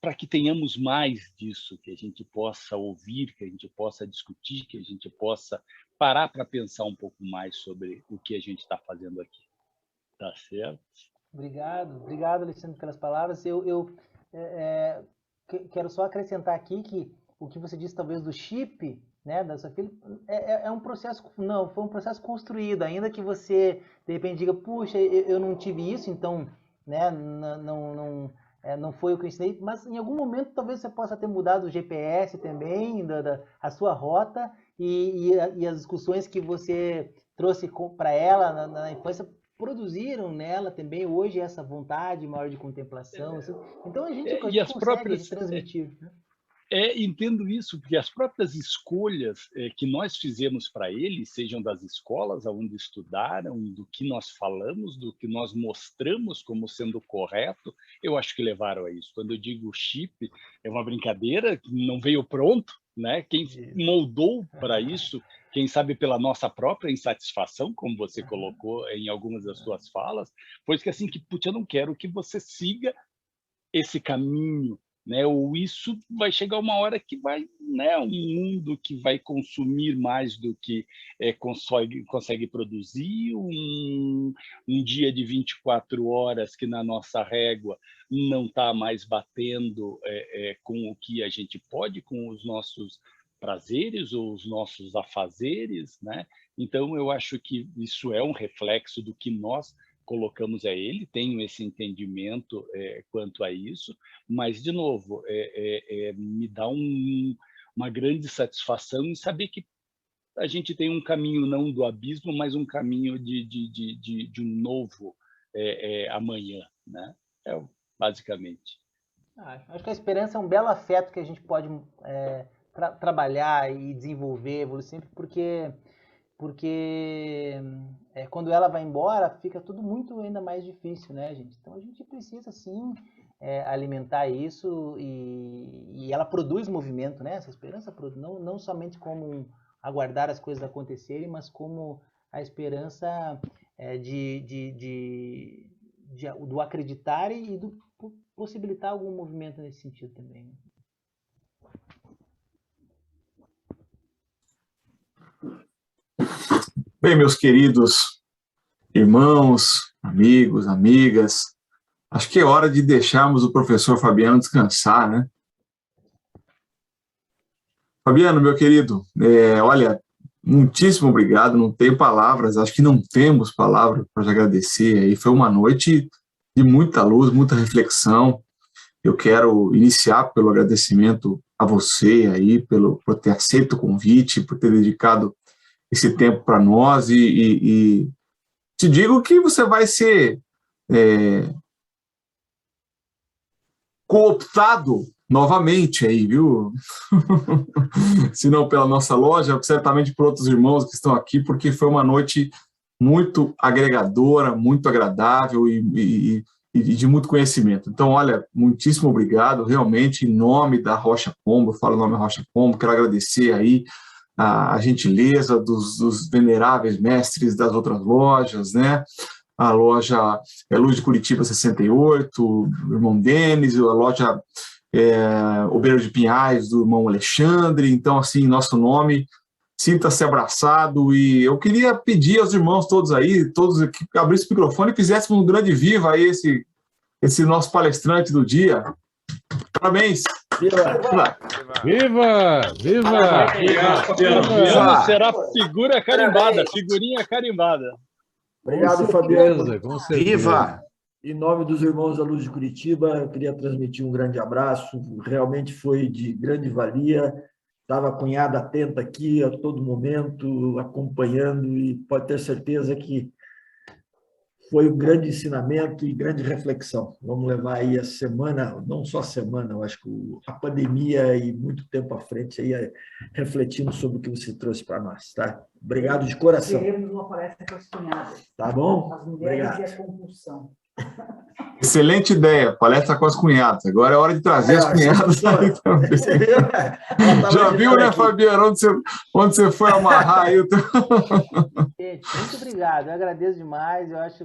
para que tenhamos mais disso, que a gente possa ouvir, que a gente possa discutir, que a gente possa parar para pensar um pouco mais sobre o que a gente está fazendo aqui. Tá certo? Obrigado, Alexandre, pelas palavras. Eu quero só acrescentar aqui que o que você disse, talvez, do chip, né, da sua filha, é um processo, não, foi um processo construído, ainda que você, de repente, diga, puxa, eu não tive isso, então, né, não não foi o que eu ensinei, mas em algum momento talvez você possa ter mudado o GPS também, a sua rota, e as discussões que você trouxe para ela na infância produziram nela também hoje essa vontade maior de contemplação. Assim. Então a gente consegue transmitir. Né? Entendo isso, porque as próprias escolhas que nós fizemos para eles, sejam das escolas onde estudaram, do que nós falamos, do que nós mostramos como sendo correto, eu acho que levaram a isso. Quando eu digo chip, é uma brincadeira que não veio pronto, né? Quem moldou para isso, quem sabe pela nossa própria insatisfação, como você colocou em algumas das suas falas, foi que assim, que, putz, eu não quero que você siga esse caminho, né? Ou isso vai chegar uma hora que vai, né? Um mundo que vai consumir mais do que consegue produzir, um dia de 24 horas que na nossa régua não está mais batendo com o que a gente pode, com os nossos prazeres ou os nossos afazeres, né? Então eu acho que isso é um reflexo do que nós colocamos a ele, tenho esse entendimento quanto a isso, mas, de novo, me dá uma grande satisfação em saber que a gente tem um caminho não do abismo, mas um caminho de um novo amanhã, né? Basicamente. Acho que a esperança é um belo afeto que a gente pode trabalhar e desenvolver, sempre porque quando ela vai embora, fica tudo muito ainda mais difícil, né, gente? Então a gente precisa, sim, alimentar isso e ela produz movimento, né? Essa esperança não somente como aguardar as coisas acontecerem, mas como a esperança do acreditar e do possibilitar algum movimento nesse sentido também. Né? Bem, meus queridos irmãos, amigos, amigas, acho que é hora de deixarmos o professor Fabiano descansar, né? Fabiano, meu querido, olha, muitíssimo obrigado, não tenho palavras, acho que não temos palavras para te agradecer, aí foi uma noite de muita luz, muita reflexão. Eu quero iniciar pelo agradecimento a você aí, por ter aceito o convite, por ter dedicado esse tempo para nós e te digo que você vai ser cooptado novamente aí, viu? Se não pela nossa loja, certamente por outros irmãos que estão aqui, porque foi uma noite muito agregadora, muito agradável e de muito conhecimento. Então, olha, muitíssimo obrigado, realmente, em nome da Rocha Pombo, eu falo o nome da Rocha Pombo, quero agradecer aí a gentileza dos veneráveis mestres das outras lojas, né? A loja Luz de Curitiba 68, o irmão Denis, a loja Obeiro de Pinhais, do irmão Alexandre. Então, assim, em nosso nome, sinta-se abraçado. E eu queria pedir aos irmãos todos aí, todos que abrissem o microfone e fizéssemos um grande viva aí esse nosso palestrante do dia. Parabéns! Viva! Viva! Viva! Fabiano será figura carimbada, figurinha carimbada. Obrigado, Fabiano. Viva! Em nome dos irmãos da Luz de Curitiba, eu queria transmitir um grande abraço. Realmente foi de grande valia. Estava a cunhada atenta aqui a todo momento, acompanhando, e pode ter certeza que foi um grande ensinamento e grande reflexão. Vamos levar aí a semana, não só a semana, eu acho que a pandemia e muito tempo à frente aí refletindo sobre o que você trouxe para nós, tá? Obrigado de coração. Teremos uma palestra com as cunhadas. Tá bom? As mulheres Obrigado. E a compulsão. Excelente ideia, palestra com as cunhadas. Agora é hora de trazer as cunhadas aí também. Já viu, né, Fabiano, onde você foi amarrar aí? Gente, muito obrigado, eu agradeço demais. Eu acho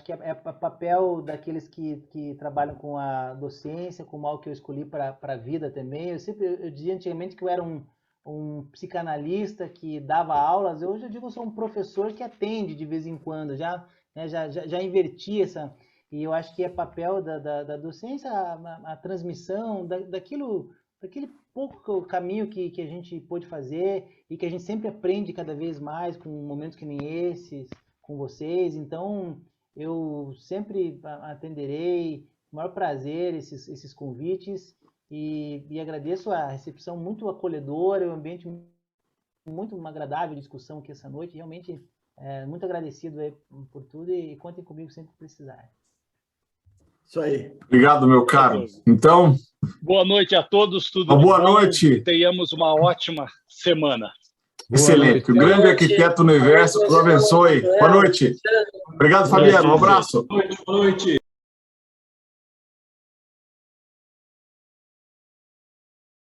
que é papel daqueles que trabalham com a docência, como algo que eu escolhi para a vida também. Eu dizia antigamente que eu era um psicanalista que dava aulas. Hoje eu digo que eu sou um professor que atende de vez em quando. Já inverti essa, e eu acho que é papel da docência a transmissão daquele pouco caminho que a gente pôde fazer e que a gente sempre aprende cada vez mais com momentos que nem esses, com vocês. Então, eu sempre atenderei, com o maior prazer, esses convites, e agradeço a recepção muito acolhedora, o ambiente muito agradável de discussão aqui essa noite, realmente muito agradecido aí por tudo, e contem comigo sempre que precisarem. Isso aí. Obrigado, meu caro. Então... Boa noite a todos, tudo Uma de boa bom, noite. Tenhamos uma ótima semana. Excelente. Que o grande arquiteto do universo os abençoe. Boa noite. Obrigado, Fabiano. Um abraço. Boa noite.